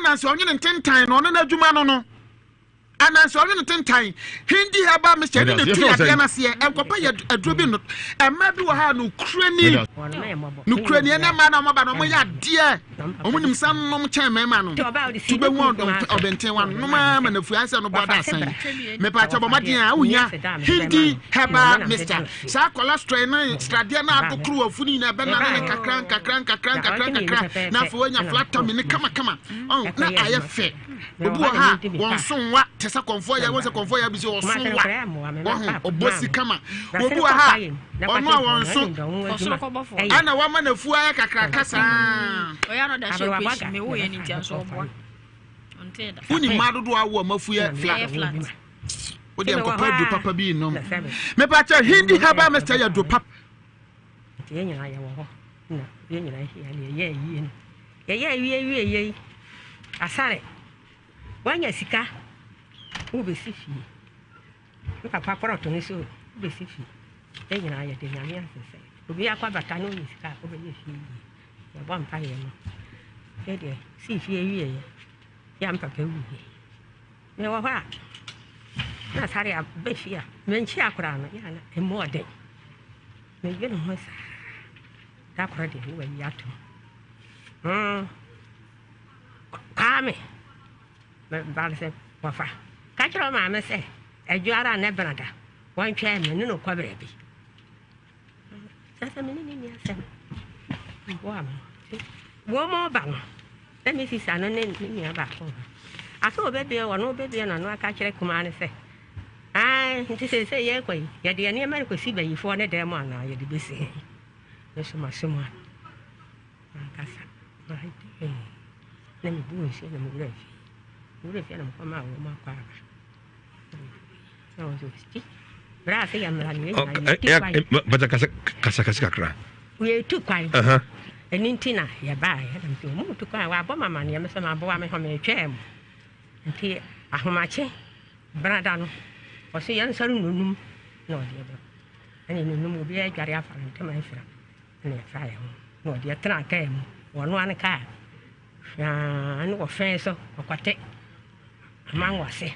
anansi onye ntentan no na adwuma no anansi onye ntentan hindi haba Mr. ni tu ya de na se enkopa ya aduro bi no ema bi wo ha no krani na ma na maba no mo ya de omunim san no mo chen mema no tu be hu obenten wan no ma na fu ase no boda san me pa cha bomade a unya hindi haba Mr. sa cholesterol na stradia na adokru afuni na be na kakran na fo nya flat tummy ne kama na aye fe obu ha won sonwa tesa konfo ya won se konfo ya bi se osonwa obosi kama obu ha ono won so ana wa ma na fu aya kakra kasa oya no da she question me wo ye ni ntia so obo onteda uni madodo awo mafu ya flat odi enkopa du papa bi no me pa cha hindi haba Mr. ya du papa tie nyina ya wo ho na ye nyina ya ye asare wanya sika ubesi fie papa poroto ni so ubesi fie ye nyina ya de nyame asese obi akwa bata no ni sika obeye fie ya bwa mpa ye no ye de si fie wie ya mpa ka wuye me wo ha na sare a be fie me nchi akura no ya na emode me ye no hosa da kora de wo ya to kame me balse wafa ka chiro ma me se ejuara na brada wan twa me no kwabere bi sasa me ni asem wo mo ba no let me see sano ne ni aba ko aso obebe wo obebe na no aka kire kuma ne se nti se ye kwai ye de ne ma ko si bayifo ne dem ana ye de besi yeso masema kasa right na me bu se na me refi na mo ma wo ma kwa na wo sti bra se ya mra ni bata kasa kakra we tu kwai enintina ya ba ya na mtu mu tu kwai wa bo mama ne me se ma bo wa me ho me twem nti ahomache brada no o se yan saru nunum no dia ba ani nunum obi ya gware afa ntama afira ne fa ya no dia tra ka mu wono an ka ani wo fe so okwate amangwase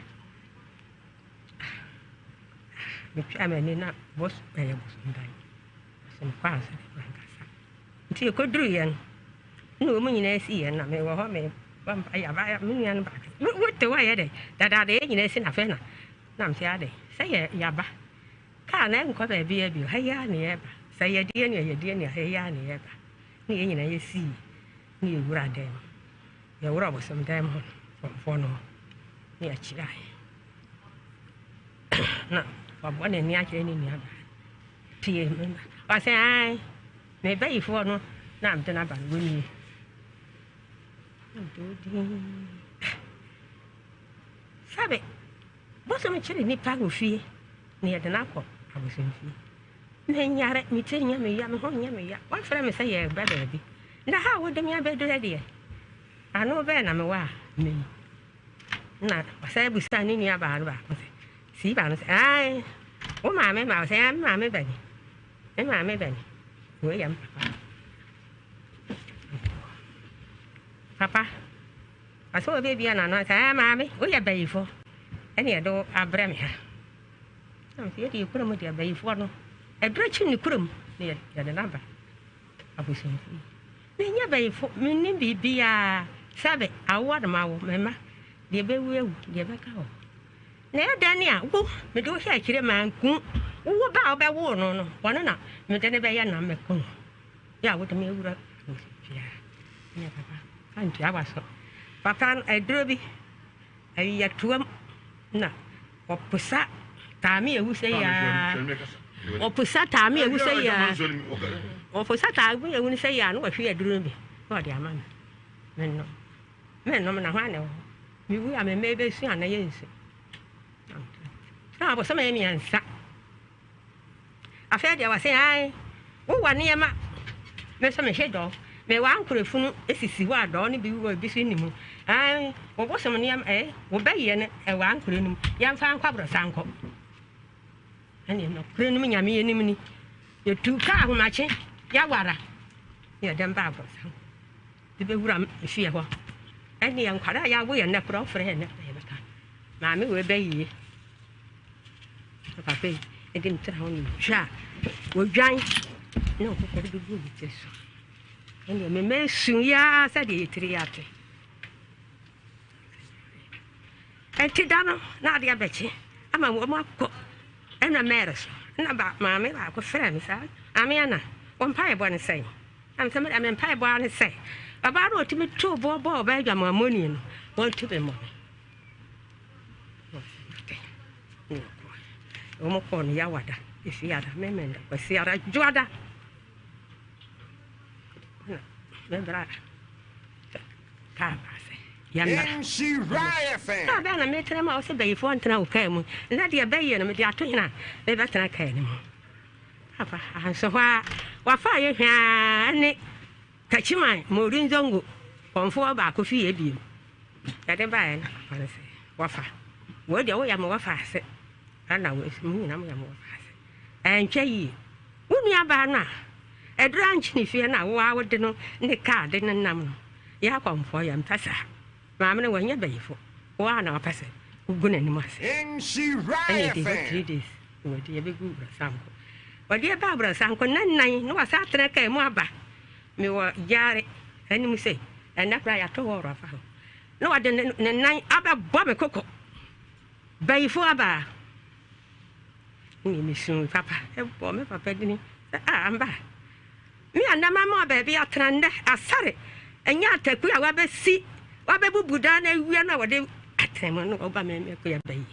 mi amene na boss ya boss ndai so kwasa bankasa nti ko dru yan no mu nyina si yan na me wo ho me bamba ya ba mu yan ba wote wa ya de dada de nyina si na fe na nam si ade say ya ba ka na nko ba bi ya bi ha ya ne ya ba say ya die ne ha ya ne ya ba ni nyina ya si ni ewura dem ya wura bo some time for no ni a chira na ba bo ne ni a chira ni ni aba tie me ba say ai me ba ifo no na am tena ba no ni sabe boso me chiri ni pago fie ni ade na ko aboso fie na nyare mi tenya me ya me ho nya me ya wan fra me say ye ba bi na ha wo dem ya be do de ano be na me wa me na say bu sta ni aba ba ko si ba no say ai o ma me ma say ma me ba ni e ma me ba ni wo ya papa aso be bia na no say ma me wo ya ba yifo ene edo abra me ha am fi edi kuro mo dia ba yifo no edro chi ni kuro ne ya de namba abusin fi me nya ba yifo me ni bibia sabe award ma wo mema de be wu de be ka ho na ya dani a wo me do hia kire manku wo ba be wo no no wono na me de ne be ya na me ko ya wo de me ewura ya ne papa kan ti abaso papa edrobi ayi ya tuam na opusa tami ewu se ya opusa tami ewu se ya opusa tami ewu se ya no wa hwe edrobi o de ama me no na hwa ne mi wu ya me be su ana yense na bo sama emi ansa afia dia wa se ai wo wa ne ma me so me hwedo me wa ankorefunu esisi wa do ne bi wo bi su ni mu ai wo bo so me ne wo ba ye ne wa ankorenum ya mfa ankwabro sanko ani no korenum nyame ye nim ni ye tu ka ahomache ya wara ye dem ba abro sanko de be wura fie ho Any young Kara, we are never for her. Mammy will obey ye. Papa, I didn't tell you. Sha, we'll giant. No, what do you do with this? And you may soon, ya said he 3 after. And Tidano, not the Betty. I'm a woman cook and a matters. And about mammy, like a friend, sir. I'm Anna. One pie born say. I'm somebody I'm in pie born say. About what to me 2 bob bag of my money. Want to be money. Omokon Yawada, if you had a member, but see a Juada. Remember, she riot fan. Then I met him also by 4 and now came, and that dear bay and the Atina, they better not care. Papa, and so what fire here, catch my Morin Zongo, on 4 back of you. At the band, I say, Wafa. What the way I'm Wafa said. And I was me, and I'm more fast. And Jay, would me a banner. A dranch if you know, I would know the car didn't know. Ya come for you and pass her. Mamma, when you're before. One or pass it. Who good anymore? And she riot fan. 3 days. What dear big Samko. But dear Barbara Samko, none, no, I sat and came more back. Me were Yari, and you say, and that I told her. No, I didn't, 9 other bomb cocoa. Before a bar. Me soon, Papa. Me, Papa, didn't I'm back. Me and Mamma, baby, are trend. I sorry. And yet, we are ever see. What baby Budana, we are nowadays. I tell you, Obama, me a baby.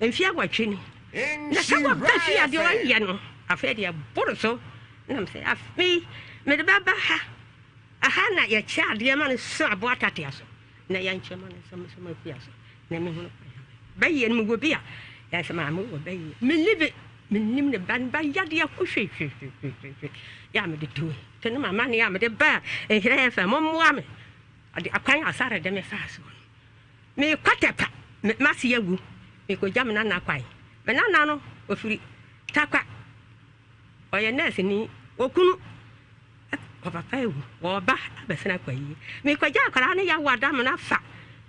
And she are watching. Let's have a petty at your young. I've had your borso. And I'm saying, I've me, the Baba. I had not your child, dear man, is so about at us. Na young chairman is some of yes. Name Bay and Mugubia. Yes, mamma will bay. Me live it. Me name the band by Yadia Pushy. Yam the 2. Tell my money, I'm the bear, and here I have a mom woman. I can't aside them a fast one. Me cut up. Massy Yagu. Me could jam and quite. But no, or free. Taka. Or your nurse in me. Okunu. Of a fail, or bah, Bessana Quay. Make a jack around a young wadam and a fat.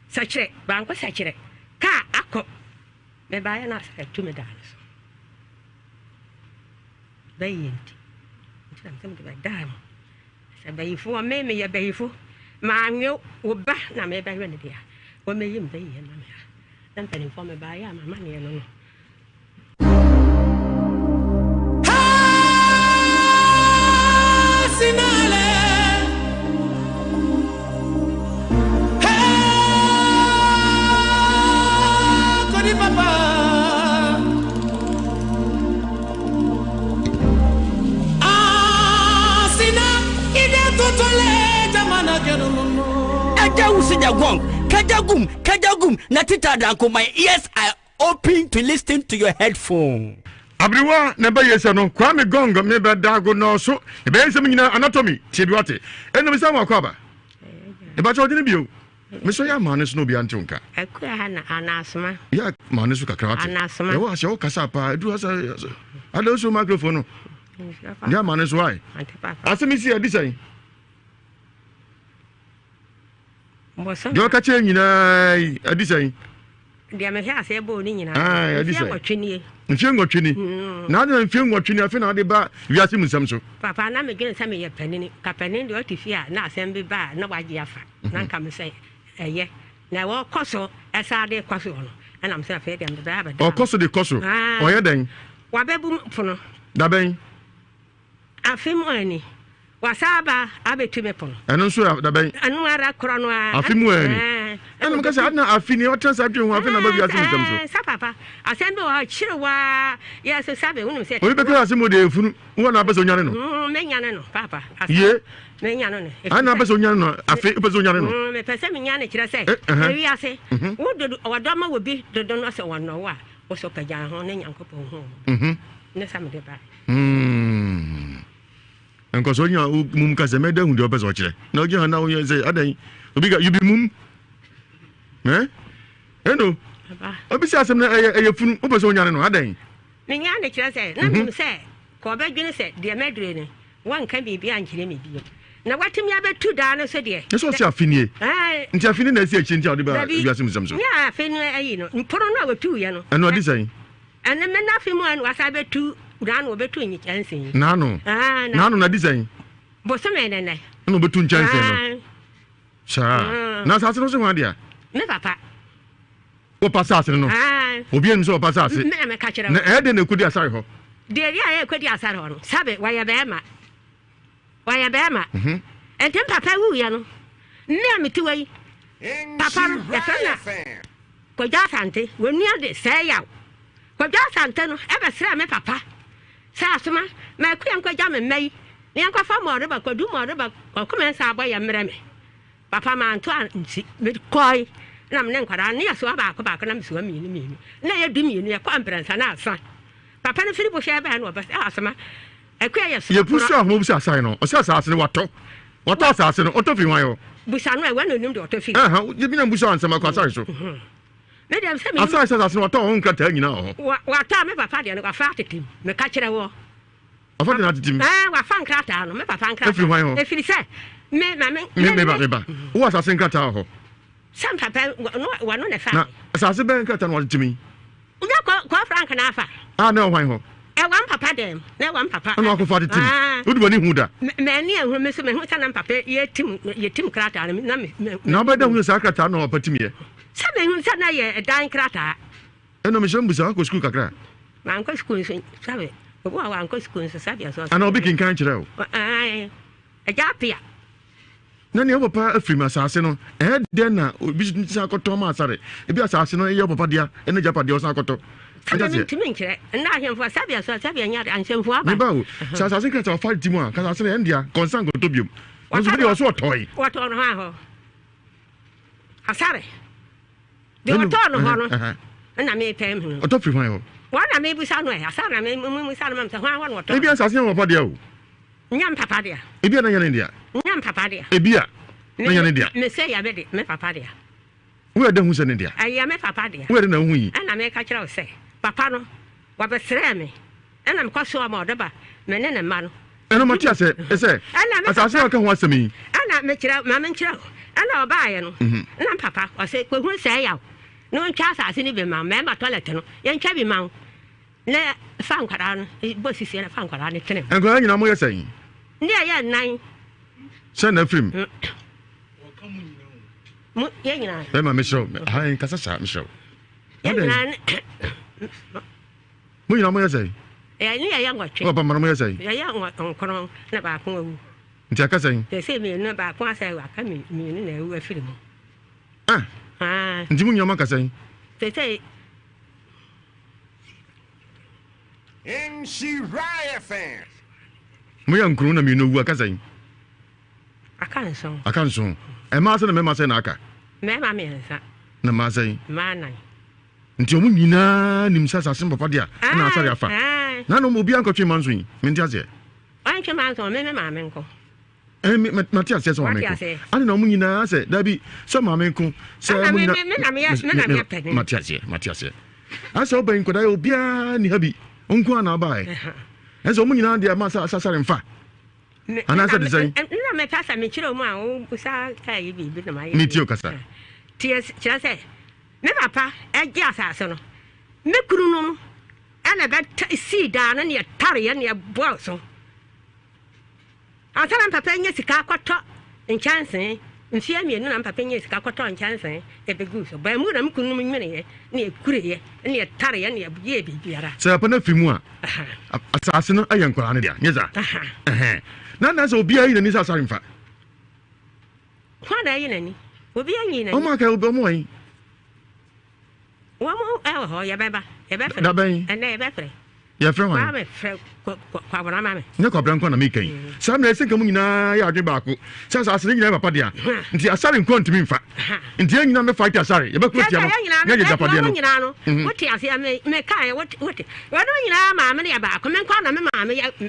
Such a bank was such a car, acco. May buy an ass at $2. They ain't. Something like dime. Said bay for me, a bay for. Man, you will bah, now may buy rented here. What may him bay and mamma? Then penny for me buy my money alone. Kajagum, Natita Danko, my ears are open to listen to your headphone. Abriwa never yes no kwame gongo meba dago no so e be nsem nyina anatomy tibiwate eno bisa makwaba e ba chodini bio me so ya manes no bia ntonka Akua na anasma ya manes so kakrawate anasma e wa se o kasa pa edu asa ado so microphone no ya manes why asemisi adisai yo ka che nyina adisai dia me hia se bo ni nyina adisai otwenie Mfiengotwini. Na na mfiengotwini afi na de ba Ewiase Mu Nsem so. Papa na me gene se me ye panini. Ka panini de otifia na asem bi ba na waje afa. Na nka me se eye. Na wo koso esa de koso no. Na me se afa de me ba ba. O koso de koso. O ye den. Wa bebu pono. Da ben. Afim ani. Wasaba abetume pono. Eno so da ben. Anu ara kro no a. Afim ani. Eno mka se adna afini o transa dwen ho afi na ba Ewiase Mu Nsem so. Sa papa. Asem do a chirewa. Ya so sabe wonu se. O be ka asem de efunu. Wo na abeso nyane no. Me nyane no papa. Ye. Me nyane no. Ana abeso nyane no. Afi abeso nyane no. Me pese me nyane kire se. Ewiase. Wo do wadama wo bi do no se wono wa. Wo so pagya ho na Nyankopon ho. Ne sa me de ba. Enko so nya mum ka se me da hu de obeso kire. Na ogi ha na wo ye say adan. Obi ga you be mum. Eno. Obi si asem na eye funu obeso nyane no adan. Me nyane kire se na mum se ko ba dwene se de medure ne wan ka bibia nkire me bio na watimi abetu da no so de so se afini nti afini na esi echi nti odi ba Ewiase Mu Nsem so ya afini ayi no mporo no wetu ye no eno odi sai ene me na afimu an wasa betu da no obetu nyi chansen nano na di sai bo so me ne no betu chansen no cha na sa se no so ho dia me papa o pasase no obi en so pasase me ka kire na e de na kudi asare ho de ria ye kudi asare ho no sabe wa ya be ma entem papa wu ya no me amiti wai papa no ya fena ko ja sante wonu ade se ya ko ja sante no e be sra me papa sa asoma ma ku yan ko ja me mai ni yan ko fa mo re ba ko du mo re ba ko kuma sa aba ya mere me papa ma anto anti me koi na me nkwara ne ya so ba ko na me so mi ni na ya du mi ni ya kwa mbransa na asa papa no firi bo hye ba na obasa asoma ekwa ya so ye pusu ahom busa asai no o se asase ne wato asase no oto fi wan yo busa no e wa no nim de oto fi ye bi na busa ansem akwa asai so me dem se me asai no wato on krata nyina ho wato me papa de no kwa fa tetim me ka kire wo afa de na tetim wa fa nkrata no me papa nkrata e fi wan yo e fi se me ba wo asase nkrata ho sam papa no wa no ne fa na asase be nkrata no watimi unya ko frank na afa na wan ho e wan papa dem na wan papa ana akofo de tim udu bani hu da me ni ehuru me so me hu sana papa ye tim krata na me na ba da hu sa krata no patim ye sa me hu sana ye dan krata eno me shembu sa ko school kakra man ko school so sabe obo wa an ko school so sabe so ana obi kin kan kire o ai e ja pia na ne papa afiri ma asase no e de na obi sa akoto ma asare e bi asase no e ye papa dia e ne japa dia o sa akoto Timinche, and I am for Sabia, so Sabia, and some for about Sassin Cat of 5 Timor, because I said India, Consango Tobium. Was really also a toy. What on her? Sorry. The return of honor, and I may pay him. A top of my own. One I may be somewhere, I saw I may move Salmon to one. Maybe assassin of Padio. Yam Papadia. Ibia in India. Yam Papadia. Ibia. In India. May say I read it, me Papadia. Where the who's in India? I am a Papadia. Where the we? And I make a child say. Papa no wa besre me and am kwaso amodeba me ne ma no eno matia se asase aka ho asemi ana me kira ma me kira ana oba ye no na papa o se ko hu se ya no ntwa asase ni be ma ma toilet no ye ntwa bi ma ne fa nkwara no bo sisi na fa nkwara ne tene enko nyina mo ye sen ne ya nan se na film mo ye nyina be ma me show ha en kasa sa me show Mu ina mo yesai ni ya ngotwe o ba mara mo yesai ya ngonkron na ba ko wu nti aka sai se me na ba ko asai wa ka me ni na wu afiri mo nti mu nyama ka sai se Ewiase mu ya nkuru na me no wu aka sai akan so e ma se na me ma sai na aka me ma me nsa na ma sai ma nan nti omu nyina nim sa sasin papa dia na asare afa na no obi ankotwe manso yi menti ase antwe manso me ma me nko Matias says one. I don't know, Munina said, Debbie, some Mamma, Matias. I saw Bain could I be any hubby, Uncle and I buy. And so Munina, dear Master Assassin, in fact. And I said the same. And I pass a mature man who saw my meteor cassa. Tears, just say, never pa, a gas assassin. Mecrunum, and I got see down and your tarry and your bosso. I said, I'm preparing a cicacoto in chancing, and see me and I'm preparing a cicacoto in chancing, if the goose, but I'm couldn't many near Kuria, and near Tarry and near Baby. So upon a few more assassin, a young Colania, yes, none as will be in this assassin. What are you any? Will be any? Oh, my God, Bomoy. One more hour, your baby, and they better. Your friend, I'm a friend. No problem on making. Some days think Muna Yabaku says I sleep never padia. The assassin come to me, in fact. In the end, I'm a fighter, sorry. About what you know, what you say, I may carry what don't you know, Mamma, about come and call Mamma,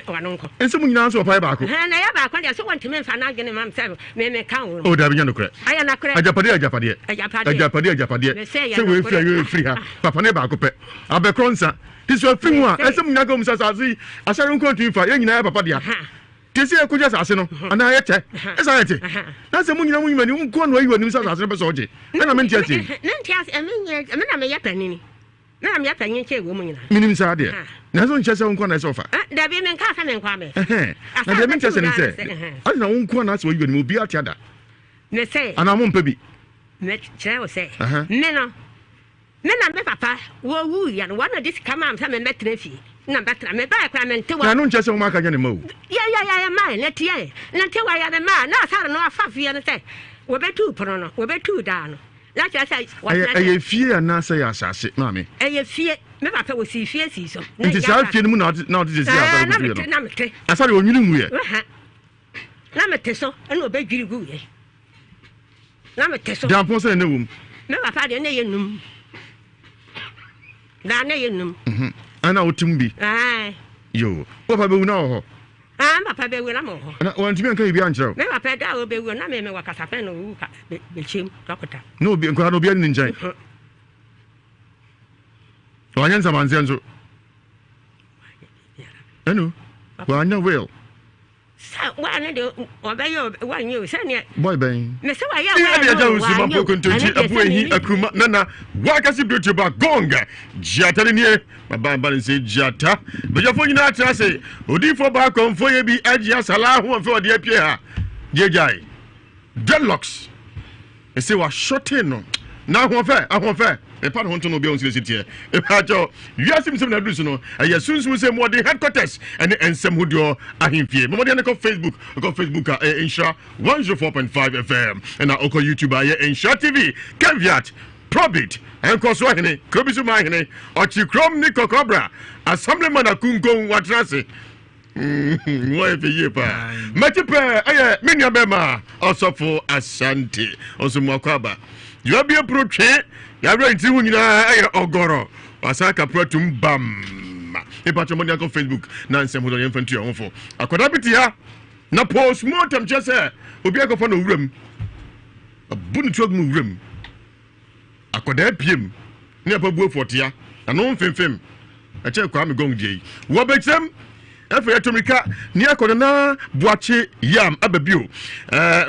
one uncle. And someone answer by back. And I have a so want to make an argument myself, may count. Oh, Davian, I am not correct. Japadia, say, you're free. Papa never could pay. I'll be concerned. This was free one. As some Nagom Sassi, I shall come to you for any papa. tesi e kuja asase no ana yete esa yete na se munyina munyima ni nko no ayi wani sa asase be so oje na me ntia ti na ntia me na me yapanini na me yapanyin che wo munyina minim sa de na so ntia se nko na se ofa da bi me nka sa me nkwa me na de me ntia se ni se ani na nko na se wo wani obi atiada me se ana mo mpa bi me che wo se me no me na me papa wo wu ya no wana dis kama am sa me metre fi na batra me ba kwa me ntewa na no ntia se wo maka nya ne mawu ya ma na tie na ntewa ya de ma na asara no afa fi ya no se wo betu pono no wo betu da no la cha sa aye fie ana se ya asase na me aye fie me papa wo si fie si so nti sa fie no mu na o de si asare go fie na me te asare onwini mu ye na me te so na o be dwiri gu ye na me te so dan se ne wum me papa de na ye num da na ye num ana otim bi yo papa be wu na ho papa be wu na mo ho na wantumi anka bi ankyerɛ me papa da o be wu na me wakasa pen no wu ka be chem dokota no bi nko no bi ani nkyɛn wanyan samanse nso eno wanya will sa wa ne de obeyo wa nyi se ne boy ben me se wa ya wa ya ja usu ma poko ntonti abuehi akuma nana wa kasi beauty ba gonga jiata ni baba ba nse jiata bejafo nyina atra se odifo ba konfo ye bi agia sala ho fe ode apie ha jejai deluxe ese wa shotin no na ho fe e pa ho nto no bi on sitie e pa jo Ewiase Mu Nsem na dusu no aye sunsun se mo de headquarters ene ensem hodio ahemfie mo de ne ko Facebook insha 104.5 FM and na oko YouTube aye insha TV caveat probit enko so hene krobisu ma hene ochi krom ni kokobra assemblyman akunkon watrase wo e fe ye pa matipe aye menia bema osofo asante osumu akwaba yo bia protwe ya renti hu nyina aye ogoro wasaka protum bam e patro mo de ko Facebook na nsem ho de mfantu yo ho akoda biti ha na post mortem chese obi akofo no wuram abunu tuog mu wuram akoda piem ne pa buo fotia na no mfemfem a che kwa me gongje wo betem efe atomika ni akoda na buache yam ababio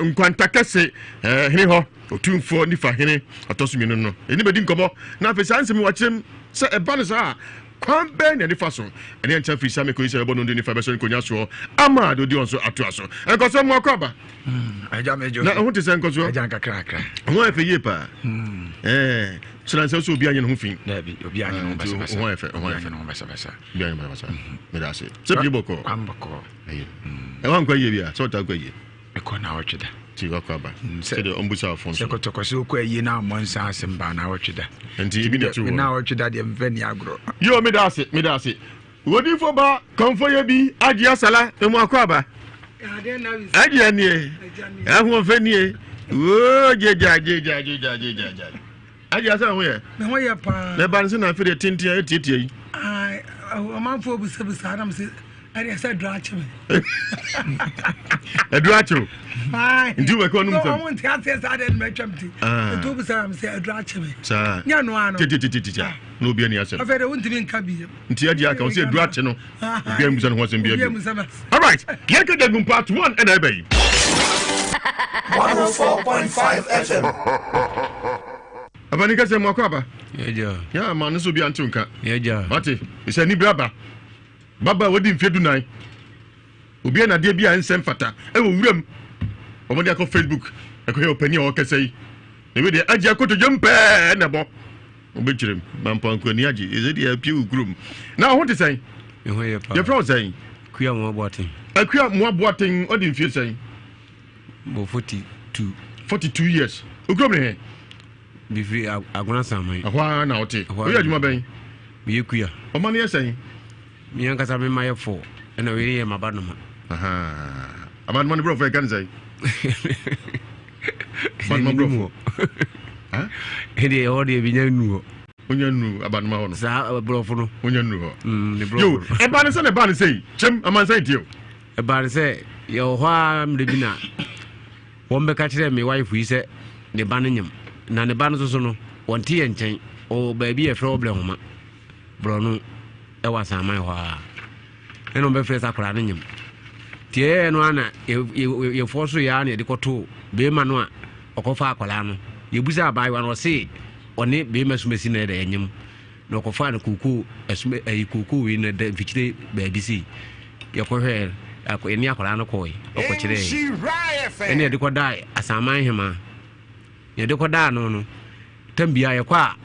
nkwanta kase hene ho otumfo nifa hene atosumino no eni bedi nkomo na afi sansemi wachim se eba no sa kwan ben ne nifa so eni ancha fi same ko ise ebo no ndi nifa beso nkonya so ama do di onso atoaso enkoso mo akwaba aja mejo na ho te se enkoso aja nkakrakra ho afi ye pa so so obi anye no ho fin na bi obi anye no basa basa ho afi no basa basa bi anye no basa me da se se bi boko ambako ayi e wan kwa ye bia so ta kwa ye e ko na ochida ti akwaba se de ombusa afonso se ko tokoso kwa ye na monsa asemba na ochida enti ibi de tu na ochida de mfani agro yo me da se wodi fo ba konfo ye bi agia sala emu akwaba agia ni ehun fani wo jeja agia sala ho ye me ho ye pa le ban se na fe de tintin etietie yi ai o man fo bu se adam se ari asa drache me drache ai ndi we ko num fam mo nti ase sa de me twamti to bu sa am se drache me sa nya no ano titi no bi ani asem afere won timi nka bi nti adia ka o se drache no bi am busa no ho asem bi abi all right here go the part 1 and I bay 104.5 FM abani ka se mo akwaba ya ma no so bi antu nka ya ate ise ni braba baba wodi mfedu nan obi na de bia nsem fata e wo wuram omode akọ Facebook akọ he opani o kesei ne we de agi akoto jempe na bo obechirem mampa anko ni agi ezedi apie ugrum na ho te sen e ho ye pa ye from sen kuya mo boaten akua mo boaten odi mfie sen bo 42 years ugrum ne he bi free agwana samai ahwa na ote o ye adwuma ben bi ye kuya o ma ne ye sen mi yanka sa me maye fo na we ye mabanoma aban man bro for kan say man bro for ede o de bi nyanu onyanu aban ma ho no sa bro fo no onyanu ho ne bro yo e ban se ne ban say chem aman say dio e ban se yo hwa mde bi na won be ka kire me wife yi se ne ban nyam na ne ban so no won tie nchen o ba bi e problem homa bro no e wasa mai hwa eno be fresa kura ne nyam tie no ana ye forso ya na de koto be ma no a okofa akwala no ye busa abai wa no se one be masumesi na de enyim no okofa na kuku asume kuku wi na de fikire ba bi si ye ko hwe akọ eni akwala no koi okọkire eni de ko dai asaman hema ye de ko da no tambia ye kwa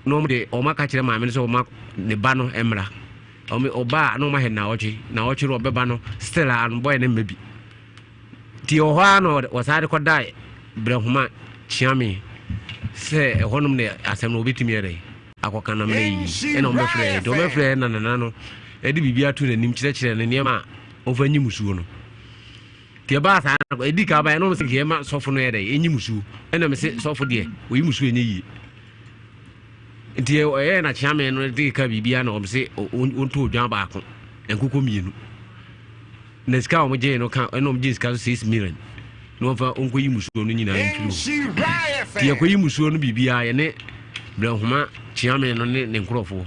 no de o maka kire ma me so o ma ne ba no emra o ba no ma he na ochi ro beba no still an boy ne mebi ti o ha no o sa de ko dai brehuma chiami se honum ne asem no obetimi ere akoka na me yi eno me frɛ na no e di bibia tu na nim kire ne niam a over nyimusuo no tie ba sa edi ka ba no se ke ma sofo no ere enyimusuo ena me se sofo de o yimusuo enye yi tie na chiame no de ka bibia na o me se onto odwan ba ko enkoko mienu na ska o mo je no ka eno mo je ska 6 million no fa onko yimusuo no nyina nturu tie ko yimusuo no bibia ye ne brehuma chiame no ne nkrofo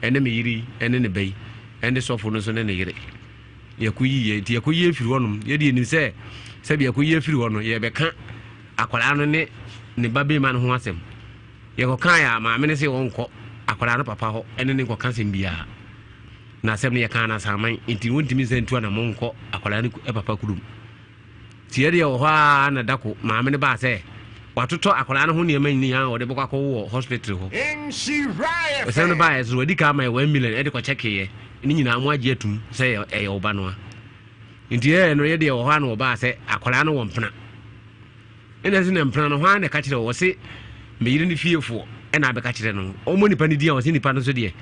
ene me yiri ene ne bai ene sofo no so ne yiri yakuyi ti yakuyi efiri wonum ye de nim se bi yakuyi efiri wono ye beka akwara no ne babe man ho asem ye ko kan ya ma me ne se wonko akwara no papa ho ene ne ko kan sem bia na asem ne ye kan na saman nti wontimi se ntu na monko akwara ne papa kurum ti ye de ho a na dako ma me ne ba se watoto akwara no ho ne man ni ya o de bokwa ko wo hospital ho se ne ba ye so di ka ma 1 million e de ko check ye ni nyina amu agye atum se e oba no a nti e no ye de o ha no oba se akwara no wo mpena ene se ne mpena no ho na ka kire wo se me yiri ni fiefo e na be ka kire no o mo nipa ni dia wo se nipa no so de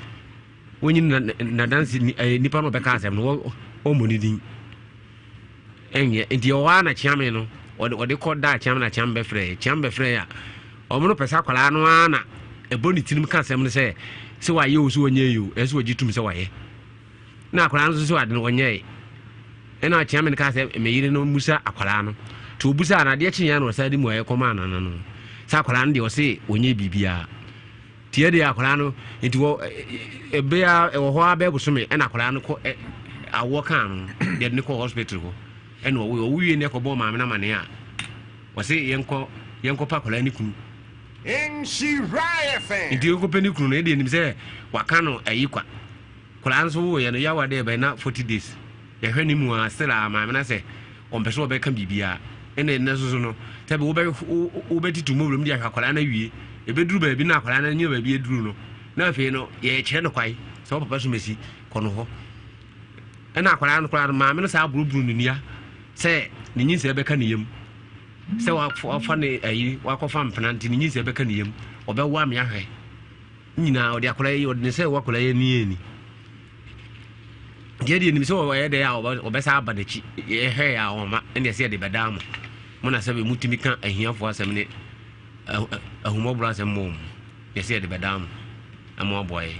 wonyi na dance nipa no be ka asem no o mo ni din enye nti o ha na chiame no o de ko da chiame na chiambe frɛ ya o mo no pesa akwara no ana e boni tinim ka asem no se wa ye o so onye yo e so ogitum se wa ye na akwara no so ade no onye e na chiame ne ka se me yiri no musa akwara no to busa na de chinya no sa di mu aye koma na no sa akwara no de o se onye bibia tie de akwara no nti wo ebe ya e wo ho abe busumi e na akwara no ko awo kan no de ne ko hospital ko e no wo wiye ne ko bo ma me na mane a wo se yenko pa akwara ni kunu nti ko peni kunu ne de nim se waka no ayi kwa kwara so wo ye no ya wade be na 40 days ye hwani mu a sira ma me na se on pese obe kan bibia ene ne so no tabe wo be titu mo wlom dia kwara na wie e be duru ba bi na kwara na nyi ba bi eduru no na fe no ye kire no kwai so papa so mesi kono ho ena kwara no kwara ma me no sa buruburu ni nia se ni nyi se be kan yem se wa fa ne ayi wa ko fa mpena nti ni nyi se be kan yem obe wa me ahwe nyina odi akwara yi odi se wa kwara ye ni eni dia ni so wa ye de ya obe sa abadachi ye he ya o ma ene se de bedam mo na se be mutimi kan ahiafo asem ne ahumobro asem mom ye se de bedam amo boy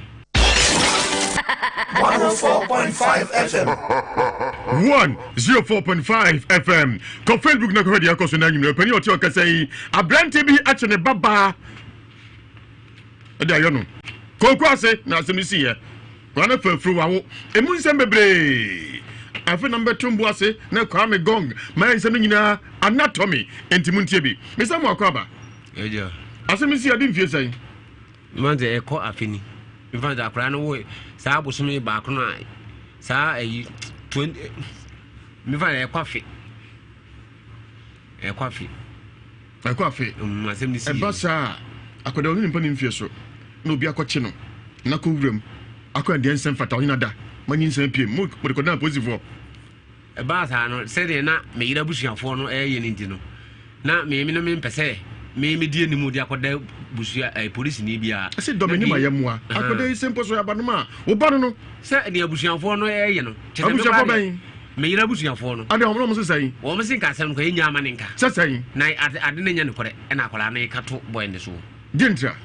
104.5 FM 104.5 FM ko Facebook na ko hedi akoso na nyim pani oti okasai abrante bi ache ne baba odi ayo no ko ase na asem si ye wana fafru wa wo emu nsem bebre afi number 2 mbu ase na kwa me gong ma nsem nyina anatomy entimu ntie bi me samu akwaba eja asem si adi mfie sai manje eko afini mfanja akra no wo sa abosumi ba ko na sa ayi 20 mfanja ekwafi asem ni si ebasa akoda oni mpa ni mfie so na obi akɔkye no na ko wuram akɔ de nsem fata oni nada manyi nsem pie mo de na positive ebasa no se de na me yira busuafo no ye ni ndi no na me no me mpese me die ni mu di akɔda busua police ni bia se do me ni mayamua akɔda nsem poso ya banoma wo ba no se de busuafo no ye no busuafo ban me yira busuafo no ade homo se sai wo me sin ka asem ko enya amaninka se sai na ade ne nya ne kore e na akola na ikato boy ne so dintra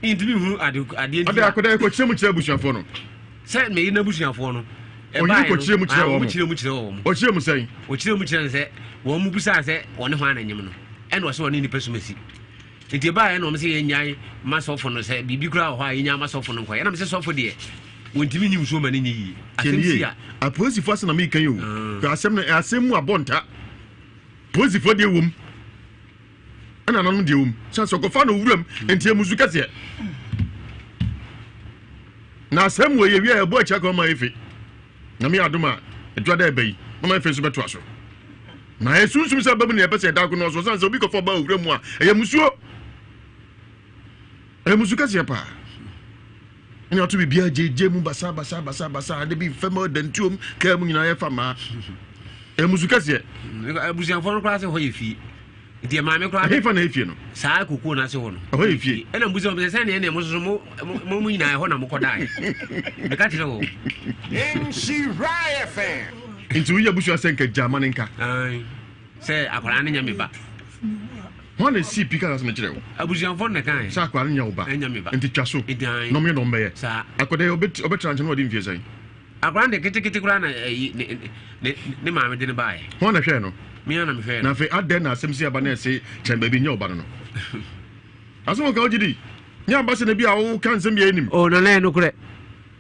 intimi hu ade akɔda ko chemu chira busuafo no se me yina busuafo no e ba ko chire mu chire wo o chire mu sai o chire mu chire se wo mu busa se woni ho ananyem no e no se woni ni pesumesi nti ba e no me se yenyan masofo no se bibi kura ho a yenya masofo no ko e na me se sofo de wontimi nyim so mani nyi asemsia apolisi fo asena me kan yo asem na asem mu abonta polisi fo de wom ana nanu de wom chance ko fa no wuram entie musu kase na asem wo ye wi e bo acha ko ma efe na me adoma edwa da bai mama efe so beto aso na esunsum se babu ne epese da ko no so sanse obi ko fo ba wuram a eye musuo kase pa ina to bibia jeje mu basa de bi femo dentuom ka mu nyina ye fama musu kase abusian fo no class ho ye fi ndi ma me kra fa na efie no saa kokoo na se ho no ho efie ena mbusi mo se ne mo so mo nyina ho na mo kodai me ka tire ho she riot fan into ya busu asenka jamani nka ai se akwara ne nyame ba ho na si pika na se me kire ho abusian fo ne kan sa akwara nya oba nyame ba nti twaso no me no mbe sa akoda obetra nche no odi mfie sai akwara de kiti kura na ne ma me de ne bae ho na hwe no me na me hwe na fe ade na asem si aba na se chen baby nya oba no aso ka ojidi nya ba se na bi a wo kan sem ye nim o na no kure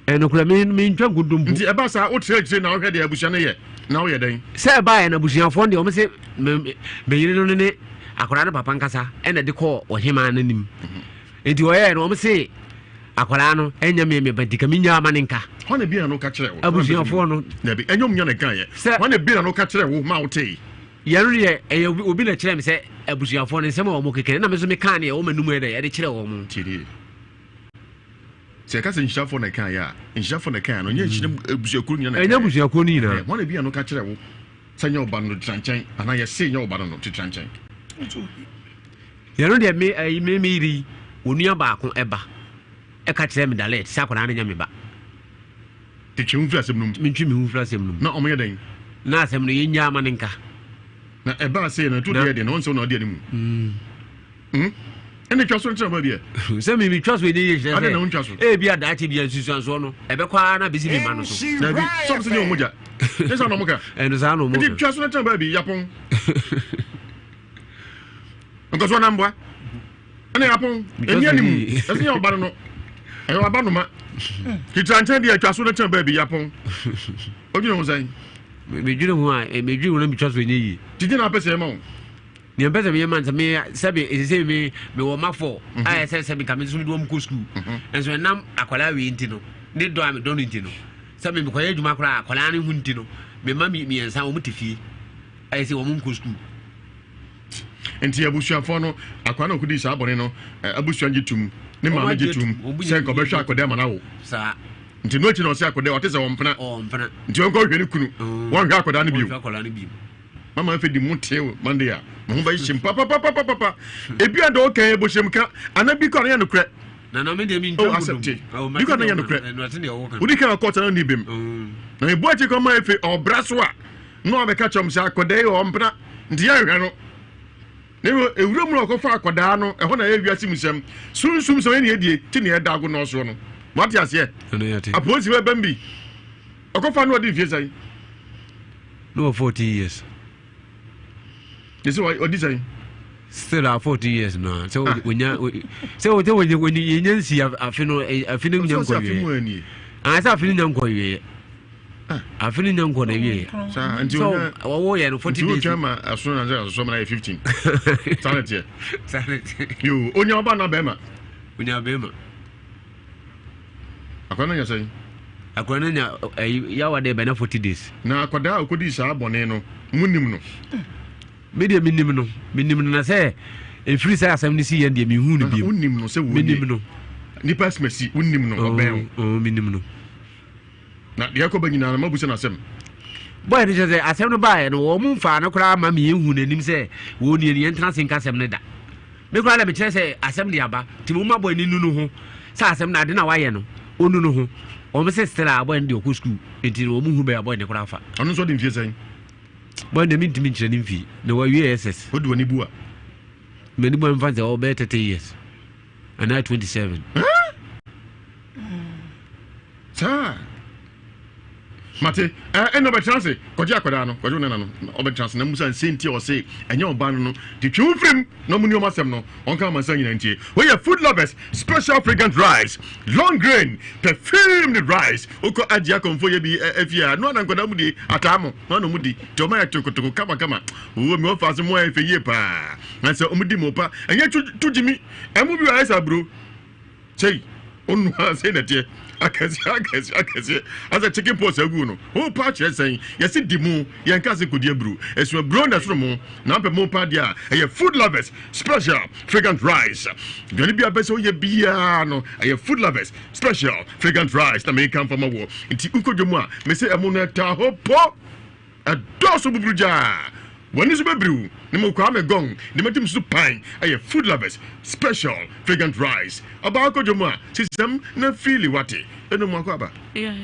enokura me ntwa gudumbu nti eba sa o tire na wo hwe de abusia ne ye na wo ye den se ba na busiafo de o me se me yire no ne akwara ne papa nkasa ena de ko ohima na nim enti o ye no o me se akwara no enya me badika me nya ama ne nka ho na bi na no ka kire wo abusiafo no na bi enyom nya ne kan ye ho na bi na no ka kire wo ma wo tei yaro ye obi na kire me se abusiafo no nsem o mo kekere na me so me kan ne o manum e de ye de kire wo mo tiri se ka se nshafo na kan ya nshafo na kan no nya nshire abusiakuru nya na enya abusiakuru ni na ho na bi na no ka kire wo sanya oba no tranchen ana ye se nya oba no tranchen yaro de me ri onua ba ko eba e ka kire me dalet sa kwara na nya me ba te chim fla sem num me ntwi me hu fla sem num na o me den na asem no yenya ama ne nka na eba se na to de no nso na odi animu ene twaso ntra ba bia se me twaso e dey ye ade na untwaso e bia da ati bia nsusu so no ebe kwa na besi bi ma no so na bi so se ni omuja esa no muka eno sa no mo di twaso ntra ba bi yapon nko so na mbwa ene yapon eni animu ese ya oba no ayo aba no ma ki tranche dia twaso ntra ba bi yapon oju no sai me dwene ho a me dwene na me twaso enye yi tidi na pese ma ni pese me man me sabe ese me wo mafo a ese me kam so me do am ko school enso nam akwala we ntino ne do am do ntino sabe me koye djuma kra akwala ne hu ntino me ma mi ensa wo mutefie a ese wo mun ko school enti abusuafo no akwana okudi sa abone no abusua ngitum ne ma ngitum se ko be hwa akoda ma na wo sa nti no chi no se akoda o te se wo mpena nti won ko hwe ne kunu won hwa akoda ne bio mama fe di muteo mandia mo ba yishim papa ebi ando okay bo shemka anabi ko na nokre na me de mi ntwa bi ko na ya nokre udi ka ko ta na ni bem na ebu achi ko ma efe obraso a no be ka chom sha akoda e o mpena ndi ya hwe no ne ewuro mu ko fa akoda no e ho na Ewiase Mu Nsem sunsum so ene edie ti ne eda go no so no what you say aposi we bambi okofa no odi fie sai no 40 years. This is what this is. Still 40 years now. So when you see a feeling young boy. I saw feeling young boy. I feeling young boy. So oh 40 days. As soon as so many 15. Sanity. You on your banana bema. On your bema. Akwana ya say. Akwana ya wa de bena 40 days. Na akwada okodi sa abone no munim no. Media minimum na say free say asem ni si yende mi hu no bi unim no say wo minimum ni pass mercy unim no oben minimum na de yakoba nyina na mabuse na asem boy ni say asem no bae no wo mu fa no kra ma me hu nanim say wo ni eni entra sin ka asem ne da me kra la me kire say asem de aba ti mu ma boy ni nu ho say asem na de na waye no onu no ho o me say still boy ndi oku school enti wo mu hu be boy ne kra fa onu so de mfie say boy de min timi kire ni mfi na wa USS odu ani bua many more fans are over 30 years and now 27 sir Mate, no better chance. Koja Kodano, Kodano, Obertrans, Namusan Sinti or say, and your ban, the true film, no munio masem, on come and saying, where your food lovers, special fragrant rice, long grain, perfumed rice, Oko Adiacon for you be if you are not going to mudi, Atamo, Manomudi, Tomato to Kama, who will fast more if a year pa, and so Umudi Mopa, and yet to Jimmy, and move your eyes up, bro. Say, on say that here. I can see. As a chicken post, oh, patch, saying, yes, it demo, Yankasi could brew. As you brown as Romo, Nampa Mopadia, and your food lovers, special, fragrant rice. Gonna be a best of your piano, and your food lovers, special, fragrant rice that may come from a war. Into Uko Juma, may say a moneta hopo, a dose of bruja. When is a brew, Nemo Kwame Gong, the Matim Supine, and your food lovers, special, fragrant rice. About Kojoma, system, no feely watty, and no more quaba. Yeah.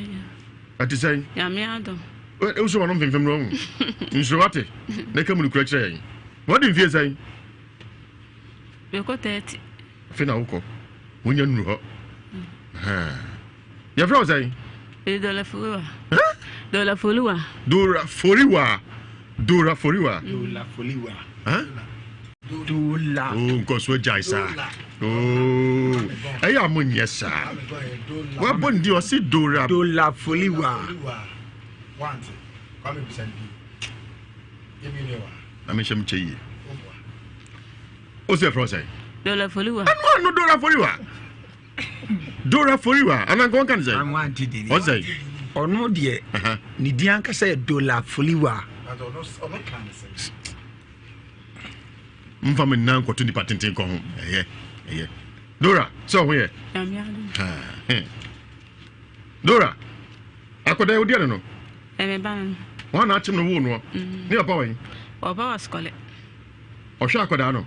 What is saying? Yeah, me, I don't. Well, also one of them from wrong. In Swati, they come to correct saying. What do you say? You got 30. Finauko, when you knew her. Your friend saying? Dola Fulua. Dora Foriwa. Huh? Dola. Oh, because we're Jaisa. Oh, I am on yes, sir. What bon do you see Dora? Dola Foliwa. Want it. Come and send you. Give me one. I'm a shame to you. What's your process? Dola Fulua. No, Dora Foriwa. Dora Foriwa. And I'm going to say, I wanted it. What's that? Or no, dear. Nidianka said Dola Foliwa. Mfame nan ko tuni patente ko ho eh Dora so here Dora akoda odi no me ban wa na achim no wo no ni opa wen oba was kole o hwa akoda no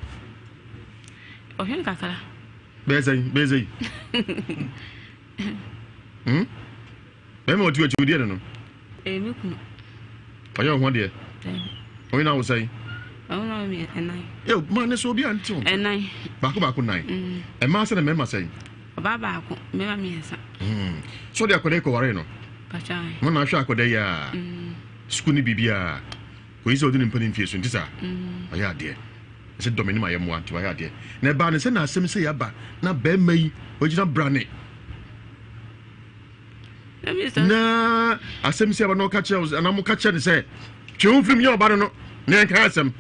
o hen kakala bezai me mo tu odi no me kunu ayo ho de o ina wo sai oh no me enai yo man so bi anti on enai bako nine e ma se na me ma sai baba ko me ma me esa so de akoda ko ware no pachai mo na hwa akoda ya skuni bibia ko izo odi mpani mfie so ntisa aya de se domini ma yemo anti aya de na ba ne se na asem se ya ba na ba mai ogina brane na asem se ba no ka che na mo ka che ne se twu film yo ba no na ka asem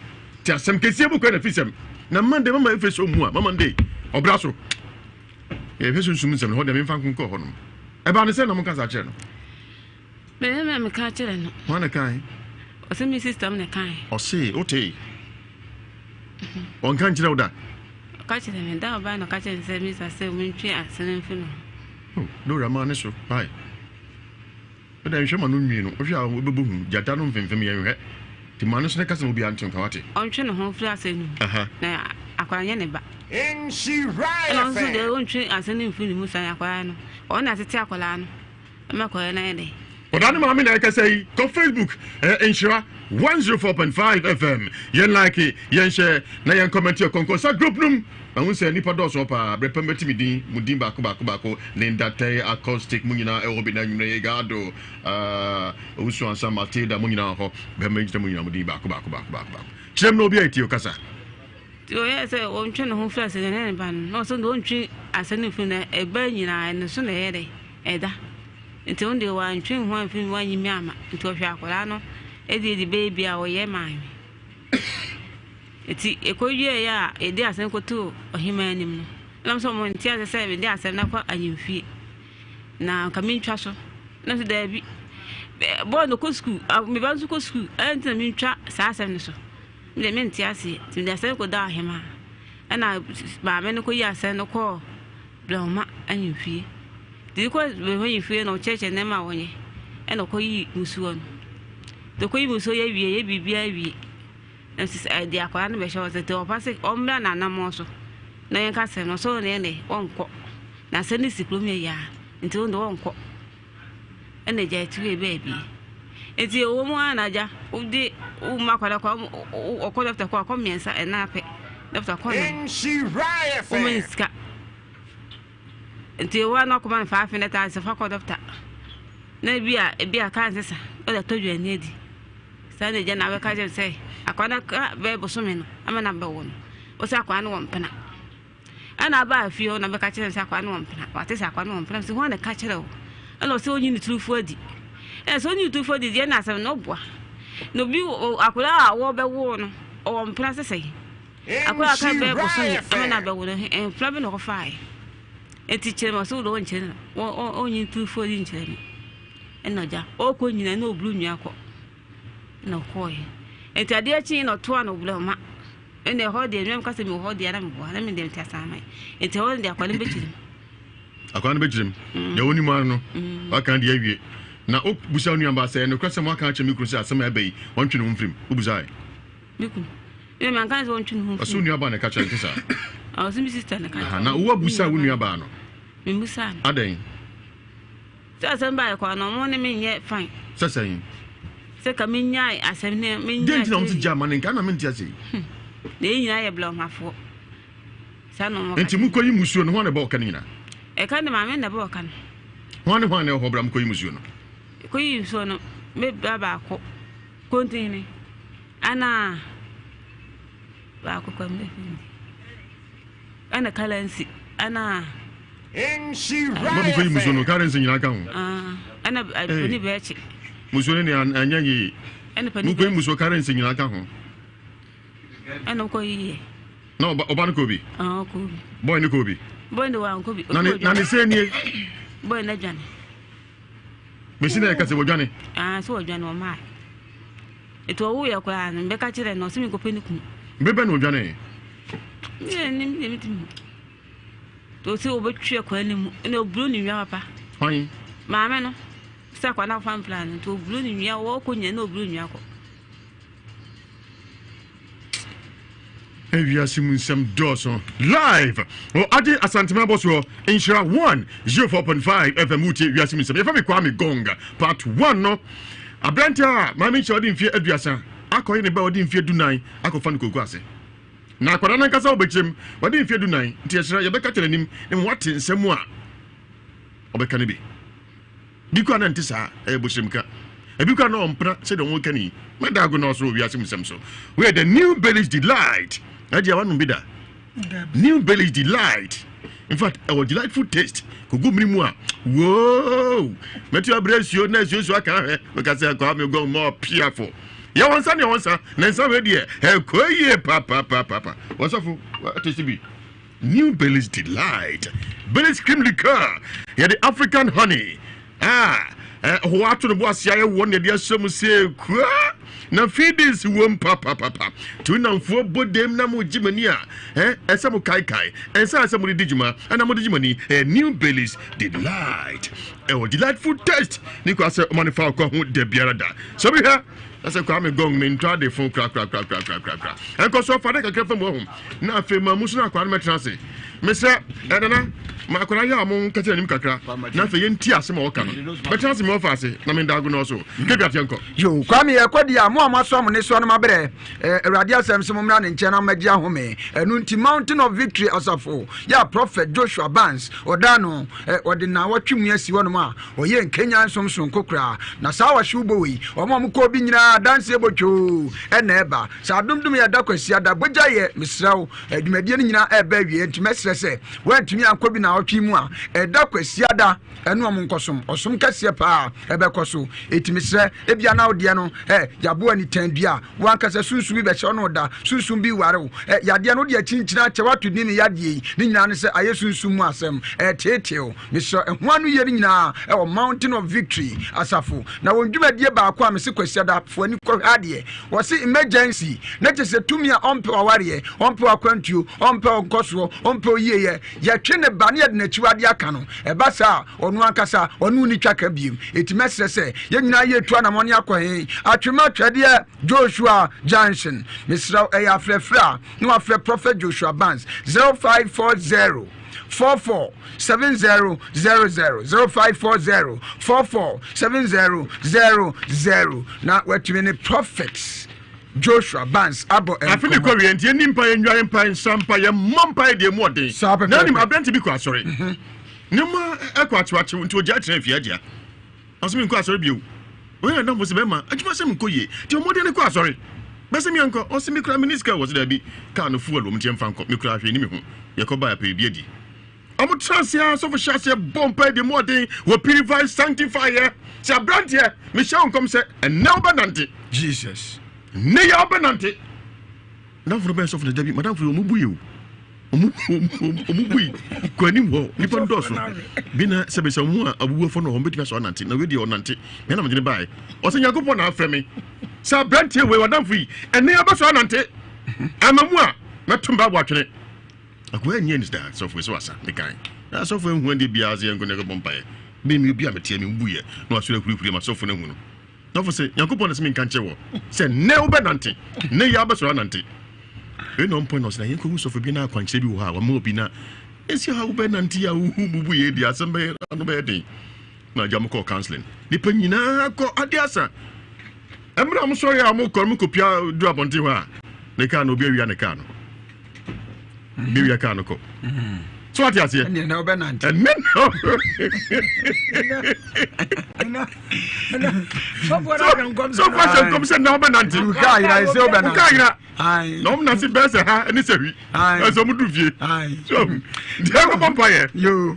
ti asem ke sie bu ko na fisem na mande mama efe so mu a mama ndey obra so e fe so sum nsem ho de me fan kun ko ho no e ba ne se na mo ka sa che no me ka che no ho na kai o se mi system ne kai o se o te on kan chira oda ka che me da ba no ka che se mi sa se mi twi asem fi no no rama ne so bai o da nhwe ma no nwi no o hwe a o bebu hu jata no mfemfem ye hwe ti ma no so ne ka se mo bi antin ka wate on twi no ho fri asem no na akwanya ne ba In she right. no so de on twi asem fi ni mu san akwanya no on na tete akwala no ma ko na ede o da ne ma me na ka say ko Facebook Insura 104.5 FM yen like yen share na yen comment your concourse group num ma hu say nipa do so pa brepa metimi din mudin bako Linda Tay acoustic munyina e obi na nwumre ye gado osu ansa Matilda munyina ho be menjita munyina mudin bako chirem no obi ati okasa o ye say on twi no ho flash ne ban no so do on twi asene fi na e ba nyina ne so na ye de eda nti on de wa ntwi ho an fi wa nyimi ama nti o hwa akola no edi baby a o ye man eti ekoyie ya edi asen koto ohima anim no nam so mo ntia se edi asen na kwa anyimfie na kami ntwa so na so da bi bo no ko school me ba ko school enti mi ntwa sa asem ne so me me ntia se ti da asen ko da ahima ana ba me no ko yi asen no ko bloma anyimfie di ko be anyimfie no cheche ne ma wonye e no ko yi musuo no de ko yi musuo ye wie ye bibia wie the aquarium be show the opposite omra na namoso na yen ka se no so ne wonko na se ni siklomia ya nti won wonko ene ja tiwe baby enti owo mu anaja udi u makwada kwa okọ doctor kwa miensa na ape doctor kwa In she right. o menska enti wa na ko man 5 minutes as fa kwa doctor na bia kan sesa o da toju ani edi sa na je na be ka je say akwana ka be bosome no ama na be wo no o sa akwana wo mpena ana ba afio na be ka kire sa akwana wo mpena wa te sa akwana wo mpena se ho na ka kire wo ana se onyi ni trufu adi so onyi trufu adi je na asem no boa no bi akura a wo be wo no o mpena sese akura ka be bosome ama na be wo no mpena be no ko fai eti kire ma so do onche na onyi trufu adi nche no ja o ko nyina na obru nwa akọ na ko ye enti ade achi no to an obru ma ene ho de nwam kase mi ho de na mi bo na mi dem tiasa mai enti ho de akwale bechirim ya woni ma no aka de awie na o busa nua ba se no kwase mo aka ache mi kru se asem abai wontwe no mfrim o busa ai biku e man kan so wontwe no mfrim aso nua ba na ka chere kisa a so mi sister na ka na wo busa wo nua ba no mi busa adan sasa mba kwa no mo ne menye fine sasa yin se ka menya asem ne menya denti na mti jama nka na menti ase ne nyina ye bla mafo sa no mo enti mu koyi musuo no ho ne ba oka nyina e ka ne ma me na ba oka no ho ne ho bra mu koyi musuo no koyi so no me baba ko kontini ana ba ko kwa me ana kalansi ana Babu koyi musono karen sin nyina ka ho ana pani bechi musono ne anya yi ana pani koyi muso karen sin nyina ka ho ana koyi no oba no kobi kobi boy no kobi boy no wa kobi na ni se ni boy na dwane mesi na ka se wodwane so wodwane o ma eto wo ya kwa na be ka kire no simi ko pani ku bebe no wodwane ni to se obetwe kwa anim na obru ni nwa papa hwan maame no sa kwa na fan plan to obru ni nwa wo ko nya na obru nwa ko Ewiase Mu Nsem Dawson live o ade asantema boso inshira 104.5 FM uti Ewiase Mu Nsem ye fa me kwa me gonga part 1 no abranta maame nche odi mfie aduasa akoye ne ba odi mfie dunan akofa no kogu ase na akwara na nkasa obechim odi mfie dunan nti yesira ye beka telenim ne wate nsem a obeka ne bi biko na ntisa e boshimka ebiko na ompra se de won kani madago na so Ewiase Mu Nsem so we are the new Beverage delight Adia wanu bida. New Beverage delight. In fact, our delightful taste. Kugu mrimua. Whoa. Metu abresio na so aka he. Because I go go more peerful. Ya wansa ne wansa. Na nsa we de e koye papa. What's up? What is it? New Beverage delight. Beverage cream liqueur. Ya the African honey. What to the boss ya won de asem se kwa. Na feedings wom papa tu na mfo bodem na mo jimani esa mo kai esa mo dijuma ana mo dijumani New Beverage delight delightful taste ni ko ase o manifa ko ho de biara da so bi ha asa ko am gong me ntwa de fon kra enko so fa de kakra fam ho na afi ma musu na kwa na metrase mese edana ma akora ya mo kati anim kakra na afi ye nti ase ma wo ka no metrase me ofa ase na me ndago no so kebiate enko yo kwa me yakodi a mo amaso mo ne so no mabre Awurade asem so mo mra ne nche na magye ahome enu nti Mountain of Victory asafo ya Prophet Joshua Barnes odano ode na watwemu asi wono ma oye nkenya nsomson kokra na sa wa hwubo wi omo ko bi nyina dance ebotwo ena eba sa domdom ya da kwasi ada boja ye misrawo adwumadie ni nyina eba wie nti mesrese wantumi ankobi na otwimu a eda kwasi ada enu omo nkosom osom kase pa ebe koso etimisre ebia na ode no yabo ani tandua wankasa sunsun bi be che no da sunsun bi ware yade no de chinchina che watu ni yade ni nyina ne se aye sunsun mu asem teteo misro ehwa no ye ni nyina o Mountain of Victory asafo na wondwumadie ba akwa me se kwasi ada fo ani ko ade wo se emergency na che se tumi a ompe waware ompe akwantuo ompe nkoso ompe oyeye ya twe ne ba ne yade na chiwade aka no eba sa onu ankasa onu ni twaka biem etimesre se ye nyina ye tu na moni akwa atwema twade Joshua Johnson Mr. Ayafrefra no afre Prophet Joshua Barnes 0540 447000 0540 447000 na watwene prophets Joshua Barnes abo afile ko wi enti nimpa enwa empa nsampa ye mompa de mu ode na nim abrante bi ko asore nima ekwa atwache nti oja kire fiadia asemi nko asori bio we na ndamfo se be ma adwuma se nko ye ti omode ne ko asori bese mi anko o se mi kra minister wo se da bi ka no fuel wo mtie mfa nko mi kra hwe ni mi hu ye ko ba ya pe bi adi amu transia so for shase bompa de modern wo purify sanctify ye se brand ye mi sha nkom se na obanante Jesus ne ya obanante na furo be so for da bi madam furo mu buye omubui kwani wo nipa ndoso bina sebe se mu abuwo fo no ho betima so nante na we di onante me na mjene bai o se nyakopo na afre me sa brantie we wadam fui ene ya baso nante amamu a metumba bo atwene akwa enye ni da so fo so asa me kan na so fo hu ande bia ze enko ne ko bompa e me mi bia metie me buye na asure kurikuri ma so fo na hu no no fo se nyakopo na se me kan chewo se ne wo be nante ne ya baso nante no point no say yen ko so for bi na akwanche bi wo ha wa ma obi na esi ha wo be nanti ya hu bubu ye di asembe no be den na jam ko counseling ni panyina ko adiasa emra mo so ya mo ko mo kopia du abonti ho a ne ka no obi awia ne ka no bi wia ka no ko so what you say ene na obe nanti ene so for come say na obe nanti ka ira se obe nanti ka ira ai no na si bese ha eni se wi so mu du vie so dia ko pompa ye yo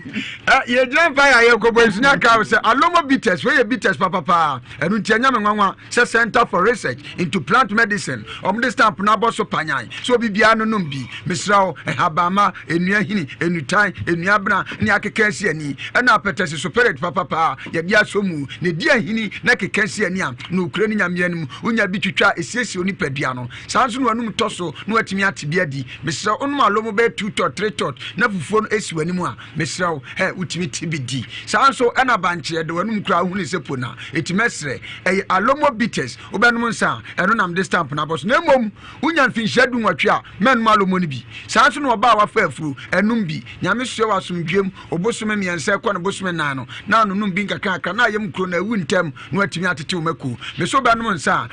ye dran fire ye ko bo nsunya ka se alomo bitters we ye bitters papa enu ntia nya me nwanwa se Center for Research into Plant Medicine this stamp na boso panyan so bibia no nom bi misrawo habama enua hini enutan enua bra ni akeka si ani na apetese spirit papa ye dia somu ne dia hini na keka si ani a no kura ni nyame anum unya bi twitwa esiesi oni padua no sanso no anum toso no atimi atibia di misra onum alomo be 2 tot 3 tot na fufuo no esi wani mu a misra utimi tibidi sanso na banche de wanum kura hu ni sepo na etimesre alomo bitters obenum nsa eno nam de stamp na boso na mom unya mfinhia du nwatwe a menum alomo ni bi sanso no oba wa fa afuru enum bi nyame hye wasomdwem obosome miense kwa na bosome nan no na no num bi nkaka na yem kuro na ewu ntem no atimi atete omako meso benum nsa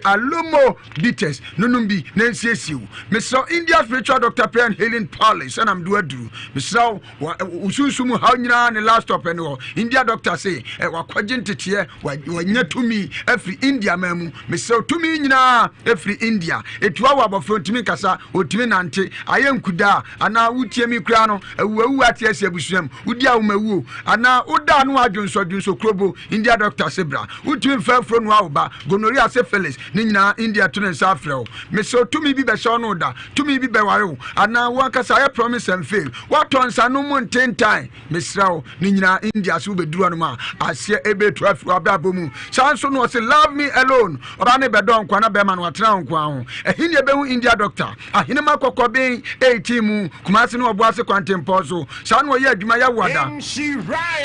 alomo bitters nunum bi na nsiesie meso India spiritual doctor prayer and healing palace and am do aduru meso usunsumu ha nyina ne last stop ene India doctor say wakwaje ntete wanya tumi afri India mamu meso tumi nyina afri India etuwa wabofo ntimi kasa otimi nante ayenkuda ana wutie mi kura no ewu atiese abusuam udi awumawu ana uda no adwonso krobo India doctor sebra utimi fafro no awba gonorrhea syphilis ni nyina India to nsa afreo meso tumi bi be so no da tumi bi be ware ana wakasa I promise and fail what on sanu mun 10 time mesrao ni nyina India so be duru no ma asie ebe to afi ababomu sanso no say love me alone oba ne be don kwa na be ma no atena nkwa ho ehine be hu India doctor ahine makokọ ben 18 mu kumase no obo ase kwantempo so sanu wo ye adwuma ya wada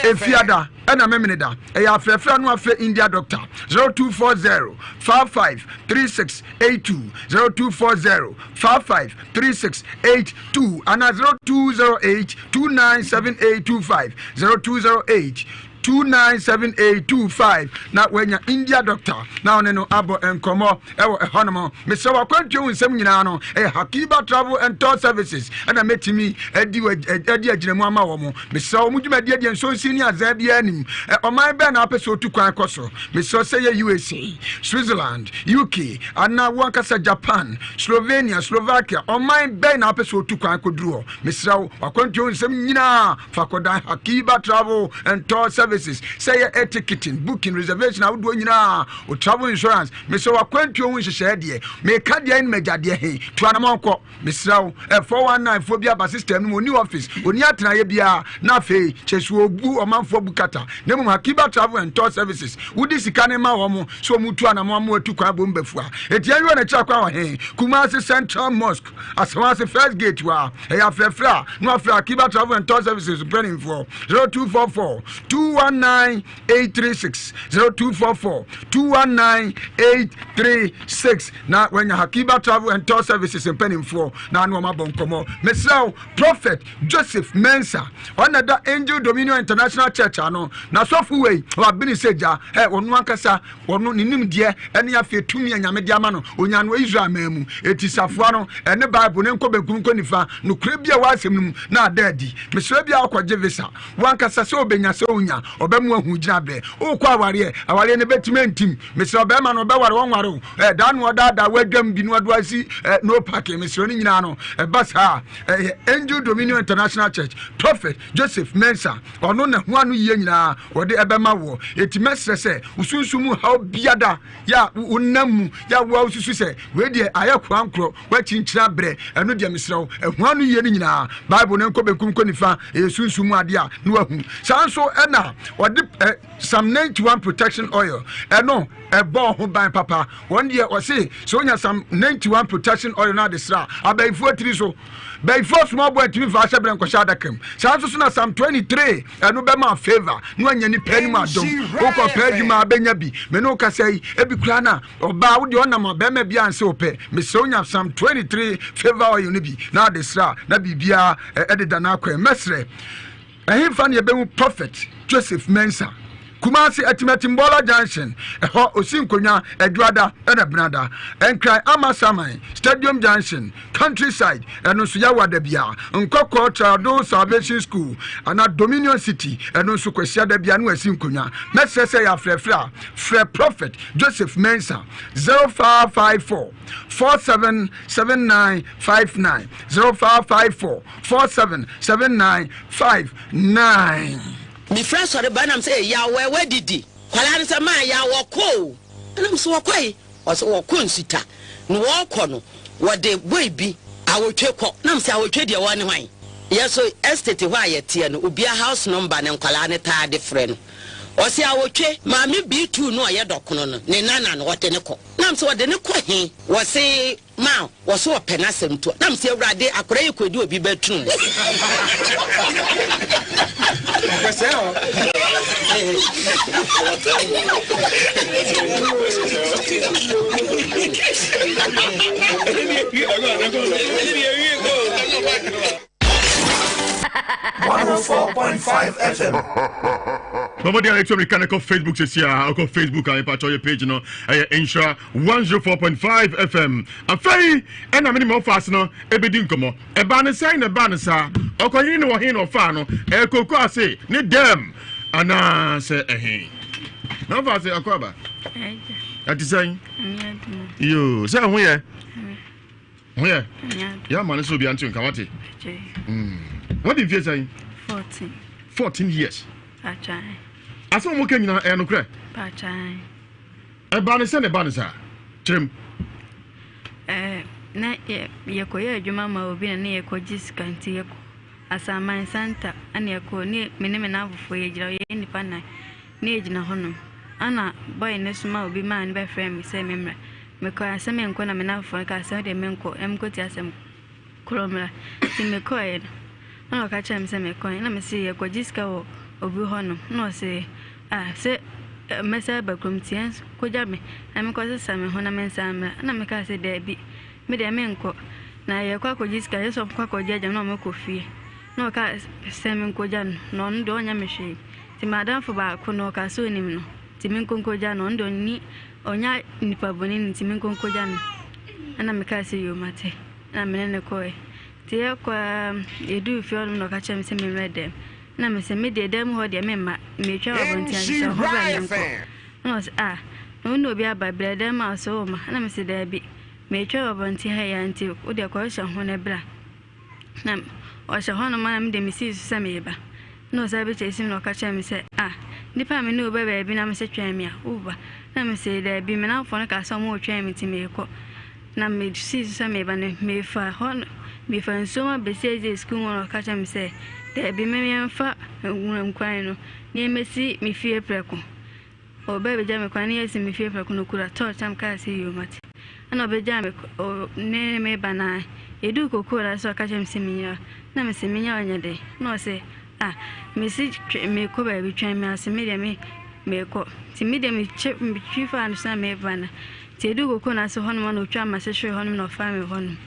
efiada ena memeneda ya afrefra no afa India doctor 0240 553682 0240 553682 and 0208 297825 0208 297825 na wenya India doctor na one no abo enkomo ewo ehonomo mese wakwantu nsem nyina no Hakiba Travel and Tour Services na metimi adi aginamu ama wo mo mese wo mudwumadi adi enso sini azabia anim oman be na apeso tukwan koso mese say USA Switzerland UK ana wankasa Japan Slovenia Slovakia oman be na apeso tukwan koduro mese wakwantu nsem nyina fakodan Hakiba Travel and Tour Services say ticketing booking reservation I would do nyina o travel insurance me so akwantu ohun hyehyɛ de me ka de en megade he to anamonko me sraw 419 phobia ba system no ni office oni atena ye bia na fe chesu ogu omanfo bukata na mu Hakiba Travel and Tour Services wudi sika ne ma wo mo so mutu anamamo atu kwa bombafua etia yo na kira kwa wa he Kumasi Central Mosque Asawase First Gate wa ya frefra no afra Hakiba Travel and Tour Services planning for 0244 219836 0244 219836 na when Hakiba Travel and Tour Services in penning for na no mabonkomo mesraw Prophet Joseph Mensa on the Angel Dominion International Church ano na sofu we wa bini seja onu ankasa onu ninim de ene afi tumi anyame de ama no onyan we Israel mamu etisafo ano ene Bible ne nko bekum ko nifa no kura bia wa asem num na adadi mesra bia akwaje visa wankasa se obenya se onya obemu ahu gina be o kwa aware ne betime ntim mesro be ma no be ware won ware da no da wadwam bi no adoasi no park mesro ni nyina no basa Angel Dominion International Church Prophet Joseph Mensa ono na hu anu ye nyina wode ebema wo etimesre se usunsumu ha biada ya unnamu ya wa ususu se we de ayakwankro wa chinchira bre eno de mesro hu anu ye ni nyina Bible ne nko bekum ko nifa esunsumu ade a no ahu sanso ena wode Psalm 91 protection oil eno ebo ho ban papa one day o say so nya Psalm 91 protection oil na de sra abaifo atiri so baifo small boy timi fa hye brenko sha dakam sanso so na Psalm 23 eno be ma favor no anya ni pani ma dom o ko page ma benya bi me no ka say ebi kura na oba wo de onam be ma bia anse ope me so nya Psalm 23 favor oil ni bi na de sra na bibia ededa na akwa mesre ehimfa ne be Prophet Joseph Mensa Kumasi Atimatimbola Junction, Osinkonya, Edwada, Edebrada, and Cry Amasamai, Stadium Junction, Countryside, and Osuyawa Debia, Nkoko Trado Salvation School, and at Dominion City, and Osukosia Debia, Sinkonya, Messaya Fre Prophet Joseph Mensa, 0554 477959, 0554 477959. Me friends are the banam say ya where didi kwala nsa ma ya woko anam so wokoi o so woko nsita no woko no wo de boy bi awotwe ko nam say awotwe de wani hwan yeso estate ho ayete no obi house number ne kwala ne ta de friend o say awotwe ma me B2 no ye dokono no ne nana no wote ne ko nam so de ne ko he wo say ma wo so penasem to nam say awrade akora ye kwedi obi betun Nobody on mechanical Facebook says here, I'll go Facebook and patch your page, Insha 104.5 FM. I'm very, and I'm more fast now, everything come on. A banner sign a banner, sir. Okay, you know, he no fano, a cocoa say, need them. And I say, no, I say, a cover. That is saying, you say, where? Where? Yeah, man, this will be answering Kawati. What did you say? 14 years. Pachai. I saw working in a no crack. Pachai. A banner send a banner, sir. Trim. Na Yakoya, your mamma will be a near Kojis Cantiaco. As a man Santa, and Yako near Minimana for your independent near Honum. Anna, boy, no small be man by friend, say member. Because some men can enough for a castle, the menko, Mcotiasem Cromla, Timecoid. No, catch him some coin. Let me see a Kojisca or Buhonum. No, say, say, Messa Bacrumtians, Kojami. I'm causing some Honaman Sam, and I'm a casse there be. Mediamenco. Now, your Quacojisca is of Quaco Judge and no more coffee. No cats, Samuel Kojan, non donya machine. The madame for Bacono Casuinimo. Timinco Kojan on Doni, Onya Nipabonin, Timinco Kojan. And I'm a casse you, Mate. I'm in a coy. Tia you do feel no catch him semi read them. Na me se me de dem ho de me ma me twa abontian so ho ba nko. No no bi aba bre dem a so ma na me se da bi me twa abontian ha ya nti wo de ko hye ho na bra. Na o hye ho no ma me de me si so me ba. No sa bi che sim no catch him se nipa me no ba ba bi na me se twa me a wo ba. Na me se da bi me na fo na ka so mo twa me ti me ko. Na me si so me ba ne me fa ho me fan so ma be say school no catch me say there be me fa nwuram kwan no ne mesi me fie preko o be ja me kwan ne esi me fie preko no kura torch am ka say you mate ana be ja me ne me bana edu kokora so catch me say me na me say me nya onya de no say me si me ko ba bi twan me ase me de me ko ti me de me chief and say me bana ti edu kokona so hono no twa ma se hwe hono no fa me hono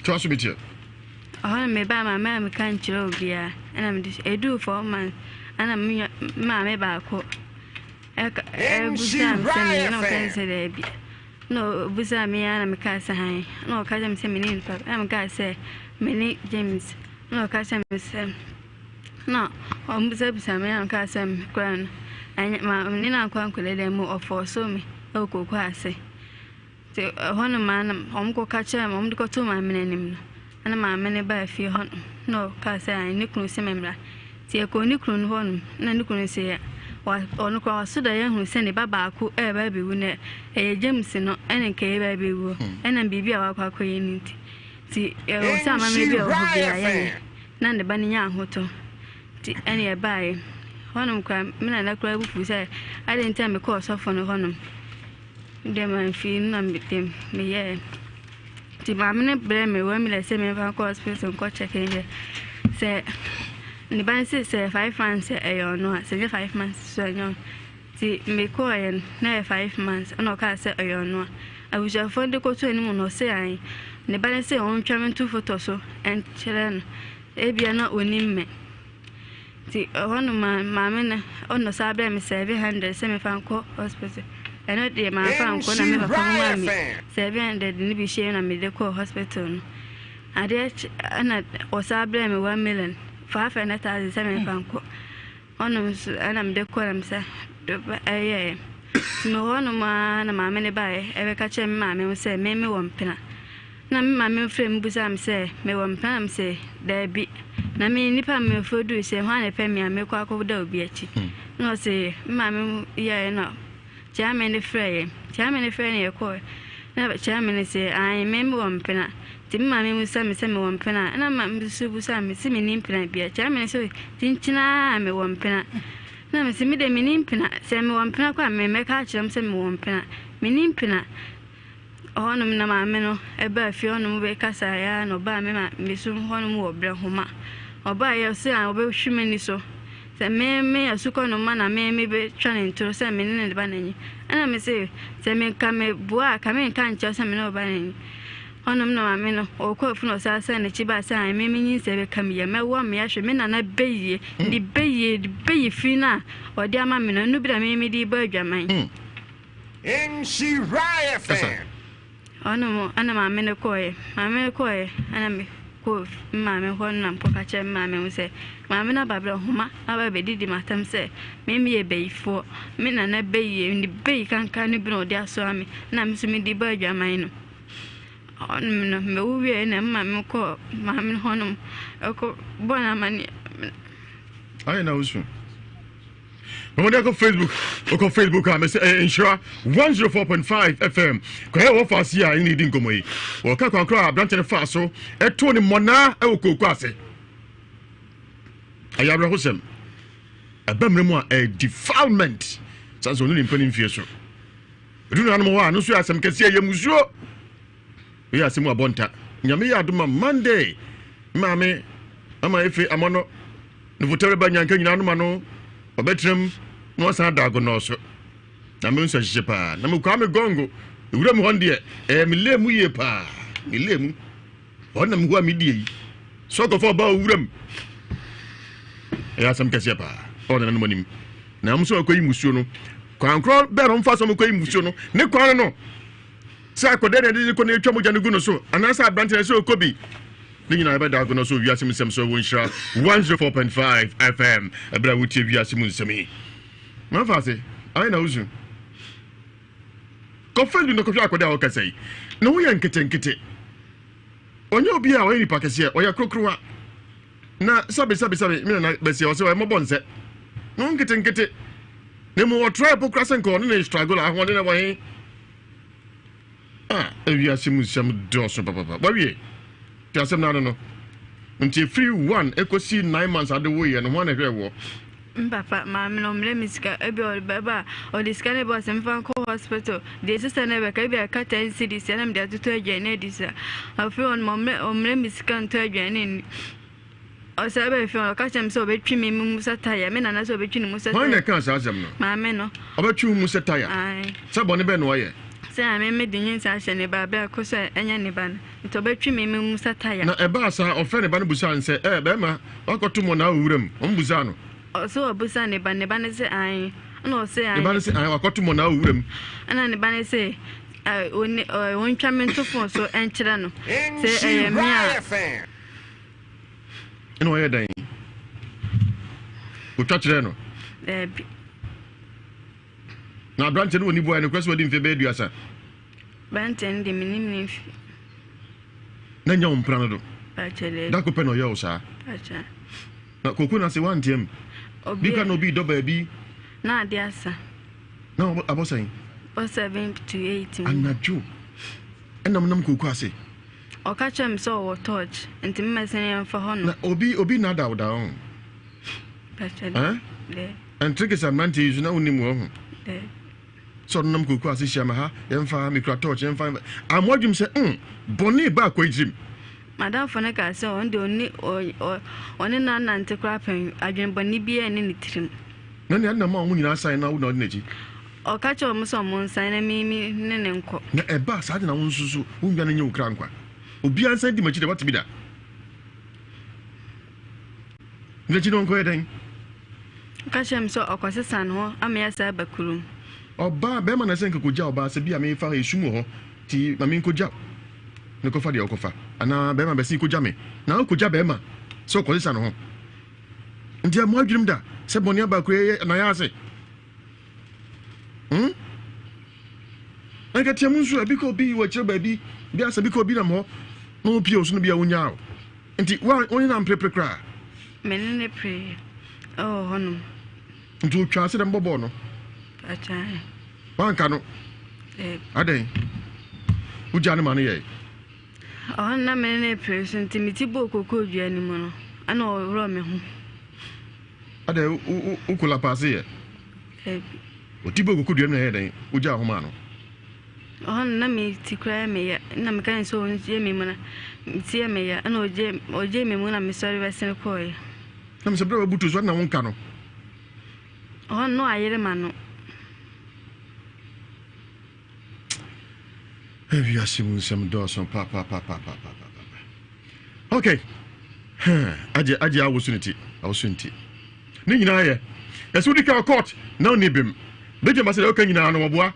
Trust me, dear. Oh, me by my mammy can't chill, dear, and I'm this a do for man, and I'm mammy back. No, Busa me and I'm a cassa high. No, cousin say me name, I'm a guy say, me James no ka se me se no bisa me an ka se me kwan anya ma ni na kwan kwele mu ofo so me e kokko ase te hono man ko ka che mo ko to ma me nim no ana ma me ne ba fi hono no ka se an ni kunu se memra te ko ni kunu hono na ni kunu se onu kwa so da ye hu se ne baba ko e ba be wu ne e James no ene ke e ba be wu ene bibi a wakwa koye ni ti o sa ma me bi o bi aye na ne ba ni nya ahoto ti ene e bae honum kwa me na kura bufu se ade ntia me ko so fo no honum de man fi na me tem me ye ti ma me ne bre me wa me le se me fa ko hospital ko check in se ni ban se 5 months e yo no se 5 months so yo ti me ko yen na 5 months no ka se e yo no I wish I found the coach any no say I ne ban se on twa two photos so and children e bia na onim me ti hono ma me na ono sa bra me 700 se me fan ko hospital eno de ma fan ko na me ba ko ma me 700 ni bi she na me de ko hospital no ade ana o sa bra me 1 million 500,000 se me fan ko ono ana me de ko na me sa eh no hono ma na ma me ne bae e be ka che ma me se me wo mpena na me ma me frem busa me se me wo mpena me se da bi na me nipa me fodu se ho na pe me me kwa ko da obi achi no se ma me ye no cha me ne frey ne ko na cha me ne se ai me wo mpena ti ma me musa me se me wo mpena na ma me busa me se me ni mpena bi cha me ne se tinchina me wo mpena na me se me de me ni mpena se me wo mpena kwa me ka achirem se me wo mpena me ni mpena honum na ma me no e ba fi honum be kasa ya no ba me ma me su honum wo bre homa oba ye se an obe hwime ni so se me asuko no ma na me be twane ntro se me ne ba nanyi ana me se me ka me bua ka me kan che se me no ba nanyi honum na ma me no o ko fu no sa se ne chi ba se an me nyi se be kam ye me wo me ya hwe me na na beye di beye fi na o di ama me no nu bi da me di ba adwaman in she riot fan ono ana ma me ne koye ana me ko ma me ho na mpo ka che ma me se ma me na babra homa aba be didi matam se me ye beifo me na na beye ni bey kan ni bi no dia so ami na me so me di ba adwaman no ono me uwie na ma me ko ma me hono ko bona mani ai na usu When I go Facebook, I say ensure 104.5 FM. Kwa wo fa sia ni di nkomo yi. Wo ka kwankra branch ne fa so e to ni mona e wo kokwa ase. Ayabra hosem. Abamre mu a defilement. Sanso no ni mpani mfie so. Edunu anu wa no so asem kese ye musuo. We asem abonta. Nyame ya adoma Monday. Mame ama efe amono. No votere ba nyanka nyina no ma no. Obetrem no sa dago no so na me nso hye pa na me kwa me gongo ewura me honde me lemu ye pa me lemu wona me ho me die so ko fo ba ewura me ya sam kase pa ona na no manim na am so akoyi musuo no kwankro be ro mfa so me koyi musuo no ne kwan no sa ko de ne ko ne twamo janu gu no so anasa abante so okobi Nina ebe da gono so Ewiase Mu Nsem so wonhira 104.5 FM ebra wuti Ewiase Mu Nsem. Ma fa se ai na uzu. Ko fendi no ko hwa akoda o kasai. No wo nkete. Onye obi a wani pakese o ya krokrowa. Na sabe me na bese o se o mo bonse. No nkete. Ne mo try pokrasen ko no na struggle ahwo ne na wo hin. Ewiase Mu Nsem do so papa. Wa wie Tiasem na no. Nti free 1 ekosi 9 months ade wo ye no ho na hwe wo. Papa ma me no mle misika ebi o baba o diskane bo sem fan ko hospital. The sister na be ka bi aka 10 cedis na me de atuto agene disa. Afi on mo mle misika nto agene ni. O sa be fi o ka chem so be twi me mu sataya me na so be twi ni mu sataya. Why na kan sa asem no? Ma me no. O be twi mu sataya. Ai. Sa bone be no ye. Say me dinyin sa hye ne ba be ko so enya ne ba to betwi me mu sataya na e ba sa ofe ne ba no busa nse be ma wakoto mo na wuram o mbusa no o so obusa ne ba ne se ai na o se ai ne ba ne se ai wakoto mo na wuram ana ne ba ne se on twa me to fon so enkyere no se me a eno ye dan o twachire no na branche no woni boy no kwese wodi mfe be aduasa branche ndi minim fi na nya umpra no do achele da ko pe no ye o sa acha na koku na se wan tiem bi ka no bi do ba bi na ade asa na abosan o 7 to 8 anaju enam koku ase o ka chem so wo touch enti mmesen yem fa ho no na obi na da on achele and trick is a man to use na unim wo so nam koku ase hia ma ha yem fa micro touch yem fa amodwum se boni ba kwa jim madam fone ka se on de oni na nante kra pen adwen boni bia ni nitrim na ne na ma nyina sign na wo na odinaji o ka che o so mo sign na mi ne nko na eba sa de na wo nsusu wo nwa na nye ukra nkwa obi ansan di machi de what bi da ngeji no nko eden ka che m so okwasesa no ama ya sa bakurum oba be ma na sen ko ja oba se bia me fa esumu ho ti ma me ko ja ne ko fa de okofa ana be ma be si ko ja me na ko ja be ma so ko lisa no ho ndia mo adwum da se boni aba ko na ya ase anga tia munsu abi ko bi wa chira ba bi asa bi ko bi na mo no pio so no bia wonya o nti wa onye na mpre kra menene pre oh honum nti o twa se dem bobo no acha banka no aden uja ne mane ye na menene pre so nti miti bo kokko dua ni mo no ana o ro me ho aden u kula passe ye o tibo kokko dua na ye den uja ho ma no na me ti kra me ya na me kan so je me mo na ti me ya ana oje me mo na me sorry we sen ko ye na me se bra butu so na wonka no no ayere ma no Ewiase Mu Nsem Dawson pa. Okay. Aje awosunti. Ni nyina ye. Esu dika court na onibim. Beje ma se o kan nyina no boa.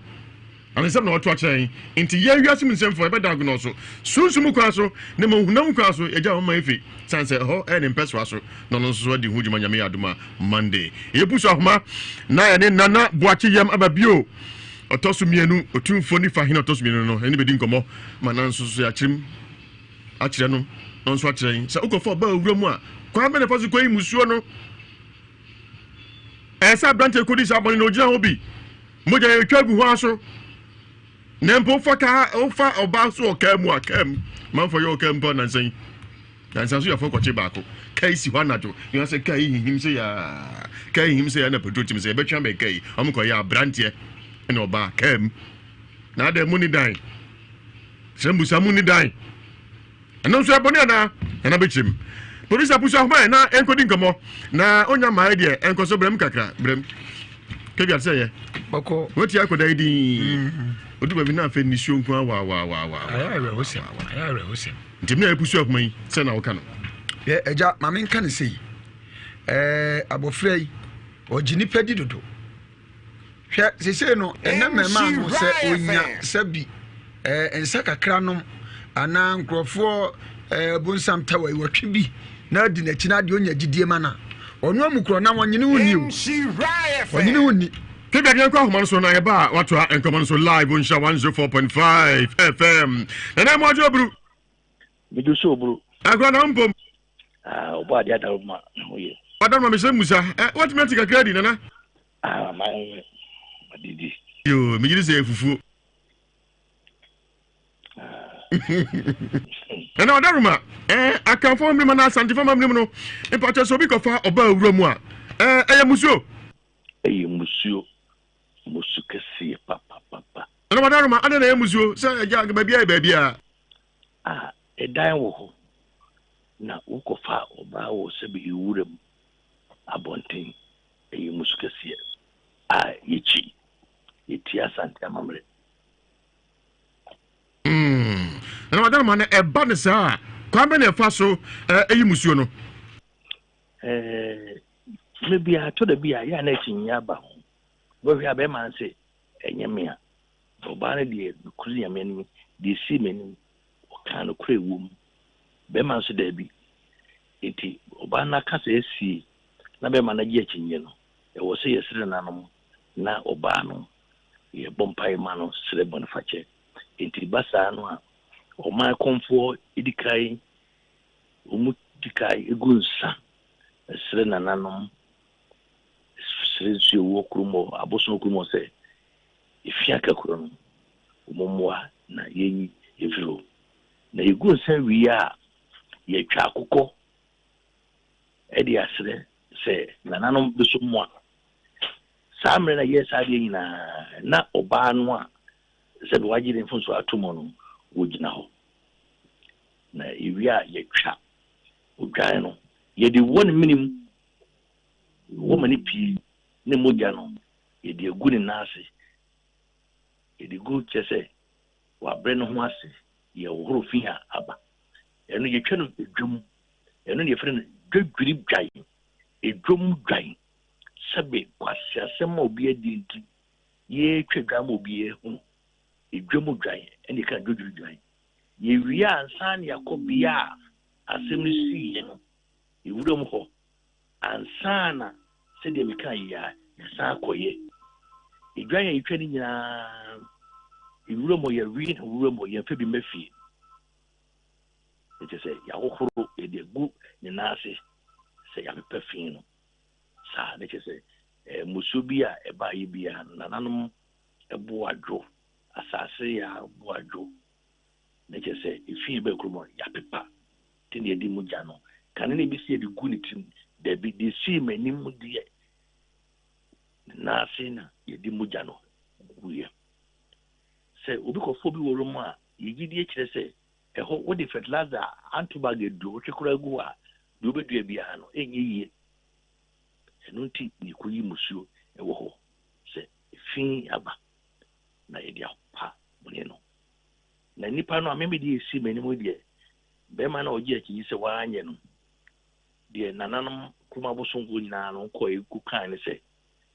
Anisem na oto akyen. Nti ye Ewiase Mu Nsem fo e bedag no so. Sunsumu kwa so ne mahunam kwa so eja ho ma efi. Sanse ho e ne mpeswa so. No so di hujuma nyame aduma Monday. Ye puso ahoma na ye ne nana boachi yam ababio. Otosu mienu otumfo ni fa hina otosu mienu no eni bedi nkomo mananso so achirim achire no nso achire sa ukofo ba owuramu a kwa me ne faso kwa imusuo no esa branche kodi sa boni no gina hobi moja ye twagu ho aso nempo faka ofa oba so okamu akam manfo ye okampo nansan nansan so ya fokoche baako kai si hwanajo you say kai him say ya na petrotim say betwa me kai amko ya branche no ba kem na de money dan sembusa money dan eno so aboni ana na bechim police apusu ahoma na enkodi nkomo na onya ma de enkoso brem kakra brem kebi ase ye bako woti akoda idi odu ba bi na afa ni suo nko wa ayare wo se ntimi na apusu ahoma yi se na wo ka no ye eja ma men kan sei abofrei ogini pedi dodo sese no enamema no se onya sabi ensa kakra nom ana nkrofo bunsam tawa iwotwe bi na di na china de onya gidie mana onu amukro na wonyene woni woni kebia de kwa ahoma so na ye ba wato enkomo so live on 104.5 FM na mo ajo bru bidu so bru agwa na mpom obo ade adaruma oye adaruma me se musa what me take credit nana my Didi. Yo, me you say fufu. Na odaruma, aka fo mi mana asante fo mamnim no. E pa so bi ko fa oba awura mu a. Eye musuo. Eye musuo. Musu kese papa. Na odaruma, ana na eye musuo, se eja ba bia. Edan wo ho. Na wo ko fa oba wo se bi iwura mu. Abonten. Eye musu kese. Yichi. Itia Santa Mamre. Na madam man eba ne sa kwa me ne fa so eyi musuo no. Maybe I told the bia ya na chinya ba ho. Bo hia be man say enyemia. Oba na de kuzi ameni de si meni o kan no kra wum. Be man so da bi. enti oba na kasa esi na be ma na gye chinye no e wo se yesire nanom na oba no ye bompai ma no sire boniface enti basa no a o ma konfo idikai o mu dikai egunsa sire nanom sire su wo krumo aboso krumo se ifia ka kro no umomwa na yenyi eviro na egunsa wiya ye twa akokɔ edi asre se nanom biso mwa samre na yes ade nyina na oba no a se do wagire mfonso atomo no wogina ho na ewia ye twa odwan no ye de won minim wo mani pi ne mogya no ye de egu ne nase ye de go chese wa bre no ho ase ye wohoro fi ha aba eno ye twa no edwum eno ye fere no dwedwiri dwan edwum dwan sabe kwasi asem obi adinti ye twedwa ma obi ehu edwum dwan ene ka dwedwiri dwan ye wia ansan yakobia asem si ye no ewurom ho ansana se de meka ya sa koye edwan ye twa ni nyina ewurom ye wi na ewurom ye fa bi mafie ete se ya hohoro e de gu ni nase se ya pepa fi no sa ne se musubia e ba yi bia nananom ebo adwo asase ya bo adwo ne se ifi be kromo ya pepa tin ye di muja no kan ne bi se de gu ni tin de bi de si manim de na se na ye di muja no guye se obi ko fobi worum a ye gidi e kire se eho wo de fertilizer antuba ge do twekura gu a de obedua bia no enye yie eno nti ni kuyi musuo ewo ho se fin aba na ye dia pa bone no na nipa no ameme de esi manim de be ma na ogie aki se wa anye no de nananom kuma bosongo nyina no ko eku kan ne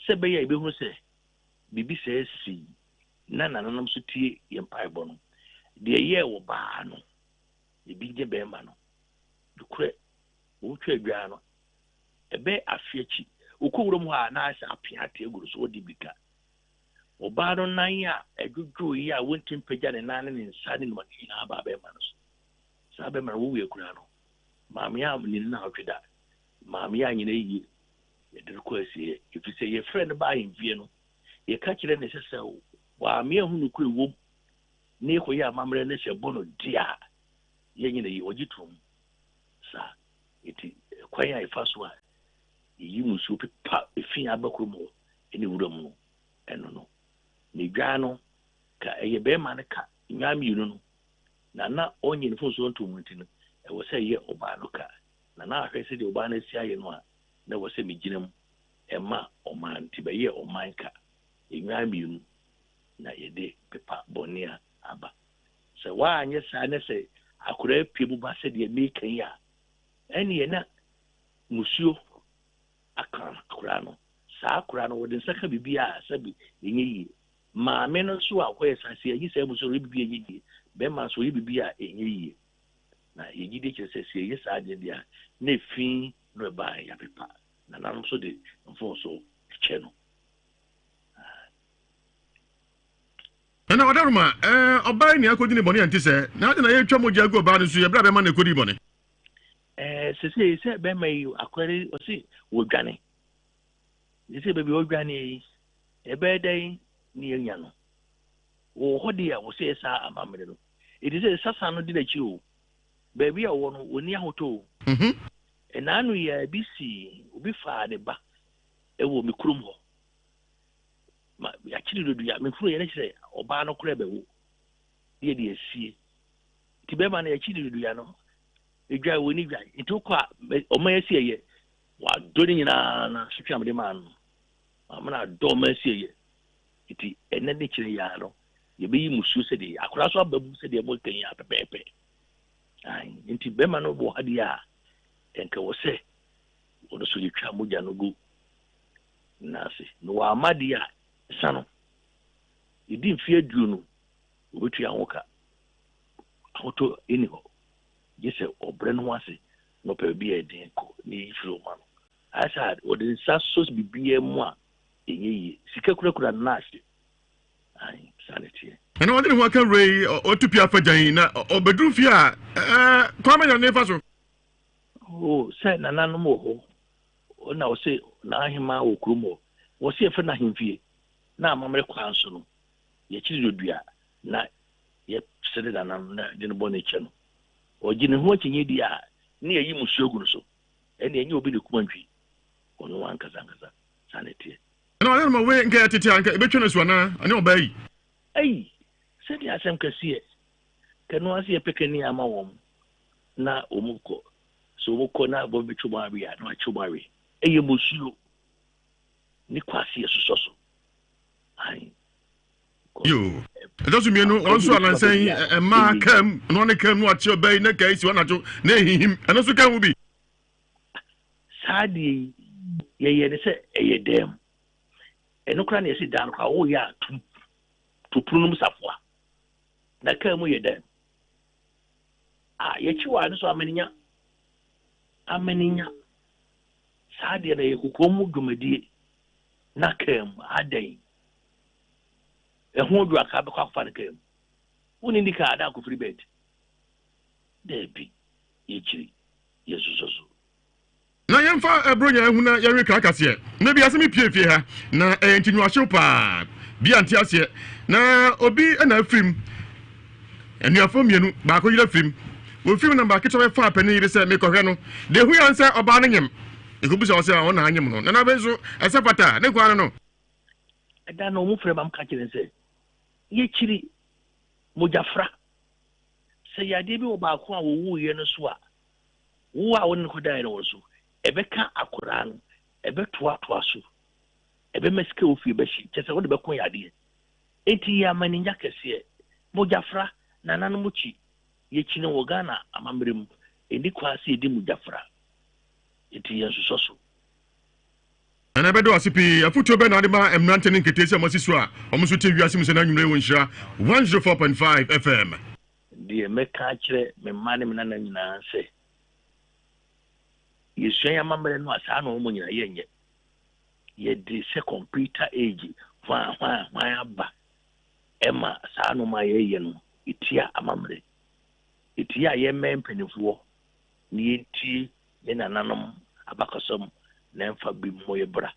se be ya ibehu se bibi se esi na nananom so tie ye mpaebo no de ye wo ba no ebi je be ma no dukure wo twa adwa no ebe afiechi okowuro mu ha na asa apia te eguru so odi bika oba no nan ya edwudwo yi a wontim pagya ne nan ne nsa ne no na aba be ma no sa be ma wo wie kura no maame ya ni na otweda maame ya nyina yi ye de ko asie ifi se ye friend ba hinvie no ye ka kire ne sese wa me hu no kure wo ne ko ya mamre ne se bono dia ye nyina yi ogitum sa iti kwanya ifaso a yi musu pepa efi abakromo eni wuram no eno no ne dwa no ka eye be ma ne ka nyami no na onye ne fonso nto muti no e wo se ye oba no ka na ahwe se de oba na sia ye no a na wo se miginam e ma oman ti be ye oman ka nyami no na ye de pepa bonia aba se wa anye sa ne se akura piebu ba se de me kan ya eni na musuo akran akura no sa akura no wode nsaka bibia sabi enye yi maame no so akwa esase yi se musuo bibia enye yi be ma so yi bibia enye yi na yeji de kire se yi sa de dia na fi no ba ya pepa na nanom so de mfo so che no na wadaruma obai ni akodi ni boni anti se na de na ye twa moja go ba no so ye bra be ma na kodi boni se be mai akwari o si wodwane se be wodwane e be dai ni enya no wo hodi a wo se sa amamre no it is sasa no di na chi o be bia wo no oni ahoto na anu ya bisi obi fa de ba e wo mi kurum ho ma ya chiri do ya me furu ye na chire oba no kura be wo de esie ti be ma na ya chiri do ya no edwa woni dwa itokwa o ma esie ye wa do ni nyina na hwehwam de ma no amana do ma esie ye iti enne de chire ya no ye be yi musu se de akura so ababu se de mo kan ya pepepe ai nti be ma no bo hadi ya enka wo se wo so yi twa moja no go nasi no wa amadi ya sano idi mfie du no obetu ya woka ahoto eni ho yese obre no wase no pe bi edin ko ni ifiro ma no I said o de sa so bibie mu a enye sika kura na ase ai sanity and what did work ray or to pia fajan na obedru fi a kwame na nefa so oh say na nanu mo ho na o say na ahima okrumo wo say fe na himfie na amamre kwan so no ye chiri dodua na ye sede da na de no bone che no o gi ne ho chenye di a na ye musuogu no so ene enye obi de kumantwi ono wan kaza sanity no I don't know where get it anka ebetwene so na ane obai ai sede asem kase kanu ase pekani ama wom na omuko so omuko na bo betwumari a no achumari eye musuo ni kwase yesusoso ai yo doesn't mean also and saying ma kam no ne kam no achi obai na kai si wanacho na ehim and also kan ubi sadi ye de se eye dem eno kra na yesi dan kwa wo ya tu prunum safwa na kam ye dem ye chi wa no so ameninya sadi na ye kukomu gumadi na kam adai ehun odu aka be kwa fa ne kam woni ndika ada ko free bed debi ye chiri yesusoso na yemfa ebronya ehuna yɛwe kakase na bi asemi piefie ha na entinyu ahyew pa bi anti ase na obi na afrim enuafo mienu ba ko yira frim wo frim na ba keto be fa pani yire se me kohwe no de hu yan se oba no nyem ekubusa wo se won na anyem no na benzo esepata ne kwa no eda no mu frɛ bam ka kire se ye chiri mojafra se yade bi wo ba ko a wo wuye no so a wo a won ko dai no so ebeka akora no ebetoa so ebe meske ofi be shi chese wo de be ko yade eti ya maninya kese mojafra na nanu muchi ye chine wo Ghana amamrem edi kwase edi mojafra eti ya soso ana bedo asipi afutu be na de ma emnante ne nketesi amasiso a omuso te Ewiase Mu Nsem na nwumre won hira 104.5 FM de meka kire me mane me nana nyina se yesu ya mamre no asa na omo nyina yenye ye de se computer age fa aba ema sa no ma ye no itia amamre itia ye mempenifo ni enti ye nananom abakasom na mfa bi moye bra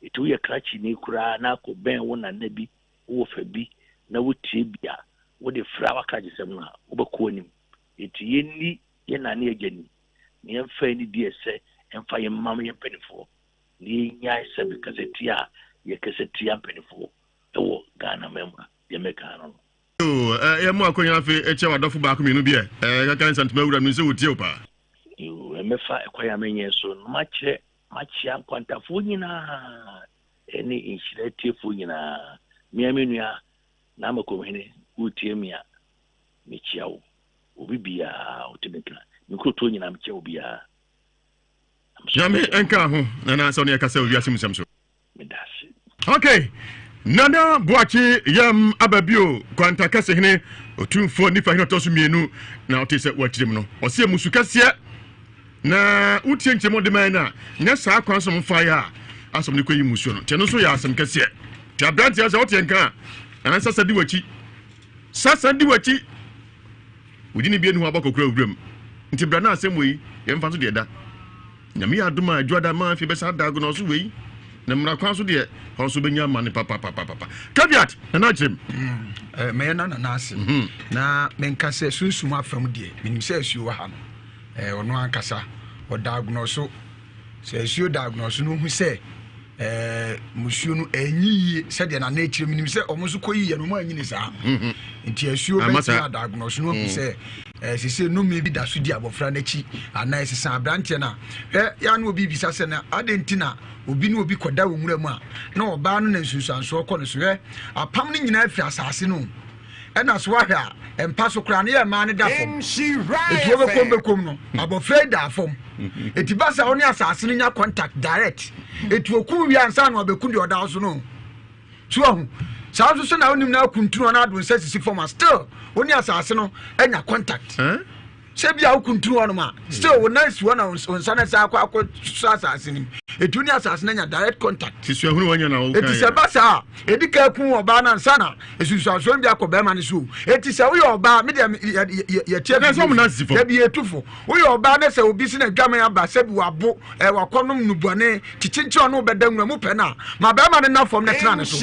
itu ye krachi ni kura na ko ben wo na nabi wo fa bi na wo tie bia wo de fra wa krachi sem na wo be ko nim eti ye ni ye na ne agani ni mfa ni die se mfa ye mam ye penifo ni nya se bi kasetia ye kasetia penifo ewo Ghana member ye meka no ye mu akonya fe eche wadofo ba ko minu bia ka kan santima wura no se wo tie opa yo emefa ekwaya menye so no machia kwantafo nyina eni inshiretiefo nyina miamenua na makomhene utie mia mechiawo obibia otebeka mikroto nyina mechia obia Yami enka ho na so ne kasa Ewiase Mu Nsem so medase okay nana boachi yam ababio kwanta kase hene otumfo nifa hene toso mienu na otese watirem no ose musukase na utie nchemo de man na nya saa kwansom fire asom ne koyi musuo no te no so ya asem kase te abranti asa otie nka ana sasa di wachi udini bi enu abakokura obram nti bra na asem wi yemfa so de da nyame aduma adwada ma fi be sa dago no so wi na mra kwan so de also benya mane papa caveat na ajim me na ase na menkase sunsum afam de minim se asuo ha no ono ankasa o diagnose se asuo diagnose no hu se musuo no enyi se de na nature minim se omuso koyi no ma anyi ni sa nti asuo be diagnose no hu se sese no me bi da so di abofra na chi ana sese abrante na ya no obi bisa se na adentina obi no obi koda wo nwura mu a na oba no na nsusanso kɔ no so apam no nyina afi asase no ɛna so ahwa empa so kra na ye ma ne da fom etuo be kom no abofra da fom etibasa oni asase no nya contact direct etuo ku wi ansa na obeku de oda so no so ahu saa so na onim na kuntunu na adon sɛ sisi fom still oni asase no enya contact sebia ukuntru ono ma still wo nice one on sana sa akwa asase nim etuni asase na nya direct contact sisu ehunu wanya na wo kan eti se basa edika ku oba na nsana esusu aso bi akoba ma ne so eti se wo oba me de ye tie na so mo na sifo ya bi etufo wo oba na se obi si na dwama ya ba se bi wabo wakonom nubuane chichinchi ono beda nwura mu pe na ma ba ma ne na fom na tena ne so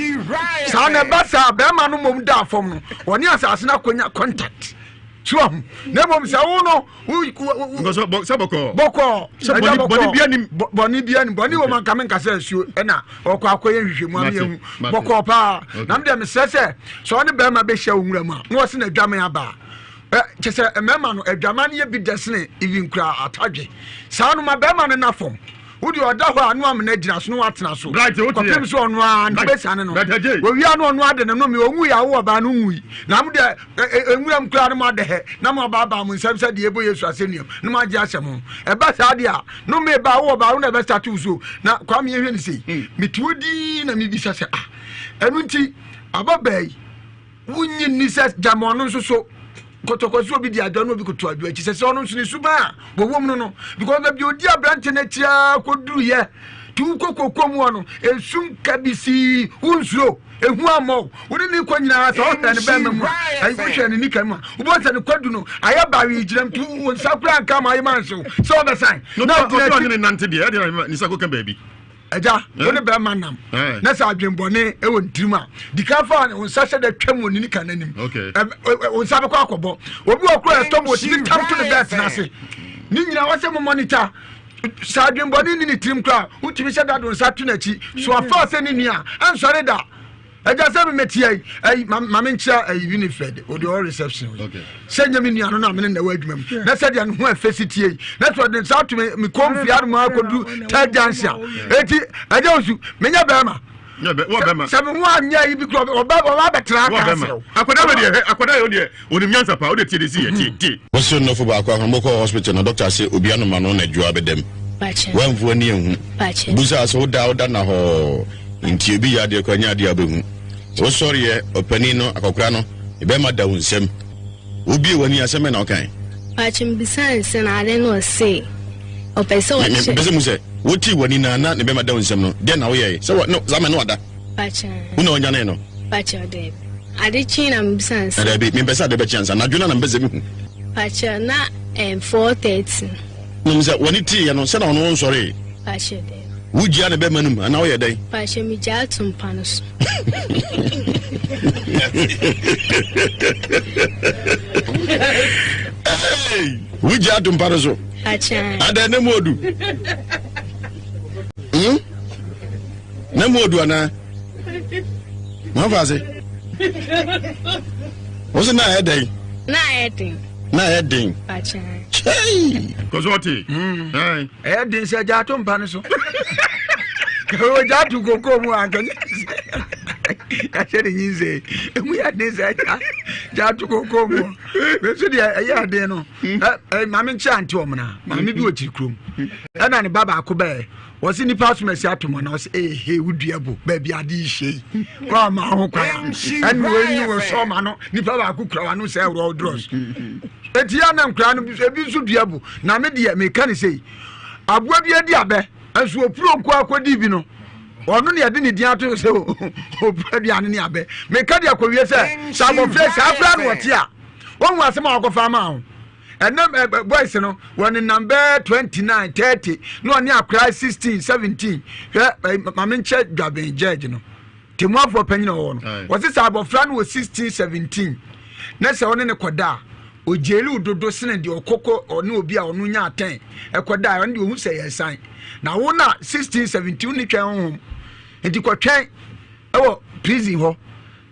sa na basa ba ma no mom da fom no woni asase na konya contact Swam, never say, oh no, Bonnie woman coming Cassell, and or Quaquay, Boko pa, Namdam says, so on the Bama be show Rama, wasn't a Jamaica bar. Just a memman, a Jamania be destiny, even cry at Taji. Sound my Beman enough for. Would you adopt a woman edges no what's not so? Right, what so on one, best and we are no one than no me, we are about Nui. Now, I'm glad about the head. No more Baba, when some said the Ewiase Mu Nsem, no more Jassamo. A best idea. No me bow about never statue so. Now, come here and see. Me to Dean and me be such a. And when about Bay, when you need Jamon so. Kotokoso bi dia do no bi koto adu achi se ono nsuni suba bo wom no because na bi odi abrante na tia koduru ye tu kokokom wono esum kabisi unsuo ehu amo woni ni kwanyina sa o tane be memu ai hwe ne nika mu ubo sa ne kwadu no aya ba wi giram tu won sakura nka ma ayi so so be sign no ko ni nante de e ni sako kan baabi Eja, woni be manam. Na sa adwenbone e won tirima. Dikafa on sase da twam woni nika nanim. On sabe kwa akobo. Obi okura stop wo ti tam to the best na se. Ni nyina wase mo monitor. Sa adwenbone ni tirim kra, utimi se da don sa tu na chi. So afa se ni nia, an sore da. Eja se me metie ai mama ncha Winifred o the all reception. Okay. Senya me nia no na me na wadwumam. Na se dia no ho afesitie. Na so den sa to me konfiar mo akodu tajansia. Eti eja osu menya bema. Yeah, what bema? Sabe ho anya yi bi kro oba betra aka se. Akoda we de akoda yo de onim nyansa pa o de tie de si ye tie. Wo so no fo ba akwa mboko hospital na doctor say obi anu ma no na djua bedem. Pache. Wan fu ani ehu. Pache. Busa so da na ho. Inti obi ya de kwanya de abehu. O sorry e opani no akokura no e be ma da Nsem. Obi wani aseme na okan. Pache mbisa nse na ade no say. Opese wo che. Mbese mu say, wo ti wani na ne be ma da Nsem no. De na wo ye. So no zame no ada. Pache. Una onya na no. Pache ode. Ade chi na mbisa nse. Ade be mbesa de be chance na dwuna na mbese mi. Pache na 4:30. No mbese wani ti ya no se na ono sorry. Pache ode. Wujia ne be manum ana wo ye dai. Pache mi ja tumpa no so. Wujia tumpa no so. Acha. Ada ne modu. Ne modu ana. Mo fa se. Wo se na e dai. Na e dai. Na e dai. Acha. Chei. Kozoti. E dai se ja tumpa no so. Ko ja tu koko mu antonyi. I said, we had this Jatuko. Mammy Chantomana, Mammy Beauty and then Baba Kobe was in the past Messiatumon, was he would be able, baby, I did she. Grandma, and when you were so man, Nipa could cry and say, road dross. Etiana Crown should be able. Now, maybe I can say, I've got the idea, as we pro qua divino. Onu ne ade ne dia to se o bradi ane ne abe me ka dia kowie se sabo fresh afra no wote a won wasem akofa ma ho enam boys no won number 29 30 no oni akra 16 17 mama nche dwaben judge no temuafo panyina wo no wose sabo fra no 16 17 na se won ne koda o jeli udodo sene de okoko one obi a onu nya aten ekoda on de ohu se yesan na wo na 16 17 ni twen ho enti ko twen ewo prison ho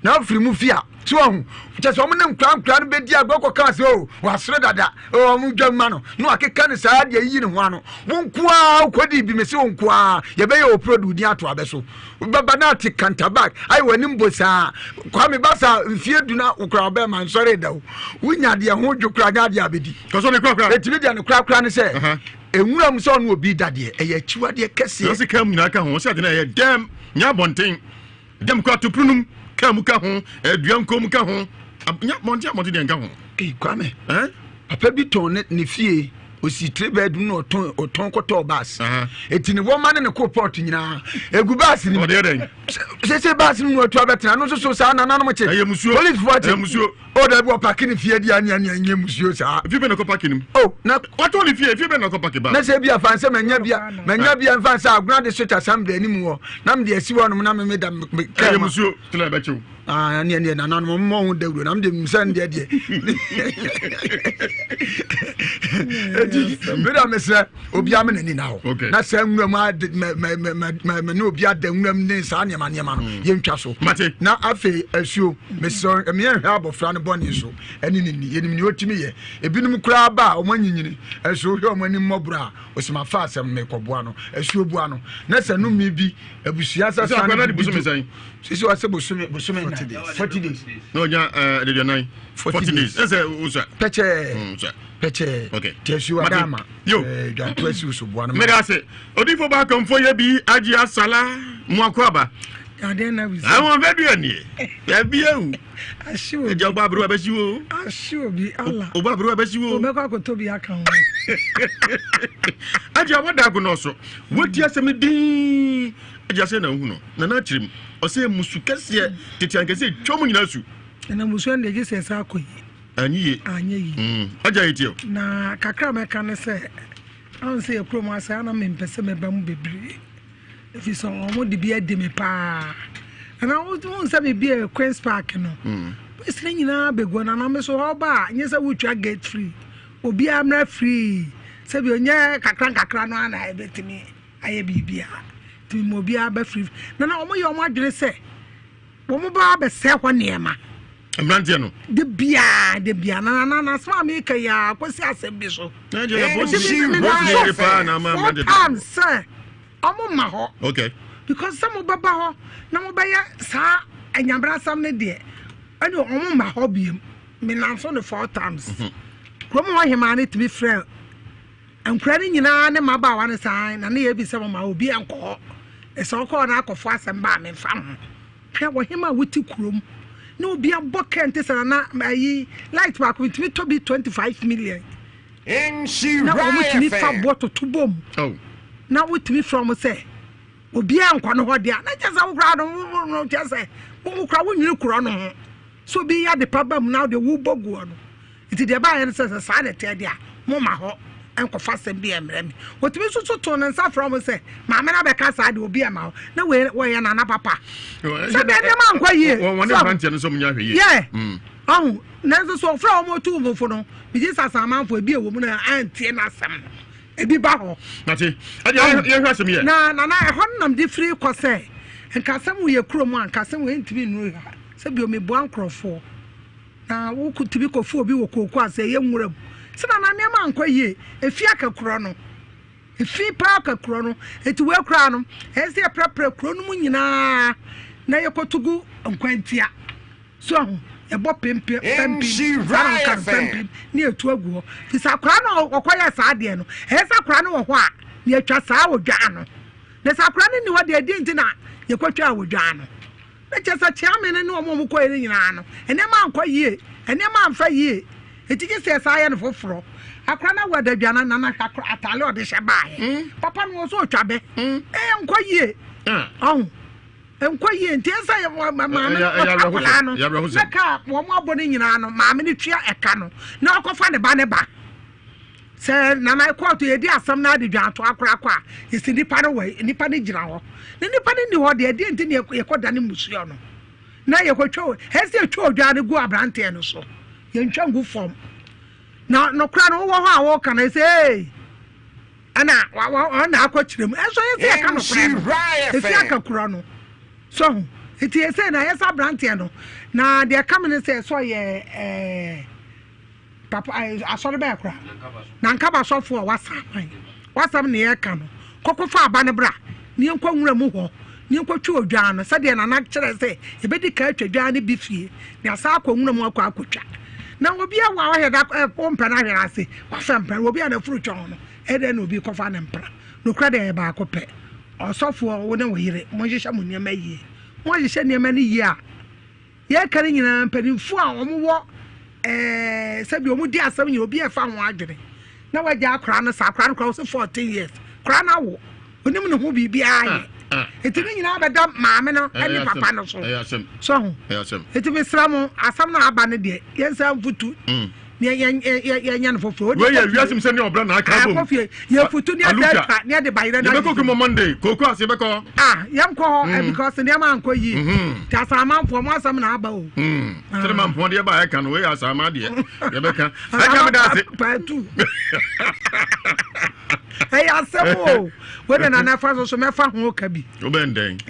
na afiri mu fia so ho je so mo nem kran no be di agbo ka se o wasre dada o mu dwamma no no akeka ne saa de yi ne ho ano wonkoa ukodi bi me se wonkoa ye be ye o produce di ato abeso baba na ti counterback ai wani mbosa kwa me basa mfie duna ukra be man sorry da wunya de ho dwukra nya de abedi ko so ne kra etimi de ne kra ne se enwuram so no obi dade eye chiwade kese so se kam na ka ho se de na ye dem nya bonten dem kwa to prunum kam ka ho aduan kom ka ho nya monte de nka ho kwa me papa bi ton ne fie osi 3 bedroom no oton koto bus etini wo ma ne ko port nyina egu bus ni se bus ni oto abetena no so sa na na no che police forty o da bi o park ni fie dia anya musuo sa fie be na ko park ni na wato ni fie be na ko park ba na se bia fa se manya bia fa sa aguna de switch assembly ni mu wo na me de asi wo no na me da musuo tla ba chew ne na na no mo da wuro na me de msan de Mira mesra obi am na ni na ho na sa nwam me no obi ada nwam ne sa ne ma no ye ntwa so na afi asuo mesro me ye hwa abofra ne boni so ani ni ye ni otimi ye ebinum kura ba o manyinyini asuo hwe o mani mmobra osima fa asem me koboa no asuo bua no na sa no mi bi abusua sa sa na busume san sisi wa se busume 40 days no nya de 9 40 days ese usa peche okay tesu adama yo dan tesu so bua no me da se odifo ba kan fo ye bi agi asala mu akwaba ade na bi awon fe bi ani ya bi ewu ashiwo eja ba bro ba siwo ashiwo bi Allah o ba bro ba siwo o me kwa ko tobi aka ho agi awada go no so woti asem din agi ase na hu no na chirim o se musu kese tete ankese twomu nyina su na musu ande je se sa akoyi anyi aja yitio na kakra meka ne se an se ekrom asa na me mpese me ba mu bebre efi so omo de bia de me pa na wo nsa be bia Queen's Park no esre nyina bego na me so hoba nye se wutwa gate free obi amra free se bi onye kakra no ana ebetimi aye bibia timi mo bia ba free na omo ye omo adwene se wo mo ba be se ho niema Mrantie no de bia na sma me ka ya kwesi asem so na je na bosi pa na ma de sir omo ma ho okay because some baba ho na mo ba ya sa anyambra sam ne de ani omo ma ho biem me na so ne 4 times krom ho hema ne tibi frɛ ankra ne nyina ne ma ba wa ne san na ne ye bi se ma obi enko e so ko na akofo asem ba me fa ho hwɛ wo hema wuti krom no be a bucket na ayi light back with me to be 25 million in she na we me fa bottle to bom na with me from say obi ankwa no ho dia na just wo kra no just say wo kra wo nyiri kro no so be ya de problem now the wo bogu no it dey ba yen say sa na te dia mo ma ho enko fa sem bi emre mi otimi so to na nsa from say ma me na be ka sa de obi e ma na we ye na papa se be de ma nkwa yie won ne fantie no so munya hwe yie yeah na so fra o mo tu mo fo no bi ji sasa manfo bi e wo mu na antie na asem ebi ba ho na ti ade ye hwa asem ye na e hon nam di free ko say enka asem wo ye krom anka asem wo ntimi nu ha se bi o me bo ankrofo na wo kutubi ko fo obi wo koku ase ye nwuram sina na nema ankwa yie efi akakro no efi pa akakro no eti we kra no ese prapra kro no mu nyina na yekotugu nkwantia so ebo pempe ni etu agu ho fi sakra no okoya sa de no esa kra no wo ho a ni atwa sa wodwa no na sakra no ni ho de edi ntina yekotwa wodwa no na chesa chiame ne no mo ko ere nyina no enema ankwa yie enema amfa yie etiki se sa ya no foforo akra na wada dwana na akra atale ode hye baaye papa no so otwabe enkwa yie enkwa yie ntiesa ya mama no saka wo mo abone nyina no maame ne tua eka no na akofa ne ba se na na court ye di asam na de dwan to akra kwa isi nipa no we nipa ne gira ho ne nipa ne ni ho de edi enti ne yekoda ne musuo no na yekotwo hesi etwo dwan ne gu abrante no so yentwa ngu form na no kra no wo ho a wo kana say ana na akochirem eso yesi aka no kra efi aka kra no so eti yesi na yesa brante no na de kamene say so ye papa asore be kra na nkaba sofo wasam ne ye ka no kokofa aba ne bra ne enkwa nwura mu ho ne enkwa twa odwan no sade na na kire say ebedi ka atwa dwan ne bi fie ne asa akwa nwura mu akwa na obi a wa he da pompa na hwera ase wa fampa obi a na furu twon no ede na obi kofa na mpra no kra de ba akopɛ osofo wo ne wo yire mo hyehyɛ mo niam yie mo hyehyɛ niam ne yie a ye kare nyina mpanimfu a wo mo said you would dear some you'll be a fan wagering. Now I got crown, a crown cross 14 years. Crown out. When you know who be I. It is in our dump, mamma, and papa no so. So, it is some, as some now abandoned. Yes, I'm for two. Yan for food. Well, you have some send your brother. I can't you have put to near the Biden. You go Monday, Coco, Sebeco. Young call, because the name uncle ye. That's a man for one some abo. The man for the I can wear as I'm dear. Rebecca, I can't do it. Hey, I said, when an affair was a mefa who can be. Obending.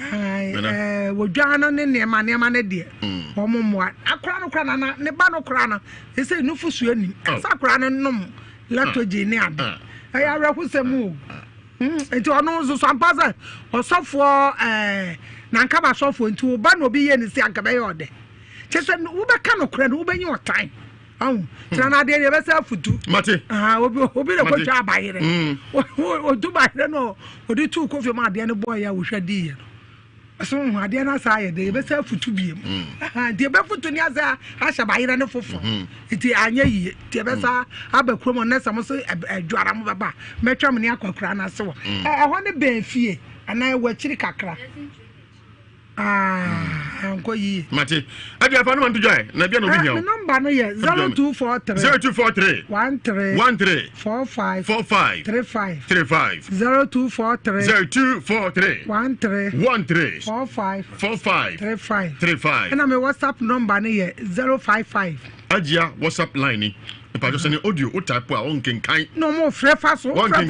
Would John and near my name and dear. What? A crown crana, Nebano crana. He said, no for swimming. A sacran and no. Latogenian. I Ewiase Mu. Into a nose of some puzzle or software. Nankaba software into a ban will be in the Siakabayode. Just an Uber cannot credit Uber your time. Oh, Trana de yourself for two. Mate, will be a job by it. Or do by the no, or do two coffee, my dear boy, I wish I did. So, my dear, I they yourself for two beam. Dear Beverage to Niaza, I shall buy it for fun. It is a ye, Tebessa, Abercrombie, and some say a dram of a bar, Metramaniaco crana so. I want to be fear, and I will chiricacra. Uncle Ye. Mate, I have one to join. Nabian over number no yet 0243 0243 13 45 35 0243 0243 13 45 35 and I'm a WhatsApp number no yet 055 Ajia WhatsApp line. If I just send audio, what type of one can kind? No more fresh. One can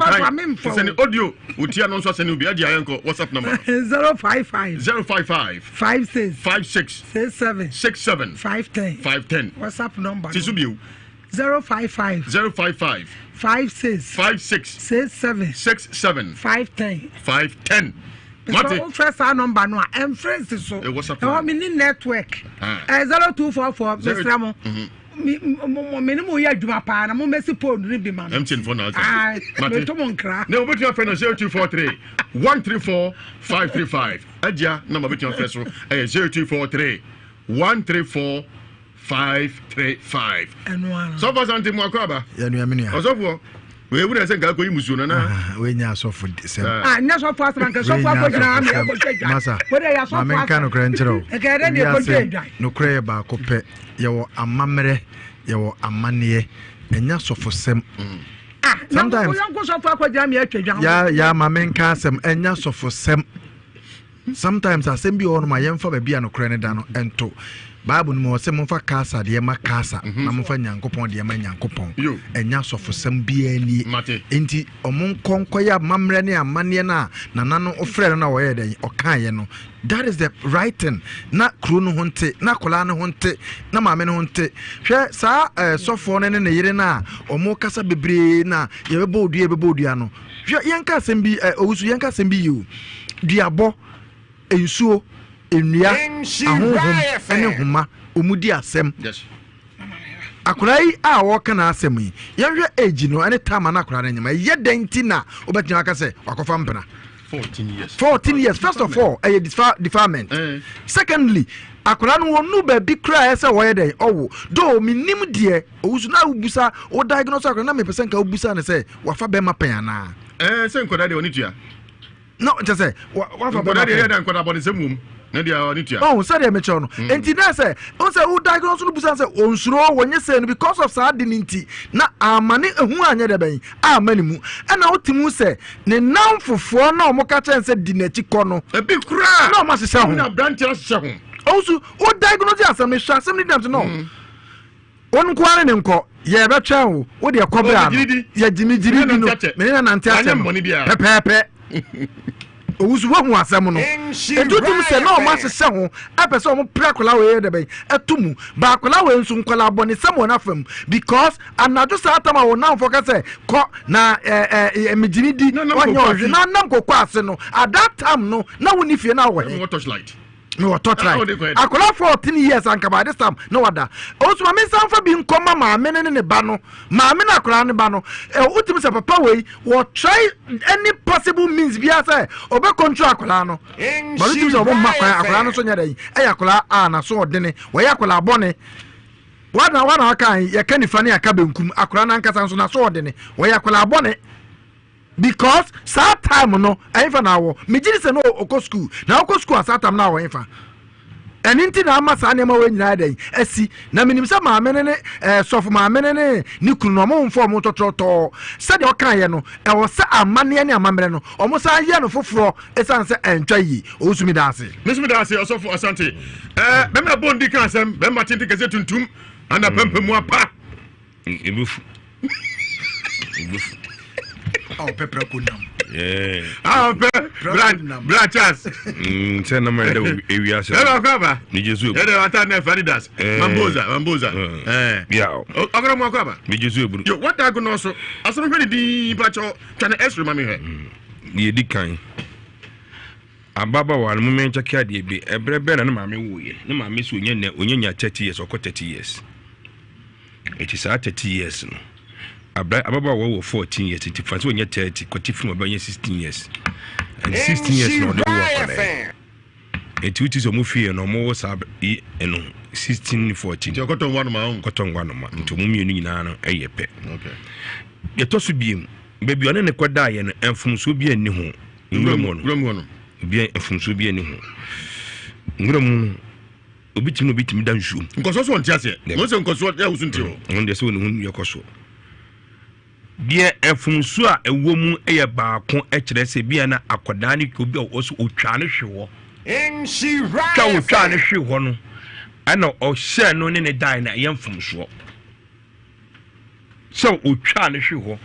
send audio. Would you not send you be a WhatsApp number 055 56 67 510 WhatsApp number. Tisubiu 055 56 67 510. So first our number no and friends so. Our mini network 0244 Mr. Minimum ya djuma pa na mo mesi phone ni bi man. Empty phone now. Ah, me to mon kra. Na obetu afẹ no 0243 134 535. Adia number betu afẹ so 0243 134 535. Enwa. So far something mo akwa ya nu amini ya. Osofo we would say ga ko yimusu na. We nya asofo sem. Nya sofo asman ka sofo akojina am ya ko twa. Masa. We dey asofo. Ma menka no kra nchero. E ka dey ko twa. No kra ba ko pe yewo amamere yewo amanie enya sofo sem. Sometimes ya ma menka sem enya sofo sem. Sometimes asem bi ono ma yemfa ba bia no kra ne da no ento. Bible no say monfa kasa de ma kasa na monfa nyankopon de ma nyankopon enya sofo sem bia ni enti omon konkoya mamre ne amane na nano ofre na wo ye den okaye no. That is the right thing. Na kru no honte na kola no honte na maame no honte hwe sa sofo ne ne yire na omo kasa bebre na ye bebo odua no hwe yenka asem bi owusu yenka asem bi yu duabo ensuo enua ahohom ene homa omudi asem. Yes. Akurai a woka na asem yi yehwe age no ene tama na akura na nyama ye denti na obetia aka se wakofa mpena 14 years first of all a defilement. Secondly akura no wonu ba bi kra ese wo ye den owo do minim de owusu na ubusa o diagnose akura na me person ka ubusa ne se wafa be mapen na se nkoda de onitua no just say wafa be de dan nkoda body se mum na dia onitua oh say de me cho no enti na say on say o diagnose no busa say onsuro wonye say no because of sad ninti na amane ehu anya de ben amani mu na otimu say ne namfofo na omoka chen say di nachi kɔ no e bi kura na o ma sese ho na branch sese ho also o diagnose asem hwa asem ni dem no on kware ne nko ye be twa ho o de kɔbra ye jimijiri bi no me na nante asem pepepe owusu wo hu asem no edutum se na o ma sese ho apese o mo prakola we de be atumu ba akola we nsu nkola abone sem wona fam because anado sa atama wo na focus say ko na emijini di onye ohwe na nam kokko ase no at that time no na woni fie na wo he touchlight no touchlight akola 14 years anka by this time no wada osu ma me sanfa bi nkoma ma me ne ba no ma me na akola ne ba no utim se papa we wo try any possible means bi asa obe control akola no but utim se obo makwa akola no so nya dai akola na so odene wo ya akola abone wana kan ye kan nifa ne aka benkum akora na nkasa nso na so odene wo ya kwala abone because that time no ainfa na wo megiri se no okọ school na okọ school at time na wo ainfa eninti na amasa ne ma we nyina dan asi na minim se ma amene ne sofo ma amene ne ni kunu no mo mfo mo totroto se de okan ye no e wo se amane ne amamre no o mo san ye no foforo esan se entwa yi o sumi dase osofo asante be me bondi kan sem be ma tinti kese tuntum ana pempe mu apa ebufu pepper kunam Blanchas. Say no man Ewiase. Kwaba. Ni Jesu. Ede wata na Faridas. Mamboza. Yeah. Ogoro mo kwaba. Ni Jesu eburu. Yo, what I go no so. Aso no di pacho tana extra mami he. Ye di kan. Ababa wa no moment check de bi. Ebrebe na mama wo ye. Na mama so onyanya 30 years or 30 years. It is 30 years no. Ababa wo 14 years it fancy when you 30 kwati film about 16 years and 16 years no dey work it which is o mu fie no mo sab e no 16 14 ti okoton one ma nto mu mienu nyina no eyepe okay ye to so biem baby one ne kwada ye no enfumso bi ani ho nguramo no bi enfumso bi ani ho nguramo obitimi dan ju nkoso so ntia se mo se nkoso ya usunti ho on so no hu yekoso bia efumsu a ewo mu eye baako e kire se bia na akoda ne ko bia o so otwa ne hwewo ka otwa ne hwewo no ana o hye no ne dai na ye mfumsu so otwa ne hwewo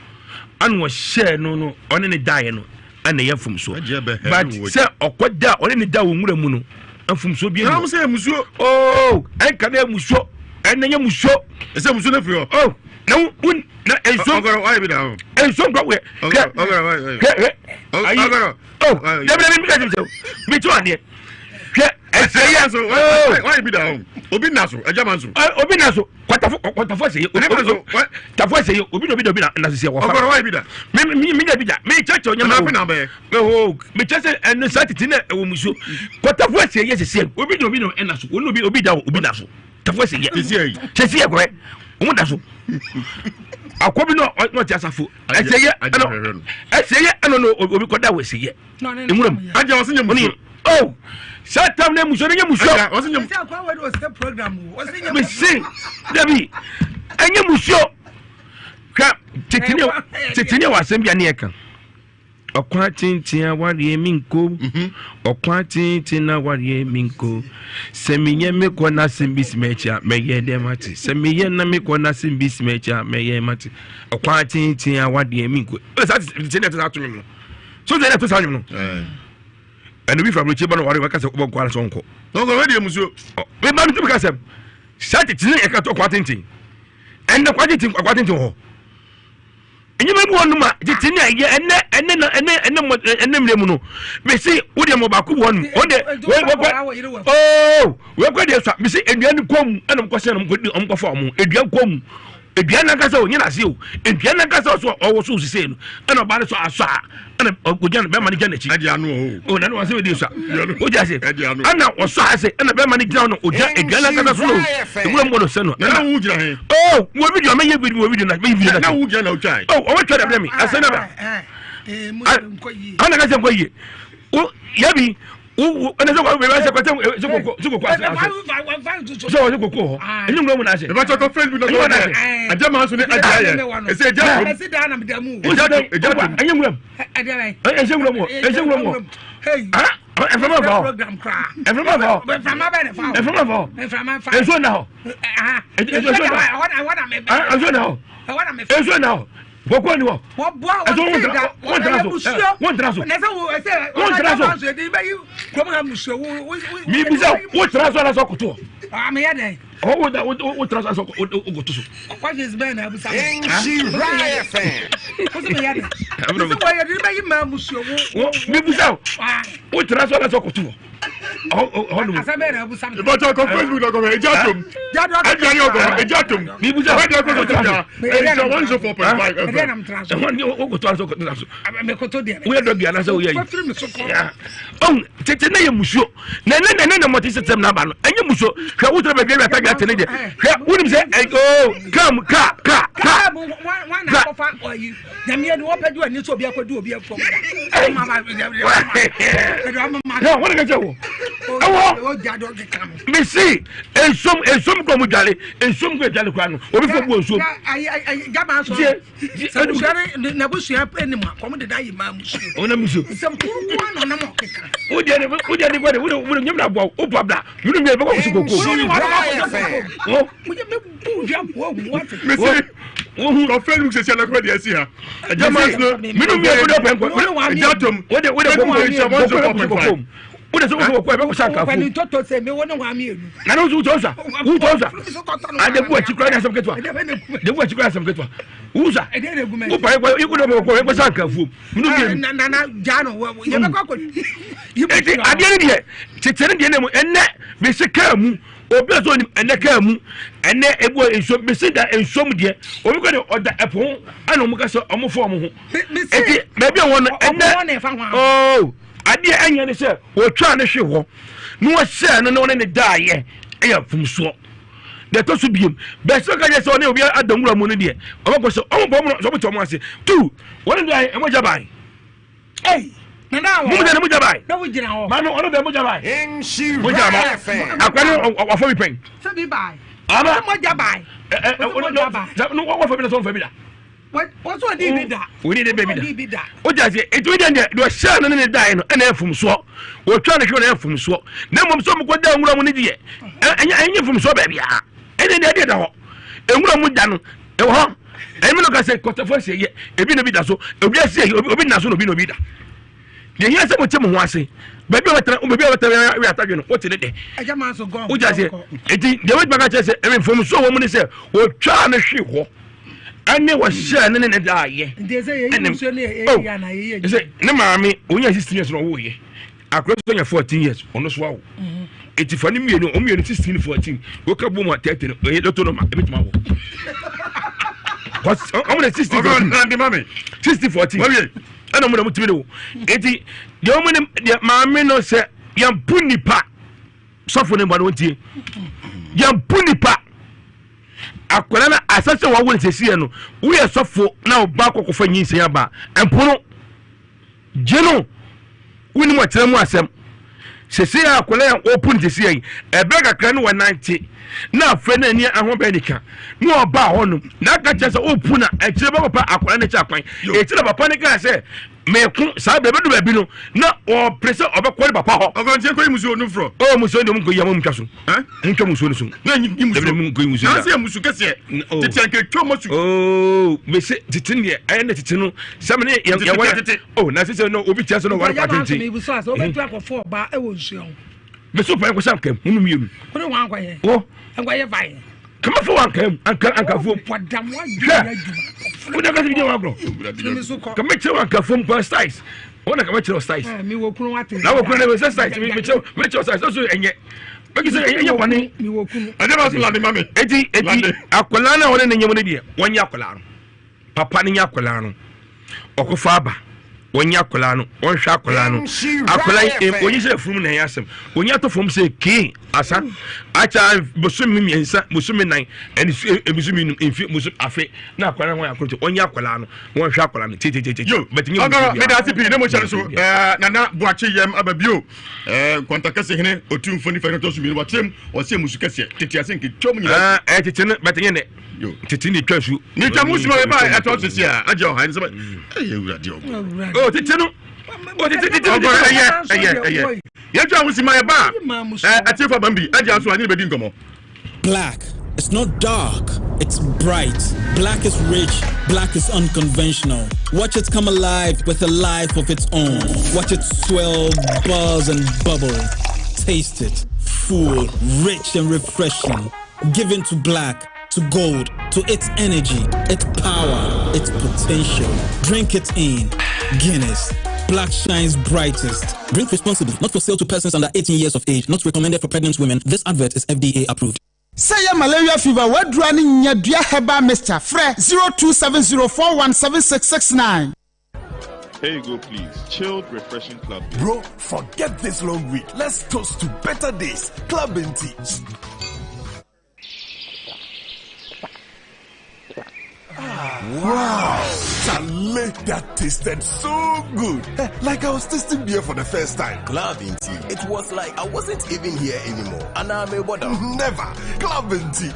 ana o hye no one ne dai no ana ye mfumsu but se okoda one ne da wo nwura mu no mfumsu bia no se musuo en ka na musuo en na ye musuo se musuo na fio na un na enso ogoro why be down enso gwa we ogoro mi ka jimse mi to ane hwe eseye so why be down obi naso ajamanso obi naso kwatafo seye obi naso tafo seye obi na sese wo fa ogoro why be da mi da bi da mi cheche onyama na be mi cheche en satiti na ewo muso kwatafo seye sese obi no enaso obi da obi naso tafo seye sese gore o da so akobi no ti asafo eseye no obi koda weseye emuram aja wasenye muso satam na muso nye muso wasenye muso akwa we do step program wasenye me sing dabi enye muso ka titine wasembia ne eka okwa tintin awari minko okwa tintin na awari minko semiye meko na simbis mecha meye demati semiye na meko na simbis mecha meye mati okwa tintin awari minko sa tintin na to mi no so dey to sa mi no and we from Chiba no wari waka se obo kwara sonko no go we dey musuo we ba mi to ka sem sa tintin e ka to okwa tintin and okwa tintin ho enyima bu wonu ma titini aye enne mremu no me si wo de mo ba ku wonu o de we kwa de so me si eduan kom ena mo kwose no mo kwa fa mo eduan kom eduan na kasa o nyina se o eduan na kasa so o wo so sise no ena ba so aso a ena ogujan be ma ni gana chi adianu o na no wase we de so o ja se ana o so ase ena be ma ni gana no eduan na kasa so no ewu mo do se no na wu gira he wo video me ye video na me video na wu gira na o chai o wa twa da me asena ba ana ka se nkoyi o yabi o ene so ko be ba se kwate so ko ase so so ko enyu ngro mu na se be ba to Facebook na so na aja ma so ne aja ye e se eja e se da na me da mu eja enyu ngro enyu ngro hey eframa ba program kra eframa ba eframa ba ne fa eframa fa eso na ho eso na ho Boko ni wo. Wo bo wo da. Won traso. Na se wo se won traso e di ba you. Kom ha musuo wo. Mi bisa wo traso na so koto. Ah me ya den. O da wo traso so koto so. Kwa je be na busa. She riot fan. Wo se me ya den. So wo ya di ba you ma musuo wo. Mi bisa wo traso na so koto. Asabera bu sam. But I confess with go ejatum. Adrian go ejatum. Mi buza wa dey go to. It's 104.5. And when you go to answer me ko to there. We do bia na say we yeah. Tete na ye musuo. Na mo system na ba no. Enye musuo. Hwe wo tro be bia ta bia tene de. Hwe wo nim say come ka. One na ko fa oyi. Na me no padu ani so obi akwadu obi afom. No, what did I say? Me see, and some go mujale, and some go jale kwano. Obi fo bu oso. Gaba so. Na bu su anymore. Come the die ma musu. Ona musu. Some one na mo keka. Wo de wo nyam na bo. O pabda. You no me be ko su koko. Oh, we me bu jam wo what? Me see. Wo hu no friend se se na ko de asi ha. Jamas no. Me no me go do pen ko. Ejatum. Wo de ko ko. What is over for Sanka? When you talk to say me, one of me. I know who told her. And the boy, you cry some get one. The boy, you cry some get one. Who's that? You could have go Sanka. Nana, Jano, you never got you. I didn't hear. Titanic and that, Mr. Camu, or Bezon and the Camu, and then a boy is so missing that and some dear, or we're going to order a poem. I know Mukasa Omoform. Maybe I want and that. Oh. Adia anya ne se wo twa ne hwe ho no wo se no no ne die e fum so de to so biem be so ka je so ne obi adamura mu ne de o ba so o bo mu so bo to mu ase tu wo ne die e mo jabai nana wo mu jabai na wo gina ho ma no ono de mo jabai MC mo jabai akwani o fo bi pen se bi bai ama mo jabai no wo fo bi na so fo bi da. What's what did be that? We need a baby that. What does it? It wouldn't do a son and a dine and a from swap. We're trying to show them from swap. Then when some go down when it is, and you from swap, baby. And then they did all. And what I'm done. And look, I said, Cotta say, a bit of it, so a bit say, you'll be not so be no bit. The years of Tim was saying, but what did it? I just go. What does it? The way back I said, every from so woman is, we're trying to show. And they were sharing in the die. They say, no, mammy, only 16 years old. I crossed on your 14 years on the swallow. It's funny, me, no, only 16, 14. Woke up woman, 13, a little of a bit more. What's on the 60 mammy? 60, 14. I don't know what to do. The woman, mammy, no, sir, young punny pat. Suffering about 20. Young punny pat. Akwala asase wa won sesi no we esofo na oba kokofa nyinse ya ba empono jeno woni mo tere mu asem sesi akwala ya open sesi yi ebega kra no 90 na afre na ani ahoba nika no oba honum na ka chese open na ekire ba papa akwala na cha kwan ekire papa ne ka se meku sa bebe do babi no na o presse obekọ papa ho ogonje ko musu onu fro o musu onu ko yam mutwaso ntwa musu onu so na nyi musu mu ko musu na se musu kese tete nke twa musu oh me se tete ne aye na tete no sam ne ya wa oh na se no obi tia so no wa pa tete me buso aso obetu akofo ba e wo nsuo me so pa ko sam kam mu mienu ko ne wa kwaye oh kwaye vai kama fo wan kam anka fo podam wa ju Uda ka video wa bro. Kama che wa ka fom pa styles. Ona kama che styles. Mi wo kunu wate. Na wo kunu na we styles me che styles so enye. Bagi se enye wani. Mi wo kunu. Ade ba so la de mame. Eti akola na wona na nyem ne de. Wonya akola no. Papa ne nya akola no. Okofa aba. Wonya akola no. Wonhwa akola no. Akola onyi se frum na yasem. Wonya to fom se ki asa. Acha bosumi miensa, bosumi nan. Eni ebusumi enfi musu afe. Na akola won akoto. Wonya akola no. Wonhwa akola no. Tete. Yo, but nyem. Ogoro me da tipi ne mo chere so. Nana buache yem ababio. Kontakase hene otumfo ni fa to so mi watrem. O se musu kase. Tete ase nke twom nyina. Tete ne but nyene. Yo, tete ni twasu. Ni tamusu me ba eto so sia. Aje o han se ba. Ewurade ogo. Oh, tete no. Oh, tete. Eye. Ya twa musi ma ba. Atifa bambi. Aje aso ani be di nkomo. Black. It's not dark, it's bright. Black is rich, black is unconventional. Watch it come alive with a life of its own. Watch it swell, buzz and bubble. Taste it, full, rich and refreshing. Give in to black, to gold, to its energy, its power, its potential. Drink it in. Guinness, black shines brightest. Drink responsibly. Not for sale to persons under 18 years of age. Not recommended for pregnant women. This advert is FDA approved. Say malaria fever. What running your dear heba Mr. Fre 0270417669. Here you go, please. Chilled, refreshing club beer. Bro, forget this long week. Let's toast to better days. Club and tea. Wow, Charlie, that tasted so good. Like I was tasting beer for the first time. Club and tea. It was like I wasn't even here anymore. And I'm a water. Never. Club and tea.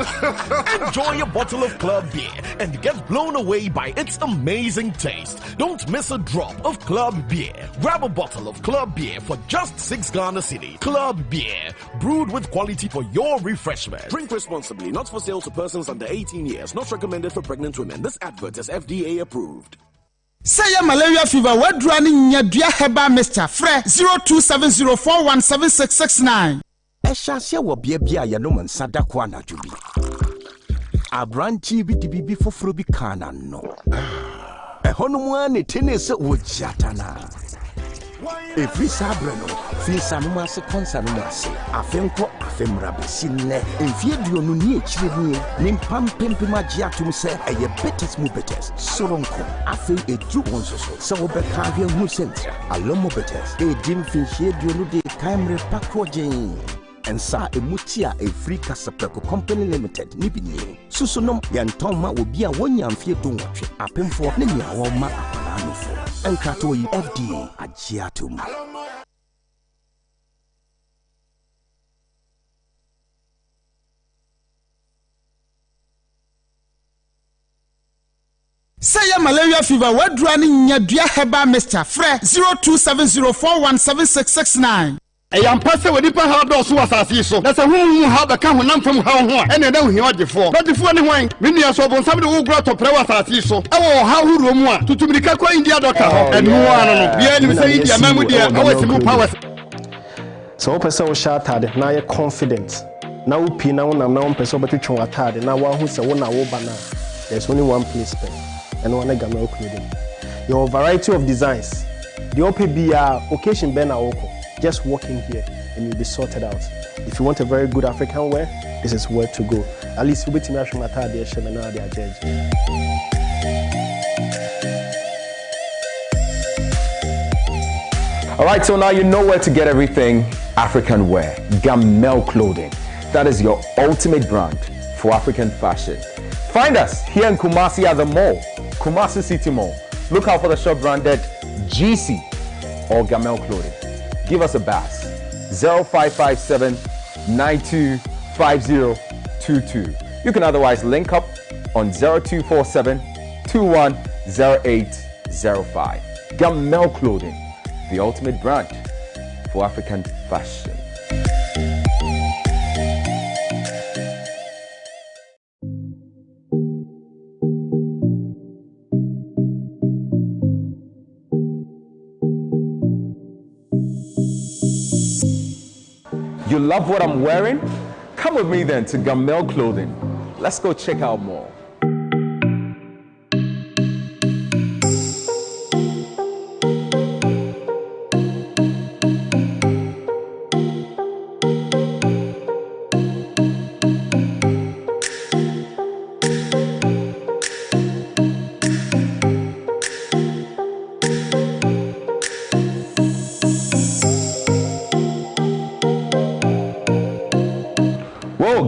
Enjoy a bottle of club beer and get blown away by its amazing taste. Don't miss a drop of club beer. Grab a bottle of club beer for just 6 Ghana cedi. Club beer, brewed with quality for your refreshment. Drink responsibly. Not for sale to persons under 18 years. Not recommended for pregnant women. This advert is FDA approved. Say malaria fever. What running your dear heba Mr. Fre 0270417669. Eshasia wo bia ya no man sada kwa na jubi. Abranchi bi dibi foforo bi kana no. Ehono mu ane tenese wo jatana. Every sabreno, feel some se consanumase, a femco, a femrabesine, and Fiedio Nuni, Chivini, Nim Pam Pimpimagiatum say, a betes mubetes, Soronco, a feel a true one so Becavia Musentia, a lomo betes, a dim finchie de Camre Paco Jane. And sa a mutia a free Casapreco Company Limited, Nibini. Susunum, Yantoma will be a 1 year fiat to watch, a pen for Nenia or Ma for. And Katoi FDA at Giatum. Say malaria fever. What running your dear heba Mr. Fre 0270417669. I'm passing with the hard doors was as so. That's a woman who have a come from how and I know he had before. But before anyone, many are so on somebody who brought to pray was as so. Oh, how would Roma to Tumika India doctor and no one. The enemy say India, Mamudia, always more powers. So, person was shattered, now you're confident. Now, Pina, I'm now person, but you show a tad, now one who's a 1 hour banner. There's only one place spent, and one gamma clothing. Your variety of designs. The OPB occasion Ben Aoko. Just walk in here and you'll be sorted out. If you want a very good African wear, this is where to go. At least you'll be to me from a third year, judge. Alright, so now you know where to get everything African wear. Gamel Clothing. That is your ultimate brand for African fashion. Find us here in Kumasi at the mall, Kumasi City Mall. Look out for the shop branded GC or Gamel Clothing. Give us a buzz, 0557 925022. You can otherwise link up on 0247 210805. Gamel Clothing, the ultimate brand for African fashion. You love what I'm wearing? Come with me then to Gamel Clothing. Let's go check out more.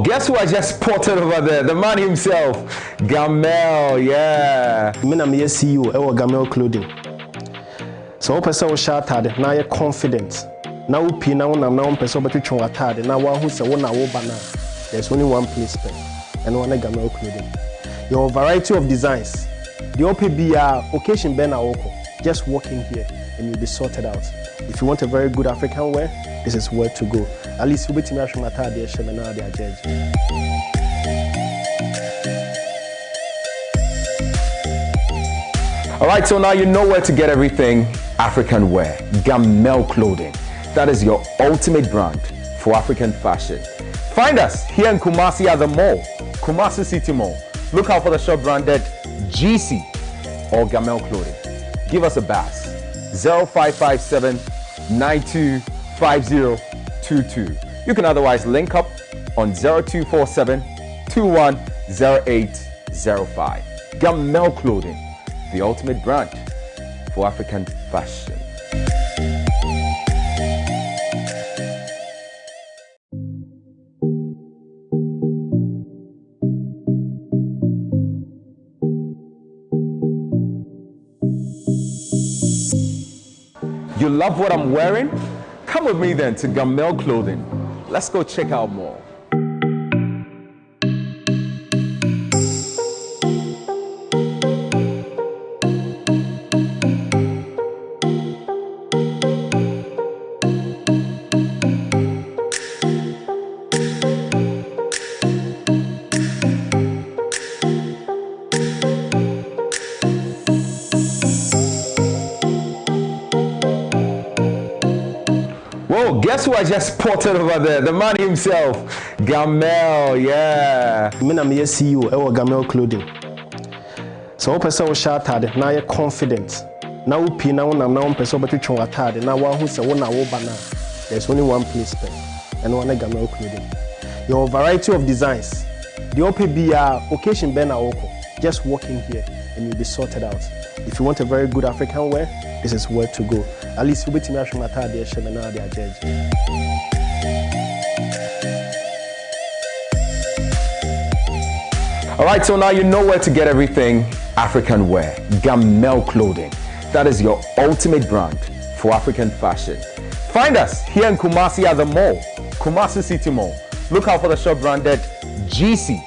Guess who I just spotted over there? The man himself, Gamel, yeah. I'm a CEO of Gamel Clothing. So, person was shattered, now you're confident. Now, Pina, I'm now person, but you show a tad, now one who's a 1 hour banner. There's only one place spent, and one Gamel Clothing. Your variety of designs. The OPB occasion Ben Aoko. Just walk in here and you'll be sorted out. If you want a very good African wear, this is where to go. At least you'll be to me from a third year, judge. Alright, so now you know where to get everything African wear. Gamel Clothing. That is your ultimate brand for African fashion. Find us here in Kumasi at the mall, Kumasi City Mall. Look out for the shop branded GC or Gamel Clothing. Give us a buzz, 0557 925022. You can otherwise link up on 0247 210805. Gamel Clothing, the ultimate brand for African fashion. You love what I'm wearing? Come with me then to Gamel Clothing. Let's go check out more. Guess who I just spotted over there? The man himself, Gamel, yeah. I'm a CEO of Gamel Clothing. So, person was shattered, now you're confident. Now, Pina, now, person, but you chong atade. Now, one who said, one hour banana. There's only one place, and one Gamel Clothing. Your variety of designs. The OPB occasion Ben Aoko. Just walk in here and you'll be sorted out. If you want a very good African wear, this is where to go. At least you'll be to me from Atade, Shemana, their judge. All right, so now you know where to get everything African wear. Gamel Clothing. That is your ultimate brand for African fashion. Find us here in Kumasi at the mall, Kumasi City Mall. Look out for the shop branded GC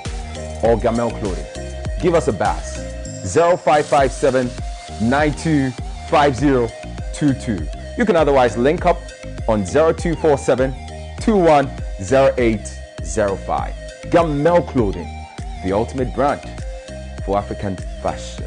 or Gamel Clothing. Give us a buzz. 0557 925022. You can otherwise link up on 0247 210805. Gamel Clothing, the ultimate brand for African fashion.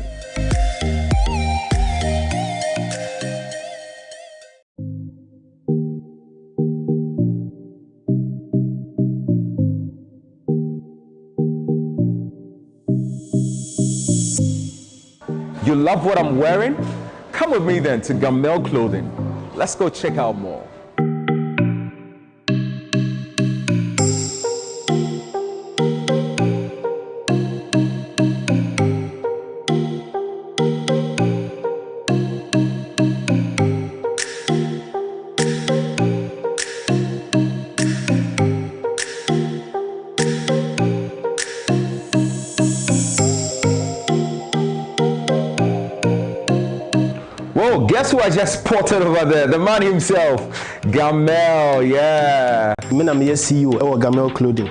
You love what I'm wearing? Come with me then to Gamel Clothing. Let's go check out more. Guess who I just spotted over there? The man himself, Gamel, yeah. I'm a CEO of Gamel Clothing.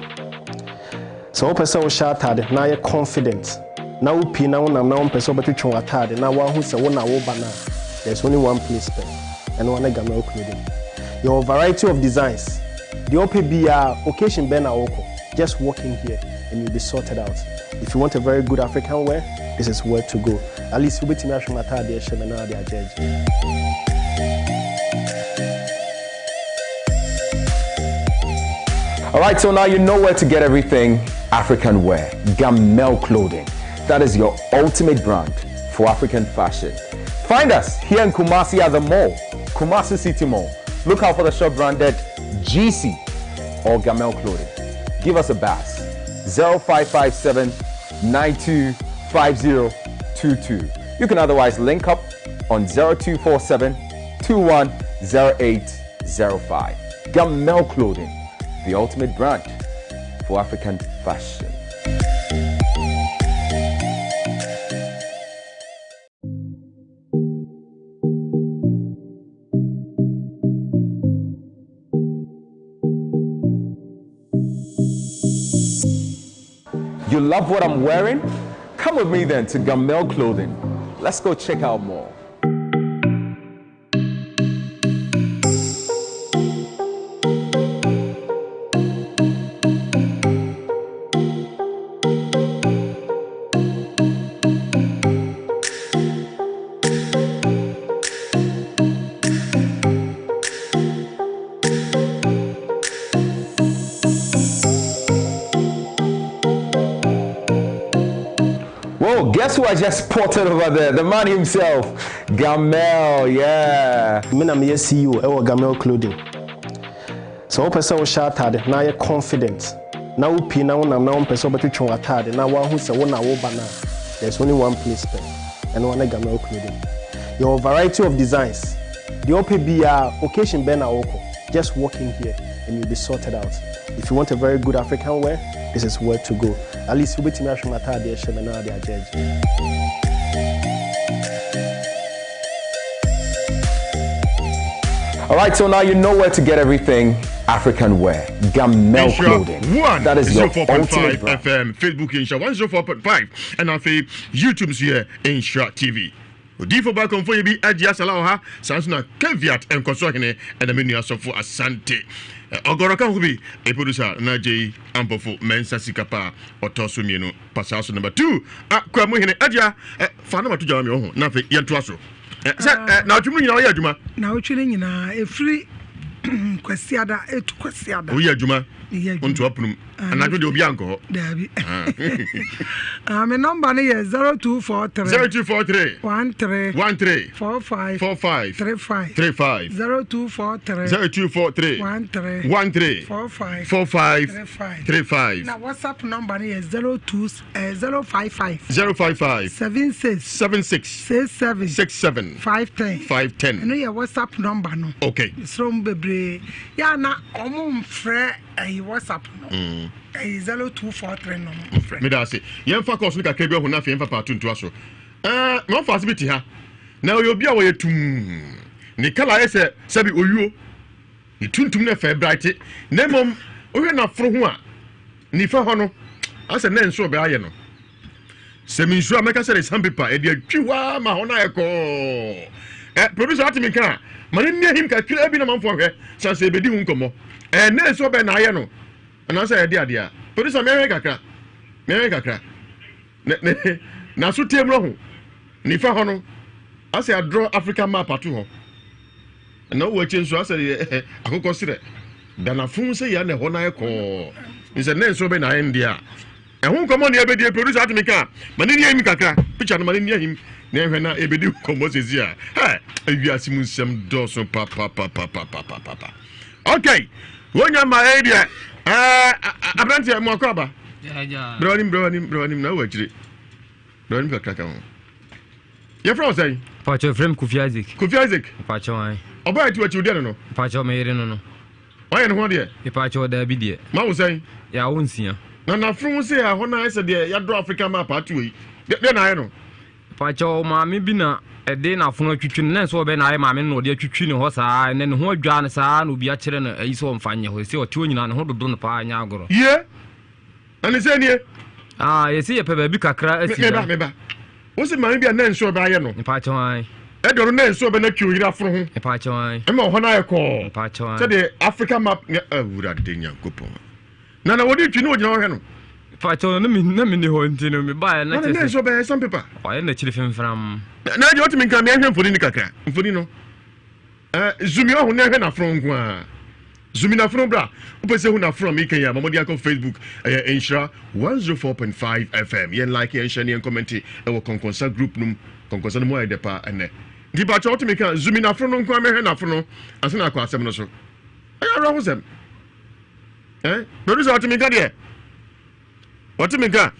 So, person was shattered, now you're confident. Now, Pina, now, person, but you chong atade. Now, one who said, one hour banana. There's only one place, and one Gamel Clothing. Your variety of designs. The OPB occasion Ben Aoko. Just walk in here and you'll be sorted out. If you want a very good African wear, this is where to go. At least you'll be to me from Atade, Shemana, their judge. All right, so now you know where to get everything African wear. Gamel Clothing. That is your ultimate brand for African fashion. Find us here in Kumasi at the mall, Kumasi City Mall. Look out for the shop branded GC or Gamel Clothing. Give us a buzz. 0557 925022. You can otherwise link up on 0247 210805. Gamel Clothing, the ultimate brand for African fashion. You love what I'm wearing? Come with me then to Gamel Clothing. Let's go check out more. guess who I just spotted over there? The man himself, Gamel. Yeah. Me see you. Gamel Clothing. So person will shout at now. You're confident. Now we now person but you at now who say one bana. There's only one place spent, and one Gamel Clothing. Your variety of designs. The OPB occasion Bena Oko. Just walk in here and you'll be sorted out. If you want a very good African wear, this is where to go. At least you'll be to All right, so now you know where to get everything African wear. Gamel Clothing. That is your 104.5 FM, Facebook Insha 104.5, and our YouTube's here Insha TV. Odifo back on for you be Adia Salaha, Sansuna Caveat and Kosohene, and the menu of Asante. Ogoroka will be a producer, Naji Ampofo, Mensa Sikapa, or Tosumino, Passaso number 2. Kwamuhene Adia, Fanama to Jamio, Nafi Yantuaso. Now to me, Juma. Now, chilling a free Questiada, Questiada. We are Juma. On to open and I do Bianco. My number is 0243 0243 13 45 35 0243 13 45 35. Now WhatsApp number is 055 76 67 510. I know your WhatsApp number no. Okay. It's from Beverage. Yeah, na frère WhatsApp no. 0243 no. Me da say. Yen fa course nika kebi ho na fe yen fa part 2 aso. No fast bit ha. Na we obi a we tum. Ni kala ese sabi oyuo. Ni tuntum na fa bright. Na mom ohwe na fro ho a. Ni fa ho no. Ase na nso be aye no. Se mi nso ameka say some paper e dia twiwa ma ho na e ko. Producer atimi kan. Mane nne him ka kira bi na manfo hwe. Sanse be di hu nkomo. Na nso be na aye no. And I say, Dia, producer America, na so tem no nifa ho no I say I draw African map at ho and now we change so I say akoko sire dana fun say ya na ho na ekọ is na so be na India e hu komo na ebedi producer at me ka mani ni mi kakra picture no mani ni him na ehwe na ebedi komo sezi a Ewiase Mu Nsem do so pa okay wonya ma idea Abranti mo akwaba. Ja. Bronim na wachiri. Bronim kakaka ho. Ye from say? Pacho frame Kofi Isaac. Kofi Isaac. Pacho ai. Oba ati wachi ode no. Pacho me yere no. Why no ho de? E pacho da bi de. Ma wo say? Ya wonsia. Na from say a ho na say de ya draw Africa map atu yi. De na aye no. Pacho ma me bi na ede na fono twitwi na so be na aye ma me no de twitwi ne ho saa ne ho adwa ne saa na obi a kire na ayi so mfanye ho se o ti onyina ne ho dodo no pa anya agoro. Ye. Ani se nie. Ye se ye pe ba bi kakra asi. Meba. Wo se ma bi na nso be aye no. Pacho ai. E do na nso be na twi ohira foro ho. Pacho ai. E ma ho na aye ko. Pacho ai. Se de Africa map awura de nyankopon. Na wodi twi no ogina ho hwe no. Pacho na me ni ho ntino me ba na chese. Na so be some paper. Why na chiri fimfram. Na je otimi nkan me ahwe mfoni ni kakra. Mfoni no. Zumi ho na ahwe na fro nko a. Zumi na fro bra. Opese hu na fro me kan ya mamodi akọ Facebook Insha 104.5 FM. Yen like yen share yen comment e wo konkonsa group num. Konkonsa no mo e depa ene. Di ba cho otimi kan zumi na fro nko a me hwe na fro no. Ase na akọ asem no so. Ayo ro ho sem. Producer otimi kan de. Otimi kan.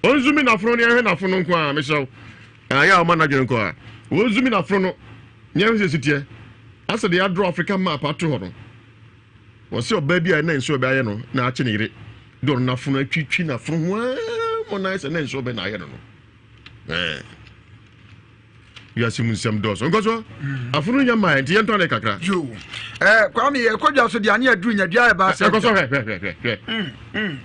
On zumi na fro ni hwe na fro nko a me so. Ya o manager nko a wo zumi na fro no nya se sitie asa de draw African map ato ho no wo se oba bia na nso be aye no na ache ne yire do na fro atwitwi na fro ho mo na se na nso be na aye no Ewiase Mu Nsem do so nko so afro nya ma enti yento na kakra yo kwame ye kodwa so de ane aduru nya dua e ba se nko so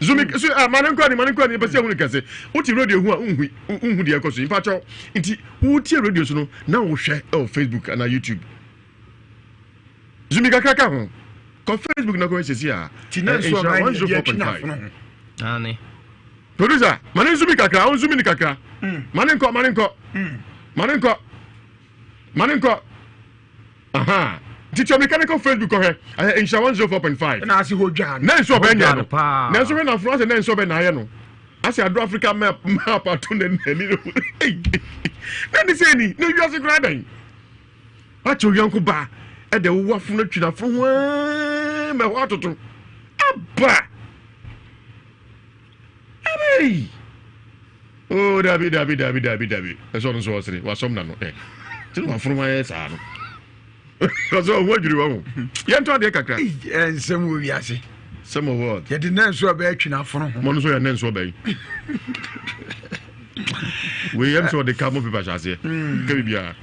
zumi so manenko ni pese hu ni kase uti radio hu a unhu de ekoso infa cho nti uti radio so no na wo hwe Facebook na YouTube zumi kakaka ho ko Facebook na ko sesi a tinanso 104.5 ani producer manen zumi kakaka on zumi ni kakaka manenko aha Teacher mechanical Facebook ko he Insha 104.5 na asi ho dwa na nso be nya no na nso be na France na nso be na aye no ase ado Africa map ato na ni na ni say ni no Ewiase kra dan acho yanko ba e de wo wafo na twinafo ho me ho atoto aba hey oh dabi eso no so osiri wasom na no tinu wafo ma yesa no kaso wo dwiri wo yento ade kakra ensem wo Ewiase some of what ye did nan so ba twinafo no mo no so ya nan so ba yi we am so the carbon paper chase ke bibia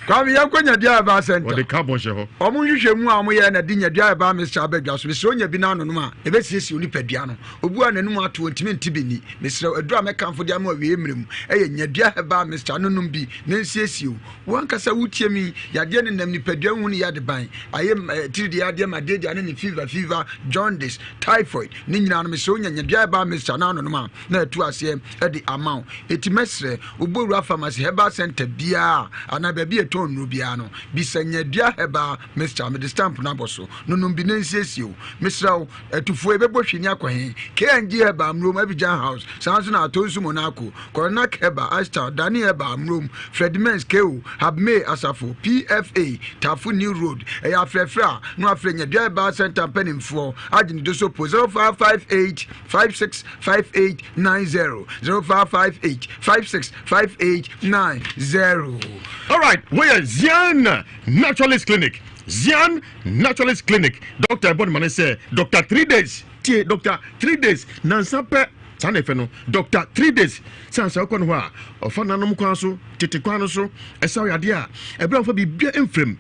Kwame yakonya dia ba center. O de carbon she ho. Omo hwehwe mu a mo ye na de nya dia ba Mr. Beverage so so nya bi na no a e be siesie oni padua no. Obu a nanum ato ontimi ntibeni. Mr. Edu a mekanfo dia ma we emrem. Eye nya dia ba Mr. nonum bi na siesie o. Wan kasa wutie mi ya de ne nam ni padua hu ni ya de ban. Aye tiri ya de ma de dia ne fever, jaundice, typhoid. Ni nyina no so nya dia ba Mr. na no a na atu ase e de amount. Eti mesre obu ru pharmacy herbal center bia ana baby eton no bia no bisanya dua heba Mr. me stamp na boso no no bi na nsiesie Mr. etufo ebebo hwini akwahen KNG heba amrom Abidjan house sanso na atonsu monako corona heba Ashton Dani heba amrom Fredmans Keu Habme Asafo PFA Tafu New Road eya frefra no afrenya dua heba center penimfo agini doso 0558 565890 0558 565890. All right, we are Zian Naturalist Clinic. Zian Naturalist Clinic. Dr. Bodman say, Dr. 3 days. Dr. 3 days. Nansape. Sane feno. Dr. 3 days. Sansa okon wa. Ofana no mkwanso. Tete kwano so. Esa ya dia. Ebra mfa bibia emfrem.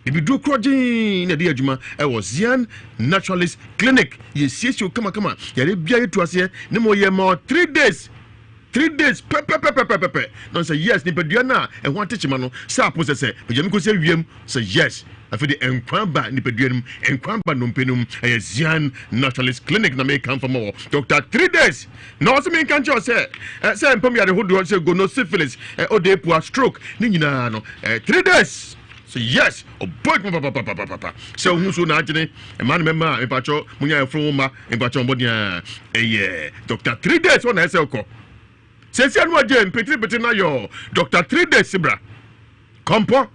Ibi do krojin na dia adwuma. Ewo Zian Naturalist Clinic. Ye siesio kama. Yare bia yetu ase. Ne mo ye mo 3 days. 3 days pepe no say yes ni pedua na e ho atechima no sa po say pejami ko say wiem say yes afi de enkwamba ni pedua num enkwamba no mpenum e Zian Naturalist Clinic na me come for more Dr. 3 days no so me kan cho say empom ya de hodo say go no syphilis o de po stroke ni nyina no 3 days. So yes, o boy papa. So who so na agene e man memma e pacho munya e fro ma e pacho mbodia Dr. 3 days one say ko Sesi anu aje mpetri na yo Dr. 3 days sibra. Kompo.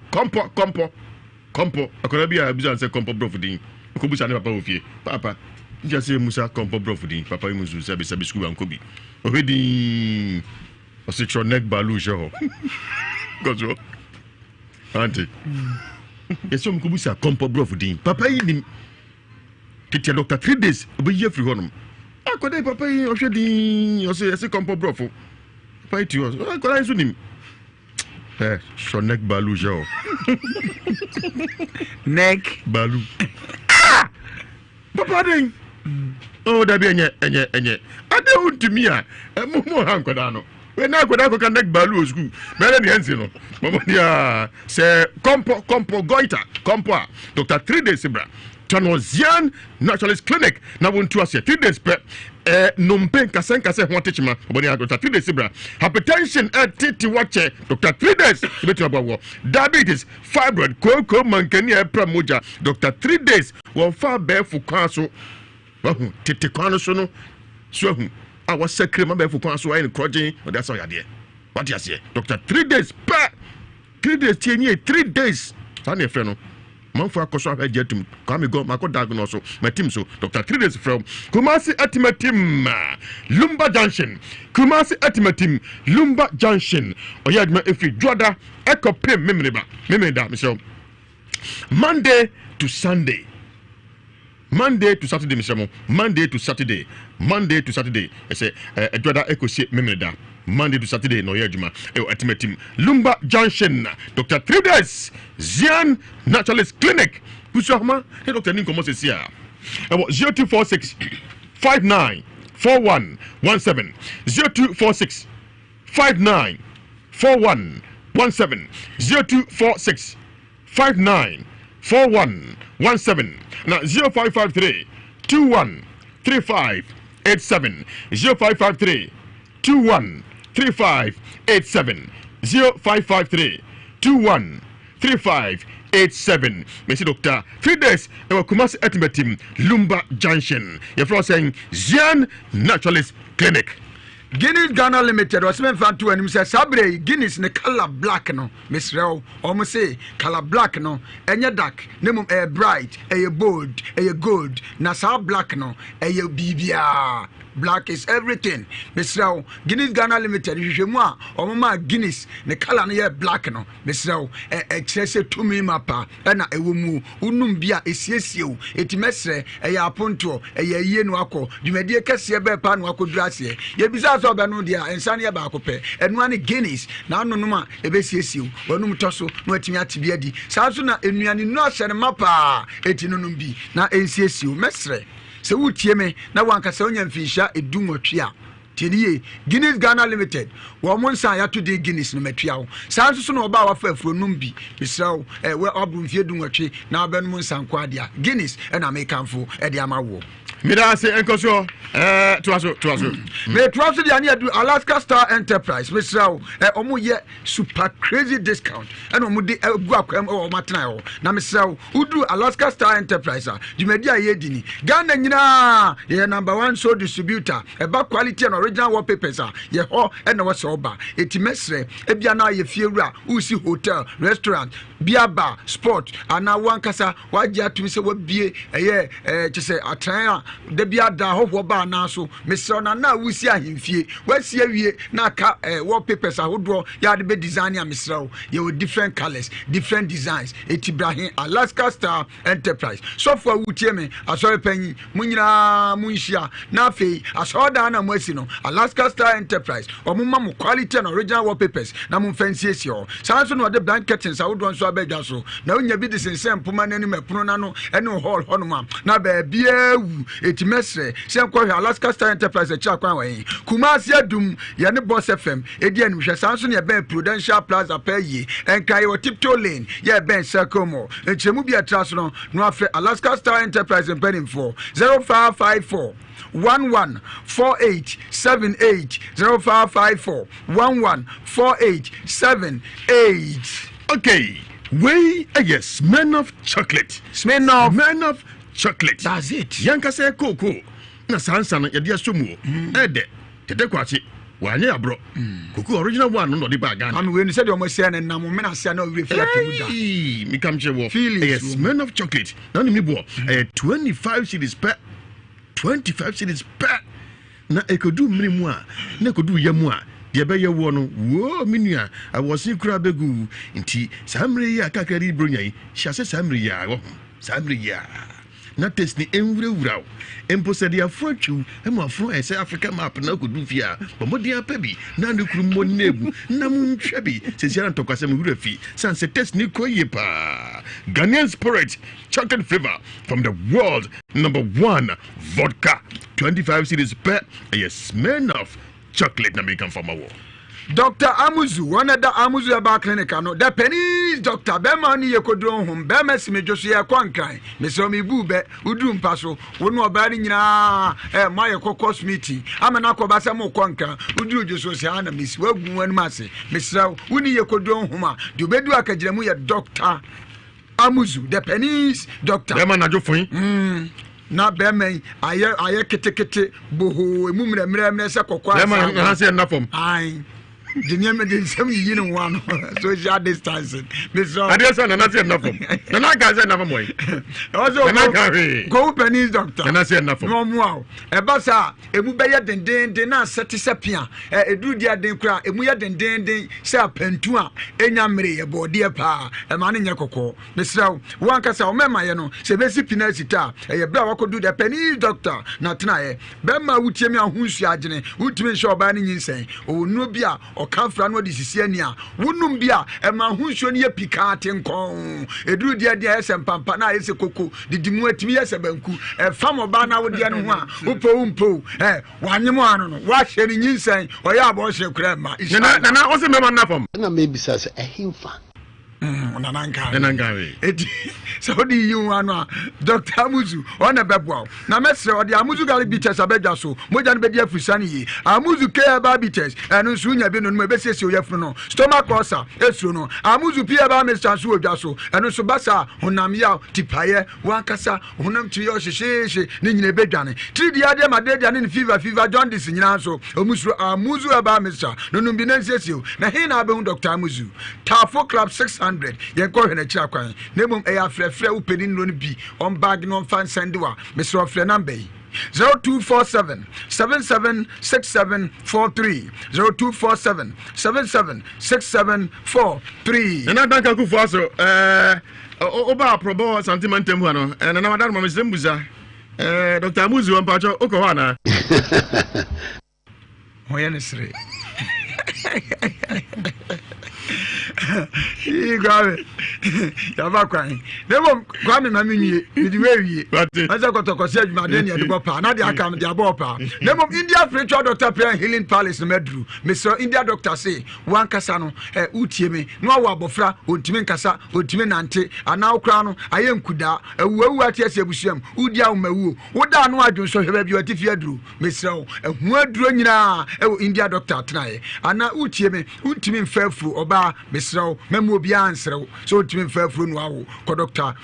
Akona bia bizan se kompo brofudin. Ko busa ne papa ofie. Papa. Nja se musa kompo brofudin. Papa imuzu se be school ankobi. Obedi. O se tro neck balu jo. Gozo. Auntie. Yeso mko busa kompo brofudin. Papa yi ni Tete Dr. 3 days obi ye free honum. Akode papa yi o hwedi o se kompo brofu. Fight you. Kola nso nim. Neck balu jo. Neck balu. Papa den. Oh, da bi enye. Ade untimi a, mo hankoda no. We na koda ko kan neck balu o school. Me na ense no. Mama dia se kompo goita, kompo a. Dr. 3 days bra. Tano Zian Naturalist Clinic na wontu ase 3 days pe nompen kase ho atechima oboni Dr. 3 days bra hypertension titi wache Dr. 3 days betu abawo diabetes fibroid koko mankani pramoja Dr. 3 days won fa be fu kwaso wahu titi kwano so no so hu a wasakre ma be fu kwaso ayi krojin o da so yade what you say Dr. 3 days pe 3 days tienye 3 days sane fe no manfo akoso ajetum kwame go mako diagnose my team so Dr. 3 days from Kumasi Atimatim Lumba Junction oyadma efi Joda ekopem memeda Michelle Monday to Saturday Michelle Monday to Saturday I say Joda ekosie memeda Monday to Saturday no yejuma Atimatim Lumba Junction Dr. 3 days Zian Naturalist Clinic Kusahma Dr. Ninko se sia 0246 59 4117 0246 59 4117 0246 59 4117 now 0553 21 3587 0553 21 3587 0553 21 3587. Messi Doctor 3 days our Kumasi Etimetim Lumba Junction. Your friend saying Zian Naturalist Clinic. Guinness Ghana Limited was meant for two and Mr. Sabre Guinness ne color black no Miss Rao almost say color black no enya dark name a bright a bold a gold na sa black no a bibia black is everything Miss Rao Guinness Ghana Limited hwehwemu a omama Guinness ne color no ye black no Miss Rao excess to me mapa na ewomu unum bia esiesie etimesre e ya aponto e ya yie no akọ dwumadi kese be pa no akọdura ase ye bisa so be no dia ensane ye ba akọpẹ enu ane Guinness na anonum a ebesiesie wanum toso no atimi atibia di saa so na enuane no asere mapa etinunum bi na ensiesie mesre se wutie me na wanka se onya mfinsha edunwotwe a tieniye Guinness Ghana Limited wo monsa ya to de Guinness no matwa wo saa so na oba wafa afronum bi bisrawo we obumfie dunwotwe na obenum nsanko ade a Guinness na mekanfo e de amawo Mira se enkoso tuaso me tuaso de ania do Alaska Star Enterprise misrawo omo ye super crazy discount and omo de gu akwam o matena ho na misrawo udu Alaska Star Enterprise a dwumadi a ye dini Ghana nyina ye number 1 show distributor eba quality and original wallpapers a ye ho na wo so ba etimesre ebia na ye fiewura usi hotel restaurant bia bar sport ana wankasa waje atumi se wabie eye chese atran de bia da ho ba na so mesro na wusi ahemfie wasi awie na ka wallpapers ahodo ya de be design ya mesro ye with different colors different designs etibrahin Alaska Star Enterprise so for wutie me asori panyi munyina munhia na fe asoda na mwasi no Alaska Star Enterprise omuma mo quality and original wallpapers na mo fancy esio sanso no de blankets ahodo nso abedwa so na onya bi de sensem poma nani mepono na no ene hall honoma na ba bia wu etimesre senko Alaska Star Enterprise cha kwan wan Kumasi adum ye ne Boss FM edi anim hwe sanso ne ben Prudential Plaza payi enkai o Tiptoe Lane ye ben Circle Mall enchemu bi atraso no no afa Alaska Star Enterprise pending for 0554 114878 0554 114878. Okay, we yes, men of chocolate. Men of chocolate. That's it. Yanka say cocoa. Na sansa na yede asomu. Ede. Tete kwachi. Wanye abro. Cocoa original one no de bag. Am we say the almost say na mo me na say na we feel like me come che wo. Yes, men of chocolate. Na ni bo. 25 cedis per 25 cedis per. Na ekodu minimu a. Na ekodu yamu a. De be ye wo no wo minua awosin kura begu nti samre ya kakari bronya hyase samre ya wo samre ya na test ni enwurawura empo se dia frochu emu afro ese Africa map na kodu fia bomodi apabi na ndukuru mo nebu na munhwe bi sesiara ntokwase mu hurafi sanse test ni koyepa Ghanaian spirit chocolate flavor from the world #1 vodka 25 cedis per yes men of chocolate na make from our Dr. Amuzu, one of the Amuzu about clinic, no, the pennies, Dr. Bemani, you could do home, Bemes, Josia Quankai, Miss Omi Bube, Udum Paso, would not bury na my cocos meeting. I'm an aquabasamo Quanka, Udu Josiana, Miss Wogun and Massey, Miss Rao, Uni, you could do home, do bedu Akajamuya, Dr. Amuzu, the pennies, Dr. Bemanajo for na beme aye kete boho emumre mre se kokwa beme na se na fom ai dinya me din sam yi no one social distancing me so adesa na se na fom na ka se na fom boy also go pennies doctor na se na fom no mo e ba sa emu be ye den na seti sepia eduru dia den kura emu ye den se apantu a enya mre ye bode pa e ma ne nye kokko me sraw wan ka sa o mema ye no se be si pina sita ye bra wakodu the pennies doctor na tena ye be ma wutie mi ahunsu agene wutimi nso oba ne nyinsen o nu bia o kanfra no de sisi ani a wonum bia e ma ahunsu ne ye pika tenkon eduru dia ese mpampa na ese kokko didimu atimi ese banku e fam oba na wo dia no ho a umpo wanyemo ano no wa hye ne nyinsan o ya abo hye kura ma na o se mema na fam na maybe say ehimfa nananka so odi you ano Dr. Amuzu ona bebo na mesre odi Amuzu garlic bitters abedwa so moja no bedi afusane yi Amuzu care bitters enu nso nya bi no no ebesiesie oyafunu no stomach ulcer esuro no Amuzu pia ba mesra so odwa so enu nso basa honam ya tipaye wankasa honam tiri ohyehyehye ne nyina bedwane tiri dia de madede ne fever jaundice nyina so Amuzu ba mesra no no bi na nsiesie na he na be hu Dr. Amuzu Tafo Club 600 yenko hwe na kira kwan nemum eya frefre upeni no bi on bag no fan sendewa mesro frɛ number 0247 776743 0247 776743 na danka ku fo aso oba probo sentimentum hu ano na na madan ma mesembuza Dr. Amuzu wampacho uko wana hoye ne sire Igwe yaba kwan nebo kwa me na menwie midi wewie asa kotokose adwuma de ne de pa na de aka de abopa nebo India Spiritual Doctor Prayer Healing Palace medru Mr. India Doctor say wan kasa no utie me no awo abofra ontime nkasa ontime nante ana okra no ayenkuda awuawu atiase abusuam udi awmawu woda no adwonso hweba bi watifia dru Mr. ehu adru nyina India Doctor tenae ana utie me untime mfafuru oba Mr. Memo bi ansrew so timi mfafuru no awo ko Doctor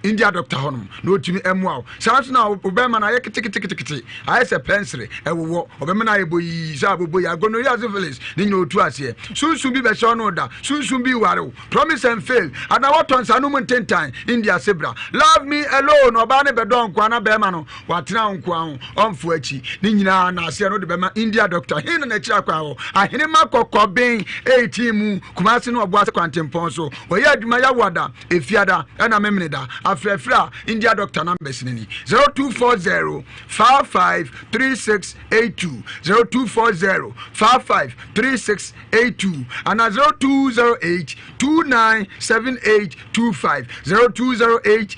India Doctor honum no timi emu awo sanso na obema na yekitikiti ayese pensere ewo obema na yeboyi sa boboyi agono ya syphilis ni nyina otu ase sunsun bi be so no da sunsun bi ware promise and fail ana waton sanu montentan India sebra love me alone oba ne bedon kwa na bema no watena nko aho omfu achi ni nyina na ase no de bema India Doctor hin na kira kwa aho ahene makokọ ben 18 mu kumase no obo ase kwantempon so oya aduma ya wada efiada na memneda afrefra India Doctor numbers ni 0240 553682 0240 553682 and 0208 297825 0208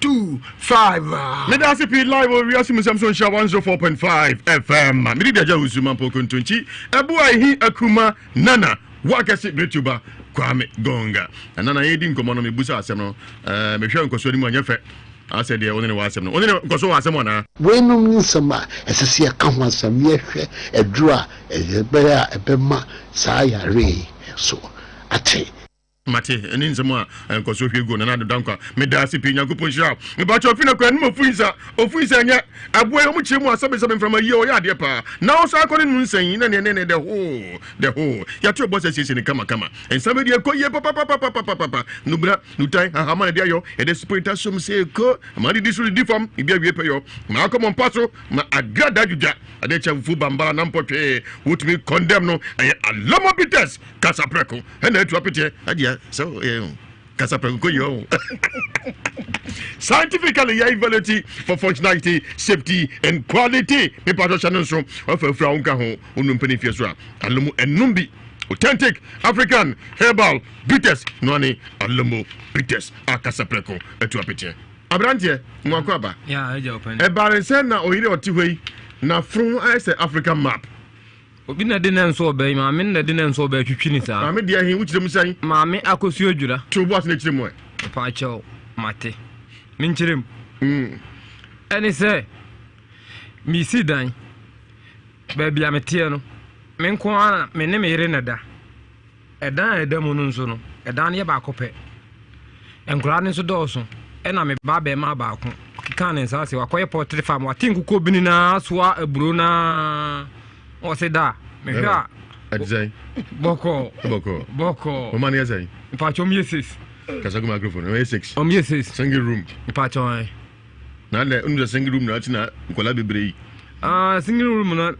297825 Medasi P live Ewiase Mu Nsem 104.5 FM midi daja usuma pokuntunchi ebu ahi akuma nana wakasi betuba kwame gonga nana yedi nkomo no mebusa asem no mehwe nkoso ni mu anyefe ase de woni ne wasem no woni ne nkoso wasem ona wenum nsema esese ya ka ho asem yehwe edura ebere ebema saa yare so ate mate eni nsema nkoso hwego na dankwa medasi P nyankopon hira me ba cho fina kwa nimo ofunsa nya aboy omu chemu asabe from a year ya de pa na o sa akoni nu nsan na ne the whole ya to boss sese ne kama ensabe de ko ye papa nubra nutai ha de ayo e de sprinter som se ko ma di disu di fam e bia wie pe yo ma akomo paso ma agrada juja ade chafu bambara na mpotwe wotumi condemn no alomo bites kasapreko e na etu apete adia so kasapreko yo scientifically evaluate for functionality, safety and quality me pato channel so ofafra unka ho onumpani fie so alomo enumbi authentic African herbal bitters no ani alomo bitters akasapreko etu apete abrantie mwakwaba ya eja open e barense na oyire otihwei na from ase African map obi na de nanso obey ma me na de nanso obey twitwini sa ma me de ahin wuchire musan ma me akosuo dwura to boss na chire mo pa chao mate minchirem eni se mi sidan baby ametie no me nko ana me ne me yire nada edan edam no nso no edan ye ba kope enkura ne so dooso ena me ba be ma ba ko kika ne nsa se wakoye portrait farm watinku ko bini na soa eburo na o se da me hwa adzai boko o mani adzai pa chom yeses kasa kuma microphone o yeses single room pa chom na le unu single room na atina nkola bebre single room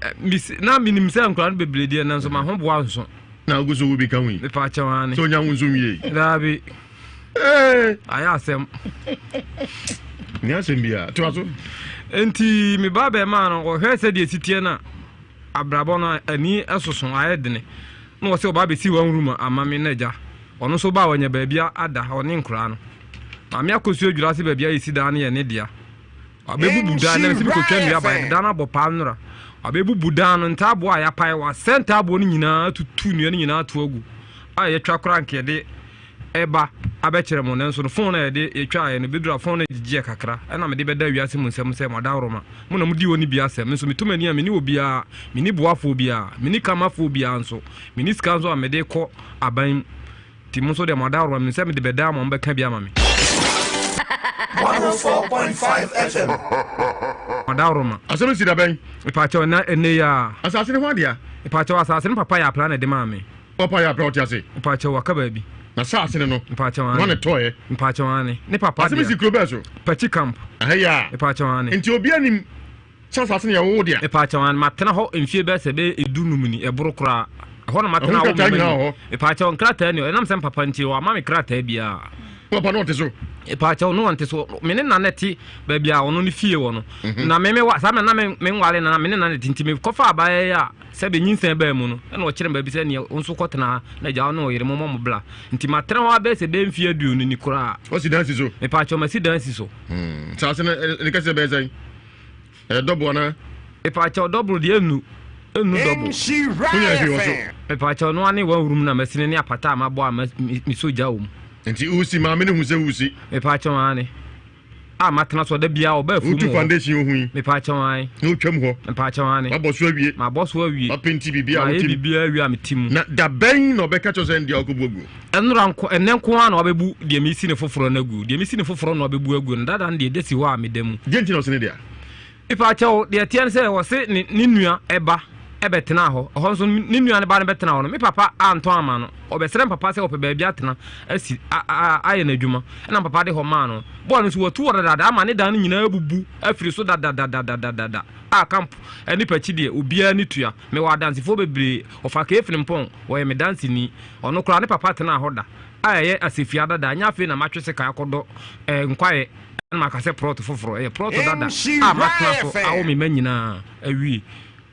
na minim se nkola bebre dia na so ma ho boa nso na oguso wo bi kan wi pa chom ani so nya nzo wie dabi aya asem ni asem bia to aso enti me baba ma no wo hwe se de sitie na abrabo no ani esoso ayedene no wo se oba be si wan room amame na ja ono so ba wanya baabia ada oni nkura no mame akosuo dwura se baabia yesi da na ye ne dia abebubu da na se bi ko twanu ba da na bopa nura abebubu da no ntabo aya pai wa senta abo no nyina tutu nua no nyina to agu ye twa kranke de eba abekere mo nanso no phone na de ye twa ye no bedura phone na gigye kakra na me de beda wiase mu nsem se mo da horoma mo na mo di woni bia se nso metumani a me ni obia me ni boafo bia me ni kamafo bia nso me ni ska nso a me de kɔ aban ti mo so de mo da horoma me se me de beda mo mbeka bia ma me 104.5 FM. Madaroma. Asome si da ben. Ipacho na ene ya. Asase ne ho dia. Ipacho asase ne papa ya plan na de ma me. Papa ya plan o ti ase. Ipacho waka ba bi. Na asase ne no. Ipacho ane. Wane toye. Ipacho ane. Ne papa. Asome si kuro be so. Pachi camp. Ahya. Ipacho ane. Nti obi anim. Asase ne ya wo dia. Ipacho ane matena ho mfie be se be edunum ni eboro kra. Ho na matena wo. Ipacho nkrata ni enam sem papa nti wa ma me krata bia. Papa no te so. Ipacho no ante so me ne naneti ba bia ono ne fie wo no. Na me wa sa me na me nwale na me ne naneti nti me kofa abaye ya se be nyinsan ba mu no. Na wo kire ba bi se ne onso kotena na ja ono yire mo bla. Nti matena ho abe se be mfie aduonu ni kura. O si dansi so. Ipacho ma si dansi so. Sa se ne kase be zai. Double na. Ipacho double de enu double. Ipacho no ani wa hurum na masine ne apata ma bo mi soja wo. Nti usi ma me ne hu se usi. Me pa cho ane. Matena so da bia oba fu mu. Utu foundation ohu. Me pa cho ane. No twam ho. Me pa cho ane. Ma boso awie. Ma boso awie. Ma penti bibia wo tim. Bibia awie am tim. Na da ben no be ka cho se ndia okobugu. Enura nko enenko an obebu de mi si ne foforo na gu. De mi si ne foforo na obebu agu. Ndada nde de si ho amedam. De nti no se ne dia. Me pa cho de tian se wo se ni nua eba ebetena ho nso ni nua ne ba ne betena ho no me papa anto ama no obesere papa se ope ba bia tena asi aye na adwuma na papa de ho ma no bo no so watu wodada ama ne dan nyina abubu afiri so da camp eni pachi de obia ni tua me wa dance fo bebre ofa ka efini mpon wo ye me dance ni ono kura ne papa tena ho da aye asefia da anya afi na matwese ka akodo nkwaye na makase prot foforo prot dada matna so awo me manyina awie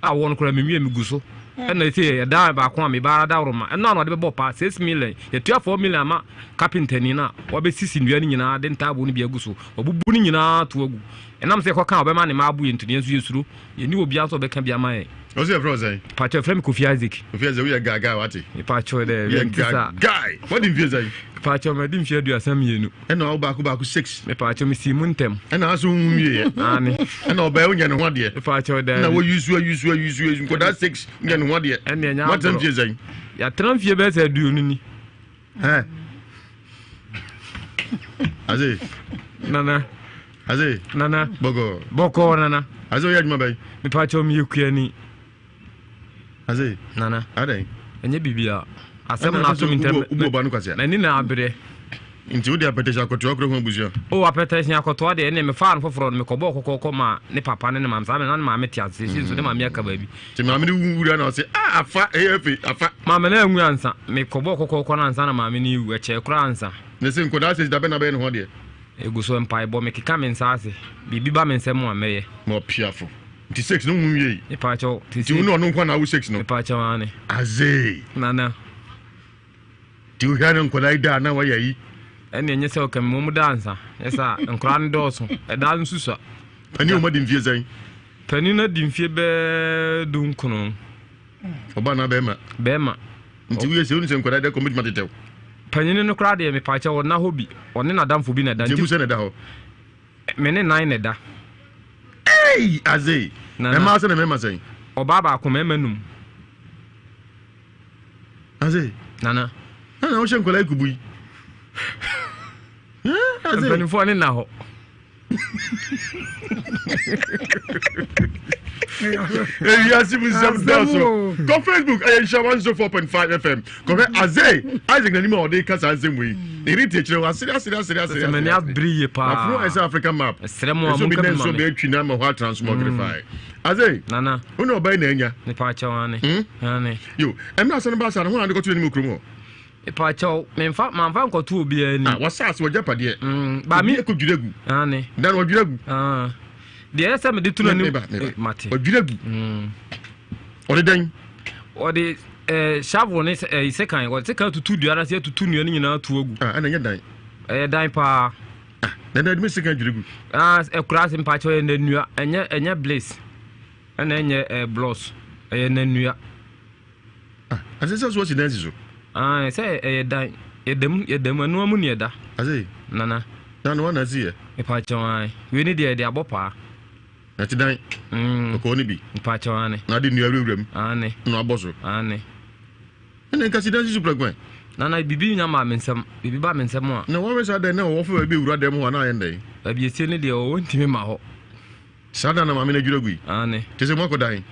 awon kura memie miguso na tie ya da ba ko me bara da roma na no de be bopa 6 million ya tua 4 million ama carpenter ni na wo be sisi ndua ni nyina de ntabo ni bia guso obubu ni nyina to agu enam se ko kan obe ma ne ma abu yentuni ensu yesuro ye ni obi anso be kan bia ma ye o se fro say pacho frem Kofi Isaac we gaga wati pacho de guy what in view say pacho me dim fie dua sam yenu na o ba ko 6 me pacho me si mu ntem na aso nwie ani na o ba onya ne ho de pacho de na wo use ko da 6 nya ne ho de ene nya what in view say ya tram fie be se duonu ni aze nana boko nana azo ya juma bay me pacho mi yekuani aze nana adai enye bibia asem na so mintem ubo ba no kwase na ni na abere nti wo de apetesha akoto akro ho busia o apetesha akoto de ene me fa no foforo me kobo kokoko ma ne papa ne mamsa me na ma me tiase so de ma me aka ba bi ti ma me wura na o se afa afa ma me na enwu ansa me kobo kokoko na ansa na ma me ni wu eche kura ansa ne se nkoda se da be na be ne ho de eguso empai bo me kika me nsase bibi ba me nsem ameye mo piafo nti 6 no nwunye e pacho ti uno no nkwa na wo 6 no e pacho ane aze nana ti u hana nkoda ida na wa yayi ene enye se o kam mu dansa yesa nkora ne doso e da nsusa pani o madi mfie zan pani na di mfie be dunkuno oba na bema nti wiye se unu se nkoda de commitment tetew pani ne kora de me pacho wona hobi one na damfo bi na da nti se na da ho me ne nine ne da hey aze na ma se na me ma sen oba ba ko me manum aze nana o shen kola ikubu yi aze bani fo ne na ho Ewiase Mu Nsem daso go Facebook Aisha 104.5 FM go aze Isaac na ni ma ode kasa Nsem we irite kire wa serious many abriye pa afro West African map seremo amu ka so be twina ma ho transmogrify aze nana uno obai na enya ni pa cha wane ane yo emra so no ba sa na ho na de ko tu ni mu krumo pa cha memfa manfa nkoto obi ani wasas wo japade ba mi ko dwiregu ane dan wo dwiregu de esa me de tu na ni mate wo dwiregu ode dan ode shovel ne second wo second tutu duara se tutu nua ni nyina tu ogu ana nya dan dan pa na da mi second dwiregu ekura se mpa cha na nua enya blaze ana enya bloss na nua asese so si dan si so Ah, say yedem anu amu ne da. Aze. Nana. Dan one azie. Me pa chon. We need the abopa. Na ti dan. Ko ni bi. Me pa chon. Na di nu awuram. Ane. No aboso. Ane. Ene nka si dan su plagwan. Nana bibi nya ma mensam. Bibi ba mensam a. Na wo sa dan na wo fa bi wura dem ho na yende. Abi esie ne de wo ntimi ma ho. Sada na ma me na dwuragui. Ane. Tese mo ko dan.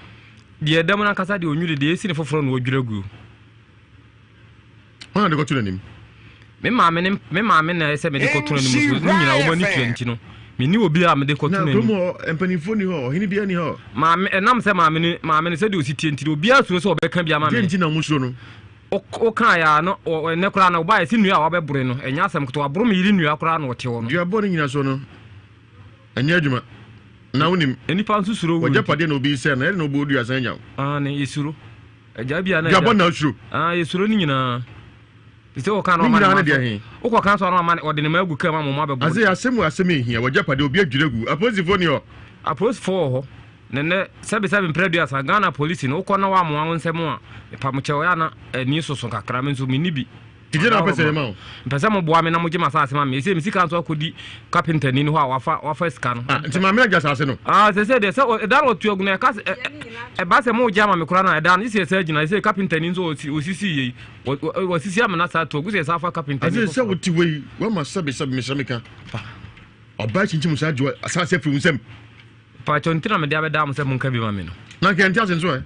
De dem na kasa de onwure de esi ne foforo no dwuragu. Wana de ko tuna nim. Me ma me na ese me de ko tuna nim so nyina wo mani tuanti no. Me ni obi a me de ko tuna nim. Na promo empanifo ni ho, hini bia ni ho. Ma me nam se ma me se de ositi enti obi asuro se obeka bia ma me. Enti na musuro no. O kan ya no ne kura na oba esi nua a wabebure no enya asem kto aburo me yiri nua kura na wote wo no. Dua bo ni nyina so no. Anya adwuma. Na wonim enipa nsusuro wo. Waja pade na obi se na na obo du asan nya. Ah ne yesuro. Eja bia na. Dua bo na usuro. Ah yesuro ni nyina. Ise o kan no ma. O ko kan so no ma o de ne magu kan ma mo ma bebure. Aze asem ehia waja pade obi adwiregu. Aposifo ni ho. Aposifo ho. Nene 77 predu asa Ghana police no ko na wa mo nsem a pamoche ya na ani soso kakra me nso mini bi tije na pese ma o pese mo boa me na mo gye masase ma me se mi sika nso akodi carpenter ni ho a wafa sika no nti ma me agya sase no se de se da ro tu oguna ka e ba se mo gya ma me kura na da no se se agina se carpenter ni nso osisi yi osisi am na sa to gu se sa fa carpenter ni se wuti we wa ma sabe me shamika oba chinchi musa jo asase firi nsem pa chontina me dia be da mo se mo nka bi ma me no na ke ntia senso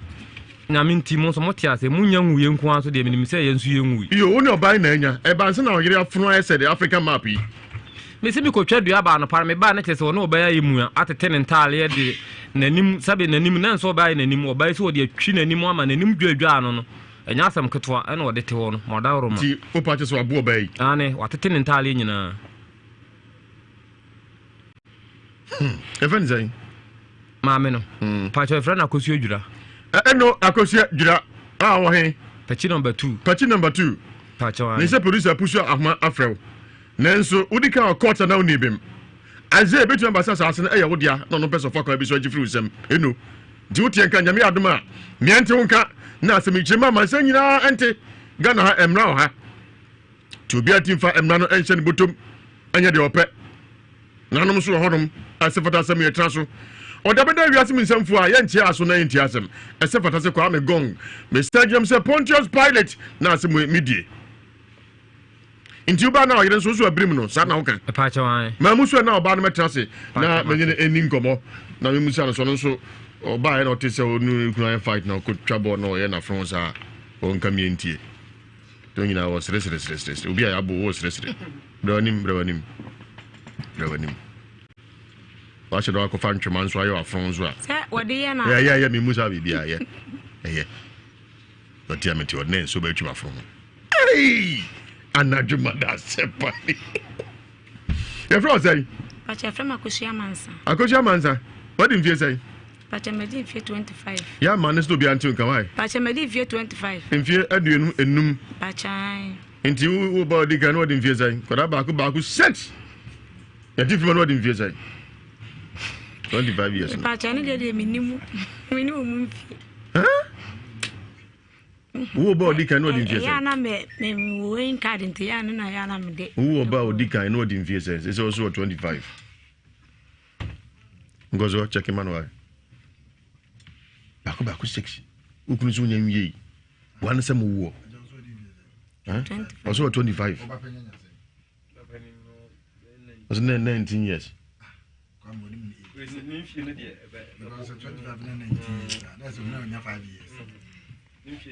na minti mo so motia se munya nwuye nko anso de minim se yensu yenwu yo woni oban na anya e ba nse na oyere afunu ese de African map yi me se mi ko twadua ba no par me ba na kese wona obaya yemu a atete ne ntale de nanim sabe nanim na nso obaya nanim obaya se wode atwi nanim ama nanim dwadwa no no enya asem ketwa ene wode te wo no moda woro ma ti opa che so abo obaya ane watete ne ntale nyina even zai maame no pa cho friend akosu adwura eno akosia dwura wo he pachi number 2 pa cho ne se producer pusu ahma afrew nenso udika court na unibem aze betu ambasa sase na wodia no no person faka bi so agifiri usem eno di wotie nka nyame adoma miente wonka na asemi chema mansa nyina ente Ghana ha emra ha to bia timfa emra no enche ne botom anya de ope nanom so hodom asefata asemi etraso odabeda Ewiase Mu Nsem fu a yentie aso na yentie asem esefata se kwa me gong me stadium se Pontius Pilate na asem medie inti uba na oyere nso so abrim no sa na woka pa cha wan ma muso na oba no metrase na menye eni nkomo na me musa no so no oba e na otese onu kunu fight na ko twabo no ye na France a on kam yentie to nyina wo sere obi a yabo wo sere brawanim wa che do akofan twema nso ayo afron zo a se wode ye na ya me musa bibia ye otia meti odne so ba twema afron hey anadwuma da sepa ya fro say pa che from akosia mansa what in fear say pa che medi fear 25 ya man sto bia ntin kan why pa che medi fear 25 in fear aduenum enum pa chai inti wo ba di kan what in fear say koda ba ku 6 ya di fi what in fear say 25 years. Pa chani de minimum mfi. Who about the kind of the ya na me win card into ya na ya na me de. Who about the kind of the VSS? It's also 25. Ngozo check manual. Baku 6. Ukunu so nyam yi. Wan sem wo. Also 25. Was 19 years.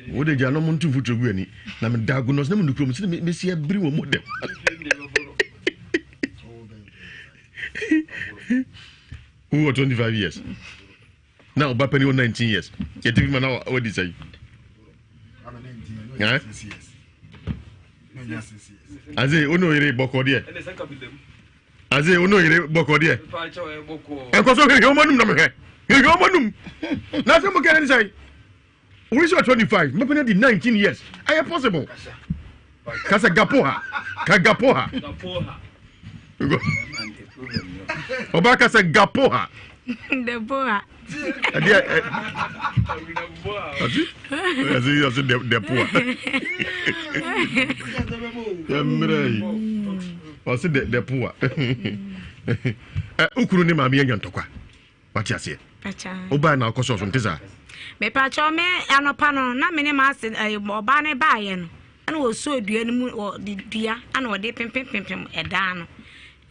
Wo de jano mo ntu futu gu ani na me diagnose na me nukro me me si abiri wo modem who 25 years now ba pani 19 years you think man now what is say yeah aze ono ire boko de aze ono ire boko de en ko so ke o manum na me he o manum na so mo ke ni say we are 25 me pani 19 years are possible kasa gapoha Oba kasa gapoha Deborah the poor. I said the poor. Ukuru ni mami yantokwa. What you say? Oba na koso so ntisa. Me pacho me anopa no na me ne ma se oba ne baaye no. Ana wo so dua ni mu dua ana wo de pempempempem eda no.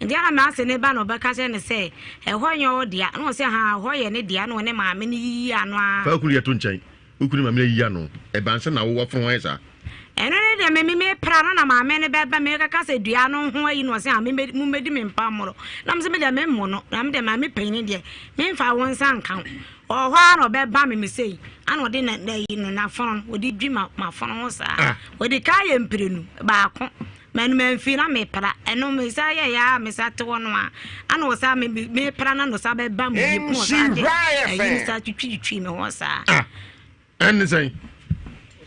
Ndi ana ma se ne ba no be ka se ne se ehonye wo dia na wo se ha hoye ne dia no ne ma me ni yi ano a. Fa ukuru yeto nchan. Ukuru ma me yi ano. E ba nse na wo fon wan sa. Eno ne de me pra na ma me ne be ba me ka se dua no ho ayi no se ha me medi me mpa moro. Na me se me de me mo no na me de ma me panyin de. Me mfa won san kan. Ohwa no be ba me sei ana odi na yi no na fon odi dwi ma fon ho sa odi ka ye mprenu ba ko manu menfi na me pra eno me sa ye ya me sa to no a ana wo sa me pra na no sa be ba mu ye mo sa de yi sa twitwi me ho sa en say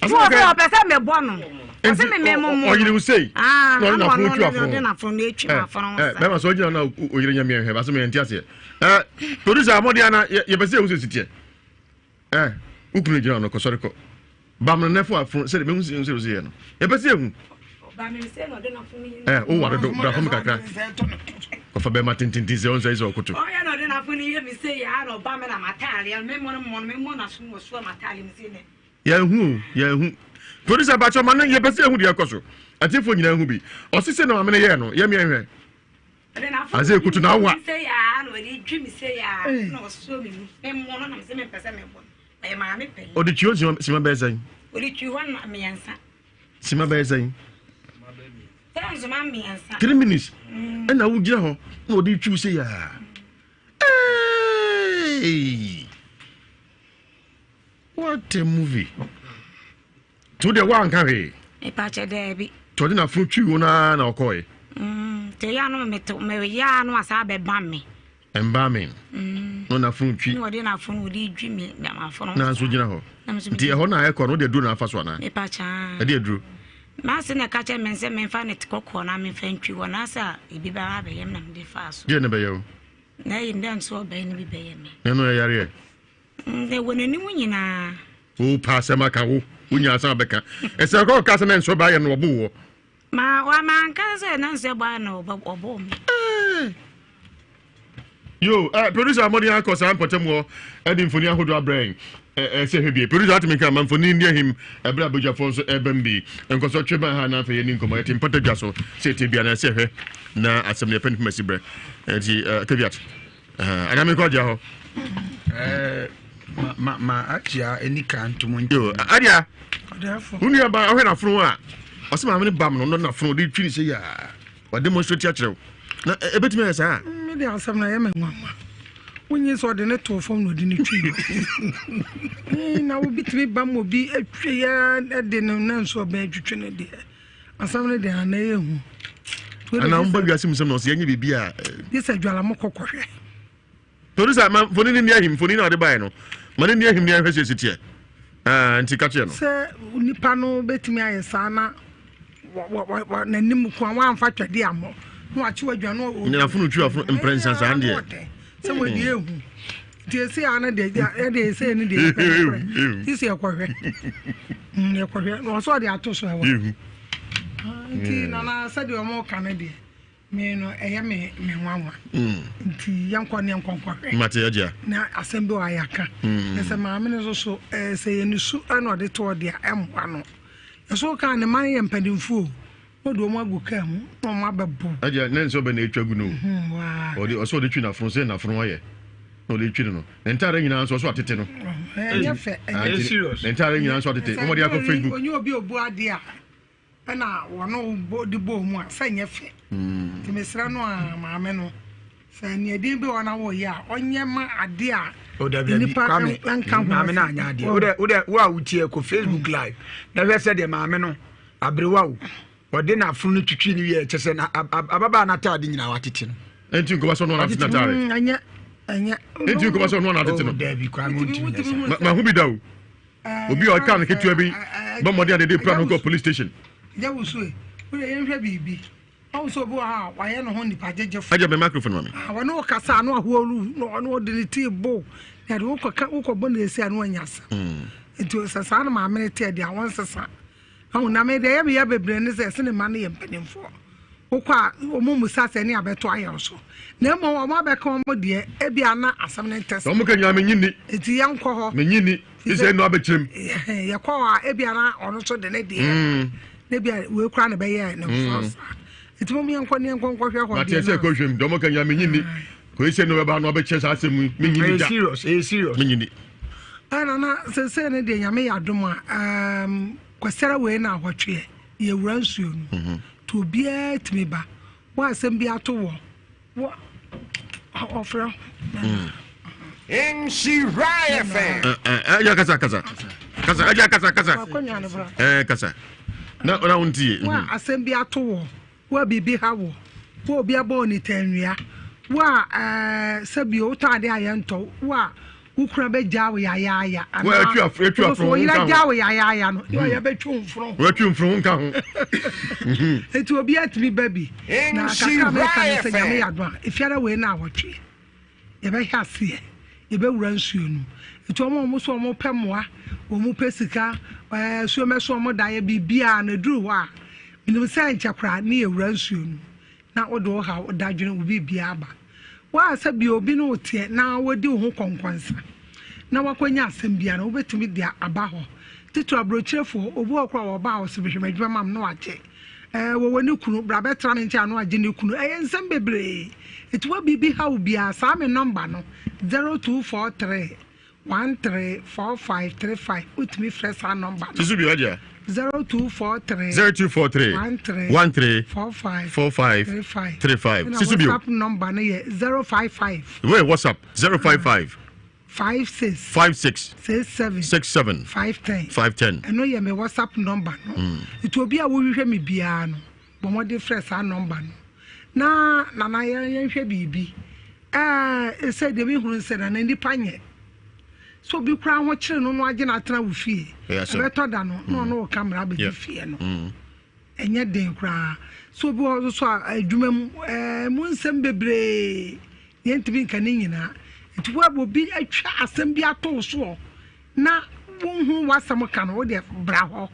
aso be pesa me bo no ase me mo o yiri say no na fon twa fon na fon na etwi ma fon ho sa be ma so gina na o yiri nya me hwe ba so me ntiase producer amodiana ye be say o sitie ukuru gina no ko sorry ko bam na nefo afun say me hu say no ye be say hu ba me say no de na fun ni o wa do bra fun kakra ko fa be ma tintin say on say so okutu o ye no de na fun ye me say ya no ba me na matali me mo na so matali me say ne ya hu producer ba cho man ye be say hu de akoso atifo nyina hu bi o si say no amene ye no ye me ehwe aze kutu na wa say ya no we dwi me say ya no so me mo no na me say me pese me bo e ma me pe o de chiwo sima be say o de chiwo na me yansa sima be say tanzo ma me yansa 3 minutes na wo gira ho na o de chiwo say ya what a movie to the one can he e pa che debi to de na fun chiwo na okoy te ya no me ya no asa be ban me embalming no na fun twi no de na fun wo di dwi me ma fun na so gina ho nti e ho na e ko no de duro na afa so na e pa cha e de duro ma se na ka che men se men fa net kokko na me fa ntwi wo na sa e bi ba ba yem na me de fa so de na be yo na yi ndan so ba ni bi be yem na no yare de wonani mu nyina o pa se maka wo unya sa beka e se ko ka se men so ba ye no obo wo ma wa man ka se na se ba na obo mi yo producer amodi an ko sa potem wo edi mfoni ahodo abrain se hwe bi producer atimi ka mfoni ndi him ebra abujafo so ebambi enko so tweba ha na fa ye ni nkomo eti mpatadwa so se te bia na se hwe na asem ne pen masi bre eti kabiat ana me ko ja ho ma achia enika ntomo nti yo adia uni aba ahwe na funu a osema me bam no na funu de twini se ya wa demonstrate a kire na ebetimi ya sa me de asem na ye me nwa wonyi so de ne to fom no de ne twi na wo bitimi bam obi atwe ya de no na so ba atwetwe ne de asem ne de ana ye hu ana mba wiase musem no so yenye bibia this adwala mo kokohwe producer man foni ni ahim foni na de bai no man ni ahim ni ahwe se sitie nti ka kire no se nipa no betimi ayesa na na nim ko an fa twade amo no achi wadwa no na funu twi afunu imprensa sa ande se mo die hu tie se ana de se ni de ti se akohwe akohwe no so de ato so ewa nti na sa de o mo kan de me no eye me nwanwa nti yankwa ne nkonkwohwe mate agia na asembe wa yaka se maame ne so se ye ni su ana de to de emwa no so ka ne man ye mpadimfu o do mo aguka mu o ma bebo agia ne nso be na etwagu no o de so de twi na funu se na funu ye no de twi no entare nyina so atete no serious entare nyina so atete o mo de akọ Facebook onye obi obu ade a na wono di bo mu a fa nyefe ti mesra no a maame no fa ne edin bi wona wo ya onye ma ade a o da bi maame na anya ade o da wo a wutie ko Facebook live na we say de maame no abrewa wo ode na funu twitwi ni ye chese na ababa na ta ade nyina watete no enti nko ba so no na tete tare anya enti nko ba so no na tete no da bi kwa nti ma hu bi dawo obi o kan ketua bi bo modi ade de plan go police station ja wusu e o ye nhwe bibi Also, why no honey pageant? I have a microphone, mommy. I know Cassano who no tea bow. Had Oko Bonnie say and one yes. It was a son of my minute, dear once a son. Oh, now may they ever be brain is a sending money and penny for. Oka, Mumusas any other toy also. No more, my back home, dear, Ebiana, as some test. Don't look at Yamini. It's a young coho, Minini. Is there no other chim? Yakoa, Ebiana, or also the lady. Maybe we'll cry a bay no. It's mommy and Connie and Conquer. What is a question? Don't look at Yamini. Who say no about no bitches as a mini serious, mini. And say, Yammy Aduma, Questera way now, what you run soon. To be at me back. Why send me out to war? What offer? MC Raya fan. Casa. No, around tea. Why I send me out to war? Where be how? Who be a bonny tenria? Why, Sabio Tadi Ayanto? Why? Who crab a jawi ya? Well, you are afraid to have jawi ya. You are a bedroom from. Working from town. It will be at me, baby. Now, if you're away now, what you ever have fear, you better run soon. It's almost one more pemoa, or more pessica, so much more die be beer and a drew. In the same chapter near run soon. Now, what do how that will be biaba. Why said you be no tear now? What do who conquers? Now, what can you send over to me there about? Tito brochure for walk our bows, which my mamma no check. When you could Brabetra and Chano, Jenny Kuno, and some baby. It will be how be a Simon number no 0243 134535. Put me fresh number. This will be idea. 0243 1345 This will be WhatsApp number 055. Wait, WhatsApp 055 56 67 510. I know you my WhatsApp number. No? It will be a will hear me piano, but what the fresh number. Na ya bibi. It said the way said an independent. So be crown what children no agent at now fee. Better than no camera be fear no. And yet they cry. So be also a Mu Nsem bebre. Yent to be canina. It will be a chance and be a toast. Na who was some can or the bravo.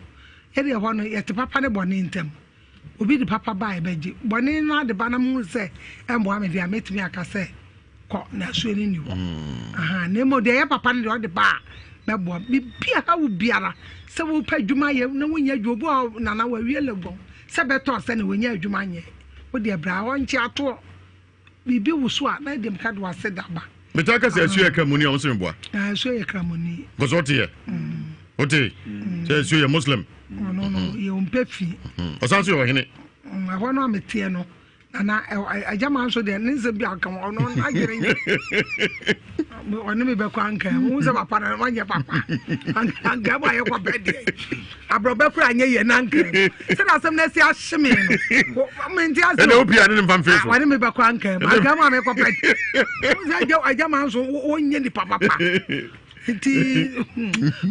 Any one yet the papa bonny in them. Will be the papa by Benji. Bonina the Banam say, and one they met me, I can say. Na swelling you. Nemo de papa on the bar. Na boy, be how biara. So will pay Jumaya, no one yet you go, Nana were real go. Sabatos and when you're Jumanya. With their brow on chateau. Be will swap, let them cut was said that. But I can say, you a money on some boy. I swear a cramoni. Was what here? What says you a Muslim? No, you won't pay fee. Or sounds you in it. I want to meet Tiano. And I jam answer the Ninsa Biacam or no, I get it. Or no, be quanker. Who's a papa and one your papa? And Gabby, your bed. I brought back crying a nanker. Said I some Nessia Shimmy. I mean, I don't be an infant. Why don't be back quanker? My grandma make up bed. I jam answer one yenny papa.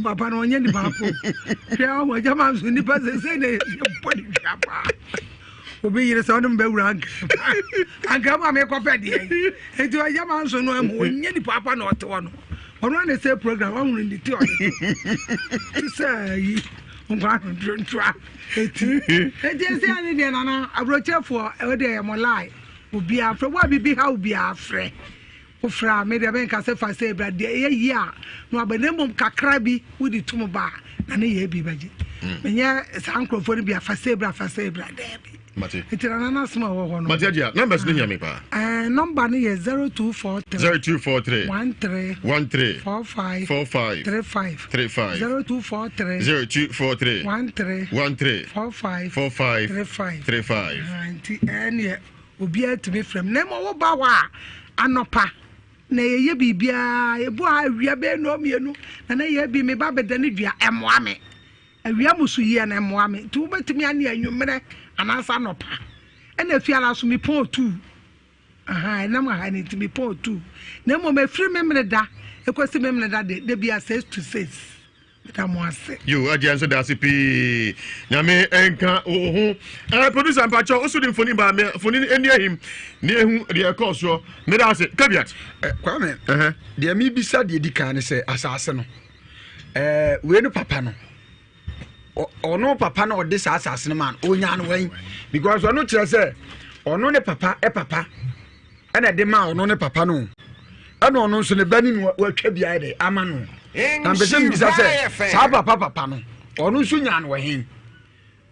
Papa, no yenny papa. Yeah, my jam answer in the person say they put it up. Obi yere so no be rank anka ma me kofa de e ti oya ma so no am onye ni papa na ote wono ono na say program am ni ti o ti say ngwa ntra eti say ani de na abrocefo e de mo lie obi afre wa bibi ha obi afre ofra me de ben ka se fa say bra de ye yi a no abanemum kakra bi wudi tum ba na ne ye bi baje menye sankrofo ni bi afa say bra de bi Mate. It's an small one. Mateja, numbers in me, pa. Number is 0243 13 45 35 0243 13 45 35 and obi to me from Nemo Bawa Anopa. Na ye bibia ebu awia be no mienu na ye bi me ba bedani dua emwame awia musu ye na emwame tu betimi ane anwumre anasa nopa ena fiala so mi pon 2 na ma ha ni timi pon 2 na mo me free memre da ekosi memre da de bia 6 to 6 Yo, I answer that CP. Name enka producer Mpacho also the phone ba me phone near him near who the course so me da say caveat Kwame de mi bisa de dikan say asase no we no papa no ono papa no de asase no man onya no wen because ono kire say ono ne papa papa ana de ma ono ne papa no ana ono so ne bani no watwa bia de ama no na mbese bisa say sa papa no ono so nya no wen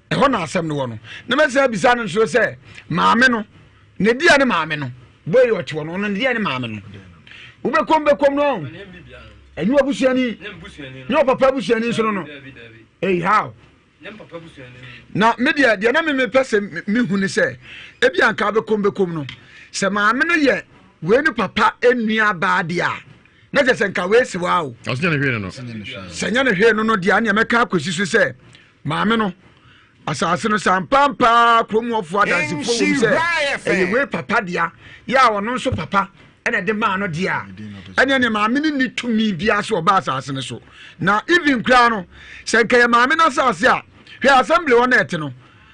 e ho na asem no no na me say bisa no so say maame no ne dia ne maame no boy ote no no dia ne maame no ube kom no enu abusuani no papa abusuani so no hey how na media dia na me pese me hu ne say e bia nka be kom no se maame no ye we ni papa enua ba dia na je se nka we si wa o se nya ne hwe no se nya ne hwe no dia na meka akosi so say maame no asase no sampampa kromofo adanse fo wum say we papa dia ya wono so papa ene de ma no dia ene ne maame ni tumi bia so oba asase no so na even kra no se nka ye maame no asase a hwe assembly won ete no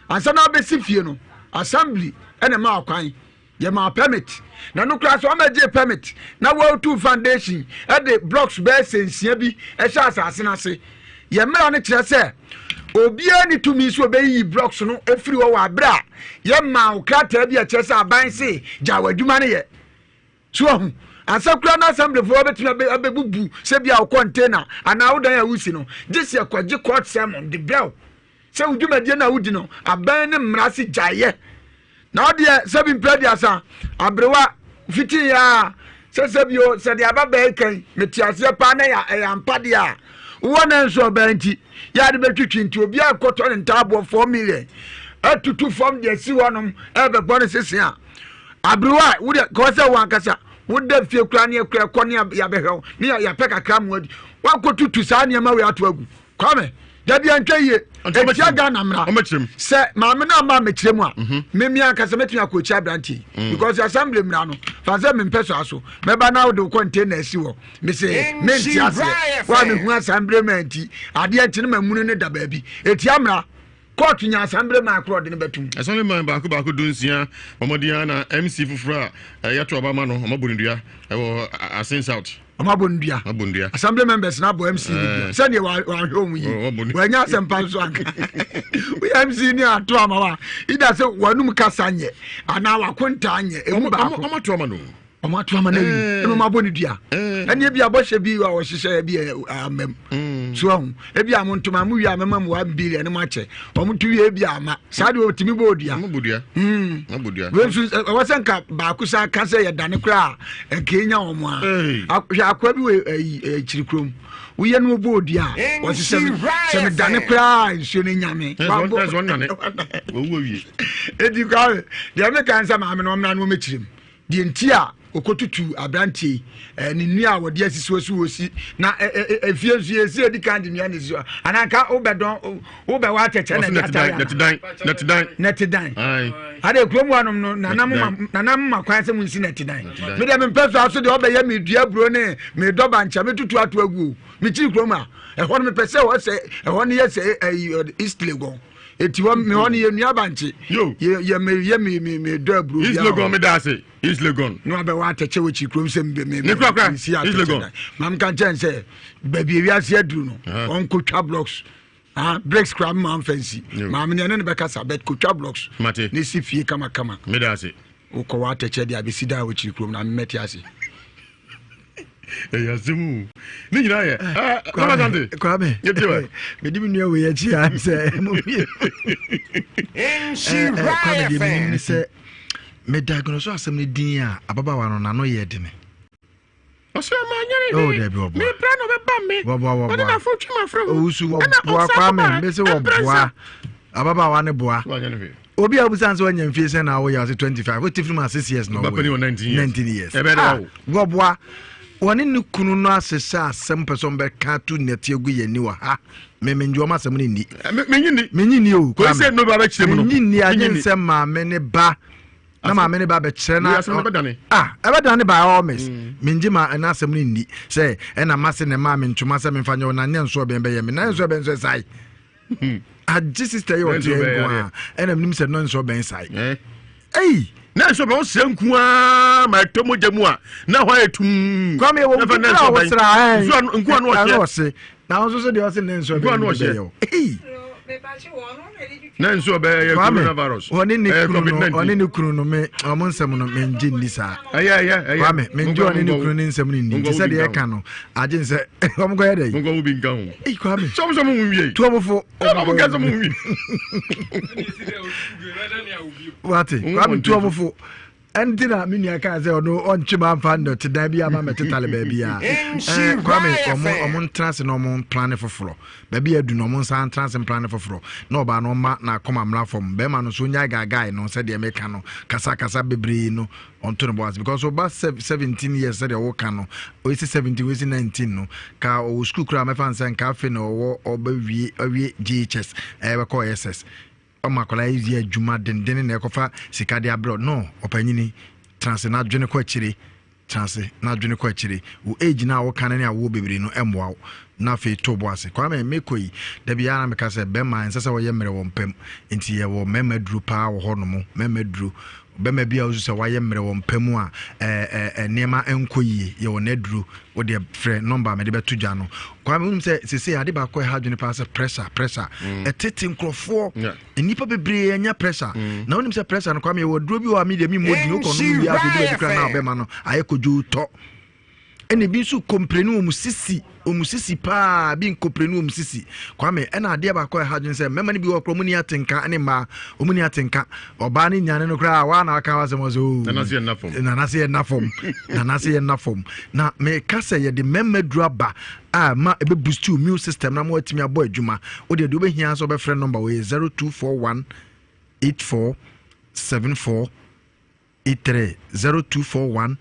ansa na be sifie no assembly ene ma kwan ye ma permit na no kra so ma je permit na wo two foundation e de blocks be sensia bi e sha asase na se ye mra no kire se obia ni tumi so obeyi blocks no efiri wo wa bra ye ma okata bi a kire se aban se ja wadwuma ne ye so hu asakura na assembly for betime abebubu se bia o container ana wo dan ya wusi no gese akwaje court sermon the bell se wudwuma die na wudi no aban ne mra se jaye na ode se bi mpedi asa abrewa fiti ya se bio se dia baba kan metiase pa na ya mpade a wona nso banti ya de betwitwi nti obi akoto ne ntabo 4 million atutu from the si wonom ebe gbon sese a abrewa wude ko se wan kasa wude fie kura ne kura kone ya behwe ne ya peka kram wadi wakotutu sa ne ma we ato agu kwame dabi antwaye etia ga na mra se maame na ma mekiremu a memi ankasa metumi akochi abranti because assembly mra no fa se me mpeso aso meba na wo container si wo me se menti ase wa me hu assembly menti ade anti ne mamunu ne da ba bi etia mra court nya assembly man akro de ne betum assembly man ba ko dunsia omodia na MC fufura yato obama no omabonidua ewo asense out amabondia assembly members na bo MC say ne wa home yi wa nya sempa so anka we MC ni ato amawa ida say wanum kasa nye ana wakonta anye emu ba ko amato ama no amato ama na yi emu mabondia ene bia bo hye bi wa wo hye bi amem so hu e bia mo ntoma mu wi amema mo 1 billion ne mo ache o mo tu wi bia ama sade o timi bodia mabodia we so wasanka ba kusa kasa ye dane kra e kenya o mo a akwa bi we chirikrom uye no bodia wo se me dane kra nsuo ne nyame wo nane wo wi edi ka de me kan sa ma me no na no mechirem de ntia okotutu abrantie ni nua wode asisi wosi na efie si edi kan de nua ne so ananka obedon obewa acheche netidan ade kromu anom no nanam makwan se munsi netidan me de me peso aso de obeye me dua bro ne me doba ncha me tutu ato agu me chi kromu a ehon me pese wo se ehon ye se East Legon eti wo me hon ye nua banche ye me do bro East Legon me da se East Legon no be wa tache wo chi krom se me ne kra East Legon mam kan chen se baby Ewiase aduru no on ko twa blocks breaks cram man fancy mam ne ne be kasa bet ko twa blocks ne si fie kama me da se wo ko wa tache dia be sida wo chi krom na meti ase Ewiase mu ni nyina ye kama sante kwame yetiwa me di mi we ye chi am se mo bi kwame di se me diagnose asem ne din a ababa wa no na no ye de me oso ma nyere ni me pra no be ba me wo na fo twa ma fra usu wo boa kwame me se wo boa ababa wa ne boa obi abusan so anya mfie se na wo ya 25 o tifiri ma 6 years no wo 19 years wo boa woni ne kunu no asesa asem person be ka tu net egu ye ni wa ha me njuoma asem ni menyi ni o ko se no ba ba chire mu no menyi ni ajen se ma me ne ba na ma me ne ba be kyerɛ na ɛbɛdane by all means menji ma na asɛm no ndi sɛ ɛna mase ne ma me ntoma sɛ memfa nyɛ na nyɛ nso bɛn bɛyɛ me na nso bɛn nso sai agye sister yɛ ɔte nko a ɛna menim sɛ no nso bɛn sai ei na nso bɛn sɛ nko a ma to mogya mu a na hɔ etum kwame wɔ nko a wɔ sra nko a no ɔhyɛ na nso so de ɔse ne nso bɛn bɛyɛ ei na nso bɛyɛ coronavirus ɔne ne kunu no me ɔmo nsɛm no mengye nni saa kwame mengye ɔne ne kunu ne nsɛm no nni nti sɛ deɛ ɛka no agye sɛ ɔmo kɔyɛ dɛ yi bi nka ho kwame sɔm mu wie tuomofo ɔmo ka sɔm mu wie wate kwame tuomofo ɛnti na me nua kaa sɛ ɔno ɔntwe ma mfa nnɔte dan bi ama mɛtetale baabi a kwame ɔmo ntena se na ɔmo plane foforɔ baabi adu na ɔmo nsa ntena se plane foforɔ na ɔbaa no ɔma na akɔma mmra fam bɛrima no so onyaa gaagae no sɛdeɛ meka no kasakasa bebree no ɔnto no boase because ɔba 17 years sɛdeɛ ɔwoka no ɔyɛsi 17 wɔyɛsi 19 no ka ɔwɔ skul koraa mɛfa nsɛ nka afei na ɔbɛwie GHS ɛbɛkɔ SS ọmọ akọla yi adwuma dendene na ekofa sika de abroad no opanyini transe na adwene ko akire transe na adwene ko akire wo age na wo kan na wo bebere no emwa na fe to boase kwa me koyi da bia na meka se be man sese wo ye mere wo mpam enti ye wo memaduru pa wo hono memaduru bema bia wo se wa ye mere wo mpam a nema enkoyi ye wo naduru wo de frɛ number me de beto gya no kwa me se sese ade ba ko ha dwene pa se pressure etete nkrofo enipa bebre anya pressure na wonim se pressure no kwa me wo duro bi wa me de mi modi no kono bi afi de bi kra na obema no ayekoju to ene bi su komprenu omusisi pa bi komprenu omusisi kwame ena ade ba ko ha dwen se mema ne bi wo kromuni atenka ene ma omuni atenka oba ne nyane no kra wa na aka wa se mo so na nase ye na form na me kase ye de memadru aba ma ebe boost immune system na mo atimi abo adwuma o de do be hia so be frɛ number we 0241 8474 83 0241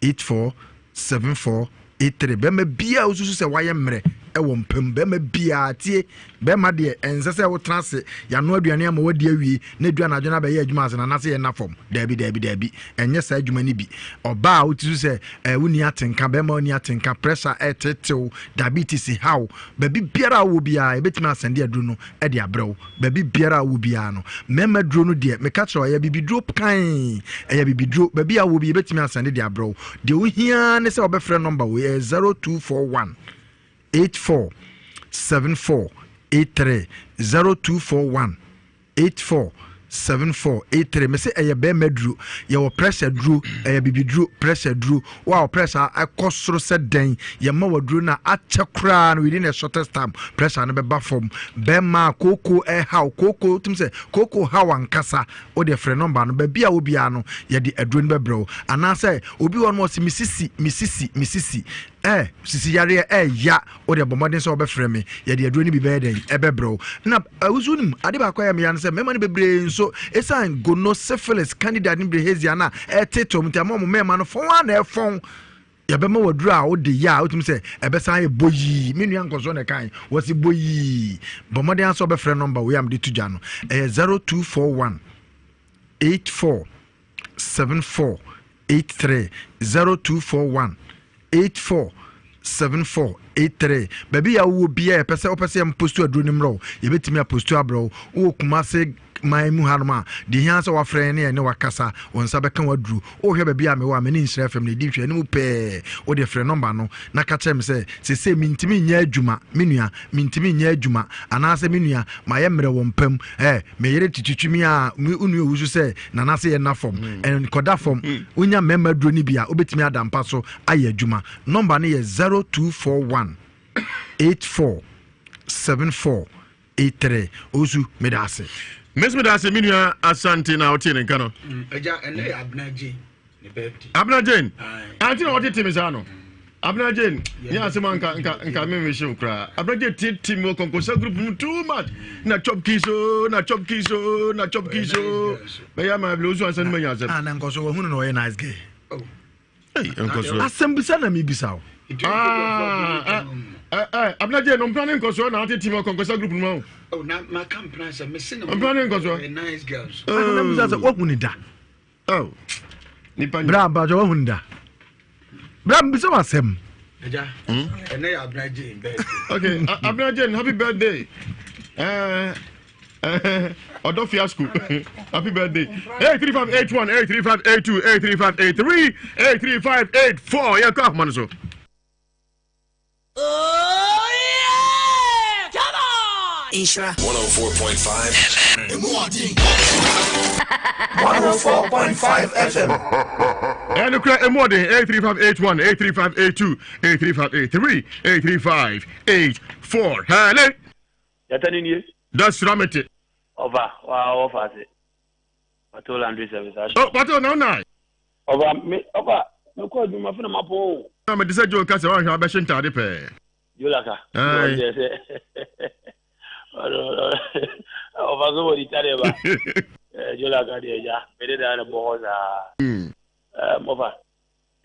847483 bema bia ususu se waye mre ewo mpem bema bia tie bema de ense se wo transe ya no aduane ama wadi awie na aduane adwena ba ye adwuma ase na nase ye na fom dabi enye sa adwuma ni bi oba utisu se woni atenka bema woni atenka pressure etetew diabetes how babi biara wo bia ebetima asende aduru no e de abrew babi biara wo bia no mema duro no de me ka kire ya bibiduro kan ya bibiduro babi a wo bi ebetima asende de abrew de wo hia ne se obefre number we 0241 847483 0241 847483 me say eye be madru ye wo pressure dru eye bibidru pressure dru wa pressure akosoro se den ye ma wadru na achekra no within a shortest time pressure no be ba form be ma koko how koko tum say koko how ankasa o de frɛ number no ba bia obi a no ye de adru no be bro ana say obi won mo si misisi sisi yare ya o de bomodin so obefrɛ me ye de adru ni bi be den ebe bro na awuzunim ade ba kwa ya me yan say mema ne bebre nso esan gono syphilis candida ni brehezia na etetom ntia mo mema no fon na efon ya bema wadru a o de ya o tum say ebesan ye boyi menu ankoso ne kan wasi boyi bomodin so obefrɛ number we am de tuja no 0241 847483 0241 847483 baby ya wo bia e pese opese am postu aduro nimro ye betimi a postu abro wo kuma se my mu harma de hia se wa frɛ ne wakasa wonsa beka waduru o hwe baby a me wa me ni nsira fam ne di hwe ne mu pe o de frɛ number no na ka chem se mintimi nya adwuma menua mintimi nya adwuma ana se menua ma ye mre wo mpam me yere titutwimi a unu ewusu se na na se ye na form en koda form unya memma duro ni bia obetimi adampa so aye adwuma number ne ye 0241 847483 osu medase Miss Medase minua asante na otie nka no eja ene abnaje ne birthday abnaje anti na otie timisa no abnaje ni asema nka me mission kra abnaje timo konkosa group mu too much na chop kiso be ya ma blozu ansan ma yasem na nkoso wo hunu no nice guy hey nkoso asembisa na mi bisa abnaje no plan nkoso na ati timo konkosa group mu na ma campaign say me sin I'm planning nkoso nice girls na bisa say wo hunu da Oh. Nipa bra ba jo hunda. Bra mbisa wasem. Eja. Ene ya Abraje birthday. Okay, Abraje, happy birthday. Odo fiasco. Happy birthday. 83581, 83582, 83583, 83584. Yeah, come on, so. Oh yeah! Come on! Ishra 104.5 FM. 104.5 FM. And the crack more than 83581, 83582, 83583, 83584. Hello. That's Ramete. Over. Wow, over. Patrol Landry Service. Oh, Patrol, no. Over. No call me my phone, my phone. I'm a decision to cast around your bashing tardy pair. You like her. Over the Taliban. You like her, yeah. Better than a boss. Over.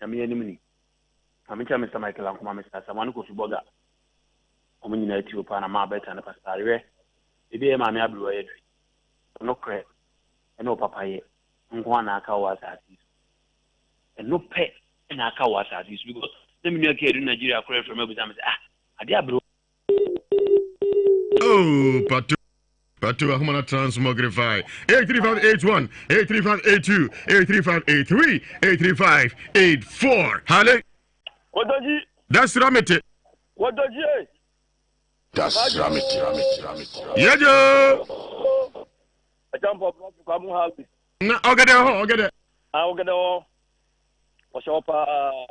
I'm the enemy. I'm Mr. Michael and Mr. Someone who goes to Boga. I'm in a two Panama better than a pastor. If you are my blue, no crap, and no papaya, and one akawas at this. And no pet and akawas at this because the Minister in Nigeria correct from every time. Ah, dear bro. Oh, Patu, I'm gonna transmogrify. 83581, 83582, 83583, 83584. Hello? What does he? That's Ramete. What does he? That's Ramete. Yeah, Joe. I jump up to come house. No, I'll get it. I'll get it all. What's up?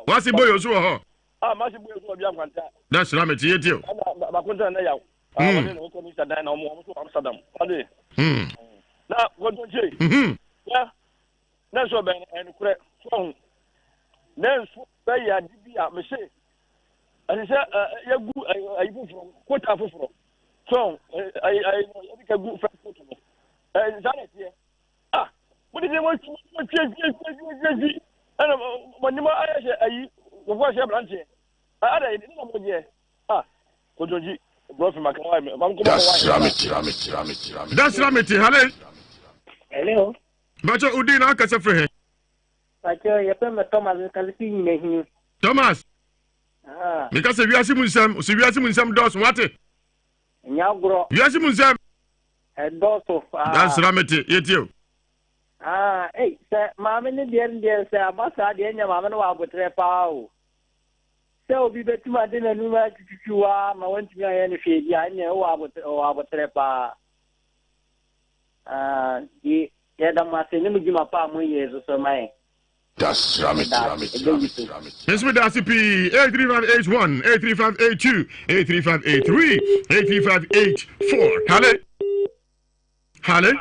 What's the boy also? Ah, Master Boy, so young one. That's Ramete, you too. Amsterdam. Now, what do you say? Yeah, that's what Ben and correct phone. Then, they are DB, me say. And he said, I go from quite half of so I think a good friend to me. And Janet here. Ah, what did they want to change? And when you are, I was a branch. I didn't know yet. Ah, what do you? That's Ramete. Hello. Hello. But you didn't ask us for him. But you Thomas can see me. Thomas. Because if you ask him some doors, what? You ask him some. And doors of. That's Ramete. You. Hey, sir, Mamma, dear, sir, I must have the end of Mamma with Repao. So be better to my dinner, no matter you are. I want to be anything. I know I would trepa. The Masin, give my palm years or so. My that's Ramete. Yes, with RCP 83581, 83582, 83583, 83584. Hello.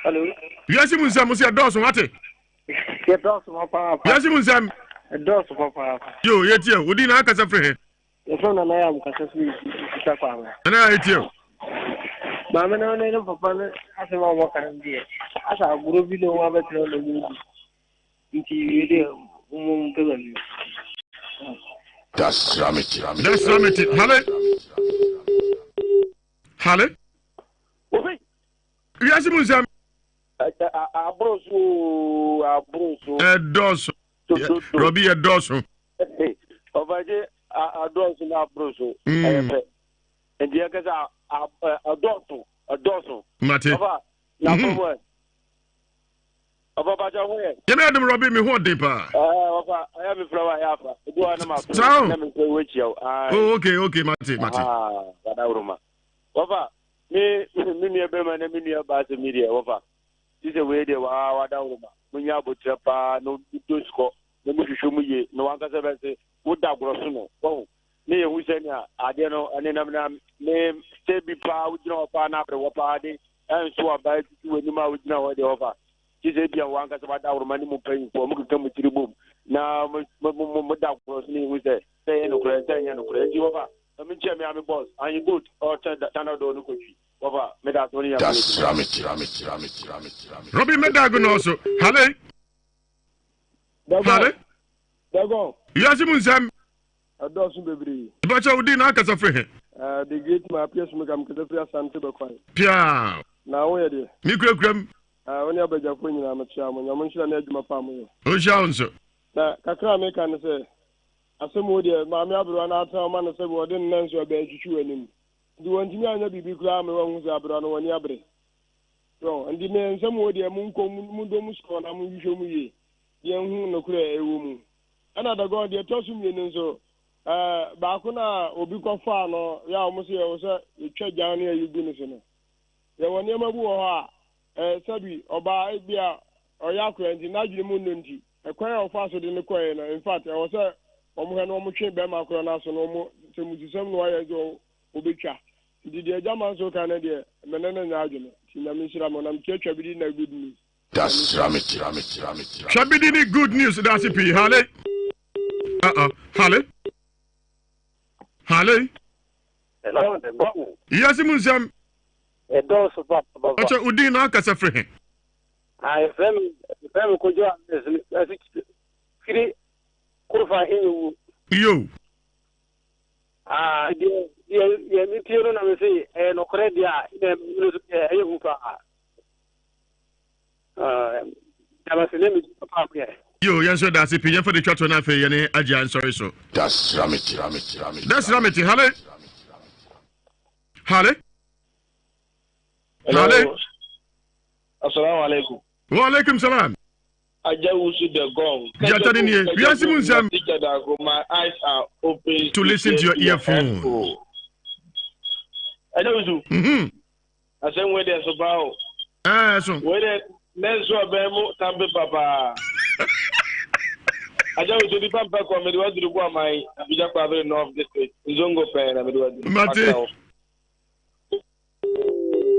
Hello. Yes, you must say a dozen. What? Get off my papa. Yes, you must say. Doors of Papa. You, yet you, would you not catch a friend? The phone and I am catching. And I hate you. Mamma, no, no, Papa, as a one walk and dear. As I would be no one better on the moon. That's Ramete. Hello? Yes, you must have. A broso. Robbie a dozen. Over there, a dozen are broso. And the others are a dozen. Mate. Number one. Over Baja, you know them robbing me what deeper. I have a flower half. Do I know which you are? Oh, okay, Mate. Over me, Minia Beman and Minia Bass Media. Over. This is a way they were down. When you have a trapa, no good score, no show me, no one can say, would that grosso? Oh, me, we say, I don't know, and then I'm name, stay be proud, you know, upon after what party, and so about you when you know what they offer. She said, one can say, our money will pay for me to come to the boom. Now, without gross me, we say, no credit, you over. I mean, I'm a boss, and you good, or turn that tunnel door, no country. That's Ramete. Robbie Medagon also. Hello? Yes, you must have. A dozen baby. But you didn't ask us for him. The great my peers make them get a Santa Bacon. Pia. Now, where are you? Microgram. When you have a Japan, I'm a chairman. I'm sure I need my family. Oh, sounds so. Now, Kakra make an say. I said, Moody, my mother and I tell man, I said, well, didn't answer a bed to him. Do you want to be big gram around Zabrano and Yabre? No, and the man, some woody, a munko, mundomus, and I'm usually young, no clear a woman. Another god, they toss me in so. Bakuna, Obuka Fano, Yamosia was a church down here, you business. There were never who Sabi, or by Bia, or Yaku, and the Najim Mununti, a choir of faster than the choir. In fact, I was a almost chain by my cronas and almost some lawyers or Ubicha. Did the German so Canada, Menan and argument? Sinamisram, I'm church of good news. That's Ramit. Shabidini good news, that's it, Halle. Halle. Halle. Hello, the bottom. Ewiase Mu Nsem. A dose of Baba. Acha Udina Kasa Free. I am Kojo as it Kurfa in you. Yeah, Mitiro, I say, and Ocredia, I was a name of Papa. You, yes, that's it. For the church on Afe, and Ajan, sorry, so. That's Ramit. That's Ramit, Halle. Halle. Halle. Assalamu alaikum. Wa alaikum salam. Ajawusu the gong. Jatani, Ewiase Mu Nsem. My eyes are open to listen to your earphone. Ajawusu. I said, where there's about. So. Where there's a bemo, Tampa Papa. I don't do the pump back on me. What do you want my Abidjan North District? Zongo Pen, I'm doing.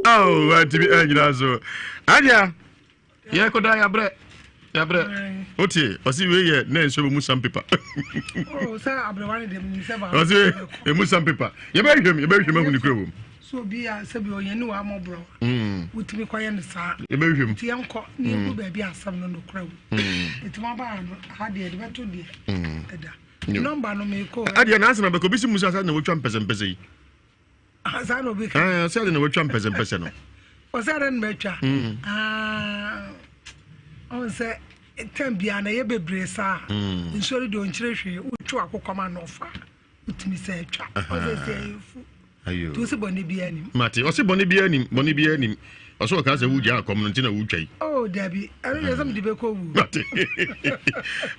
Oh, what to be urged so. Adia, yeah, could I have bread? Okay, I see we here, then show some paper. Oh, sir, I'm the one of them. I see a Muslim paper. You bury him in the crew. So be a Sabio, you know, I'm a bro. With me quiet, sir. You bury him. Tianco, you baby, and some no crowd. It's my band, had the adventure dear. Number no me call. I didn't answer, but Kobisi Musa said no trumpers and busy. As I know, I said no trumpers and person. Was that in Mecha? I say, it can be an a baby, sir. In sorry, don't cherish you, which I come on offer. With me say, to see Bonnie be any. Matty, or see Bonnie be any. Also, I can't say, would you come and dinner? Oh, Debbie, I don't know some debate.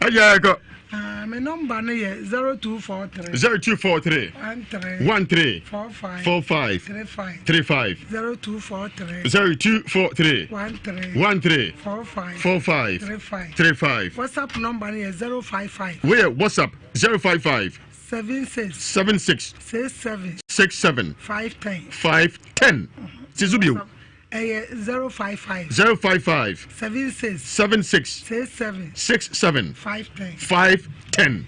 I got my number 0243 0243 13 45 35 0243 13 45 35. WhatsApp number is 055. Where WhatsApp 055 76 67 510. Sizubio. 055 76 67 510.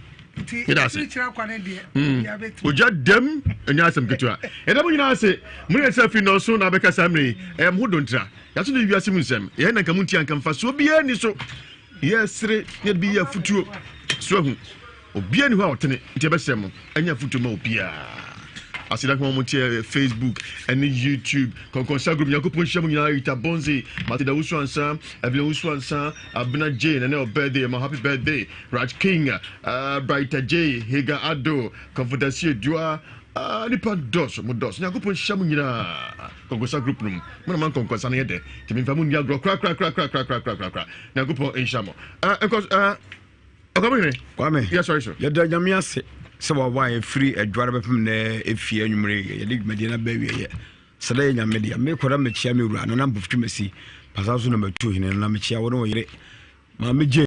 Uja dem enya asem ketua. Edam nyina se mun yesa fi no so na beka samre hu dontra. Yaso ne Ewiase Mu Nsem. Ye na nka munti anka mfa so bia ni so. Yesre ne bi ya futuo. So hu. Obia ni ho awotene nti ebesem anya futuo ma obia. Asida kwa motie Facebook and YouTube konkonsa group yakopon hyamu nyina ita bonzi matida wusu ansa abia wusu ansa abna Jane and her birthday my happy birthday Raj King Brighter J Higa Ado Confidential Dua nipa dos mo dos yakopon hyamu nyina konkonsa group num mo man konkonsa na yede timi famu nya gro kra yakopon enhyamo Kwame yes sorry yeda nyamiase so why free a driver from the efie anwumre ye dig medina ba wie so da nya media me kwara me chia me wura na number of tumasi pasaso number 2 hine na me chia wo no yire ma me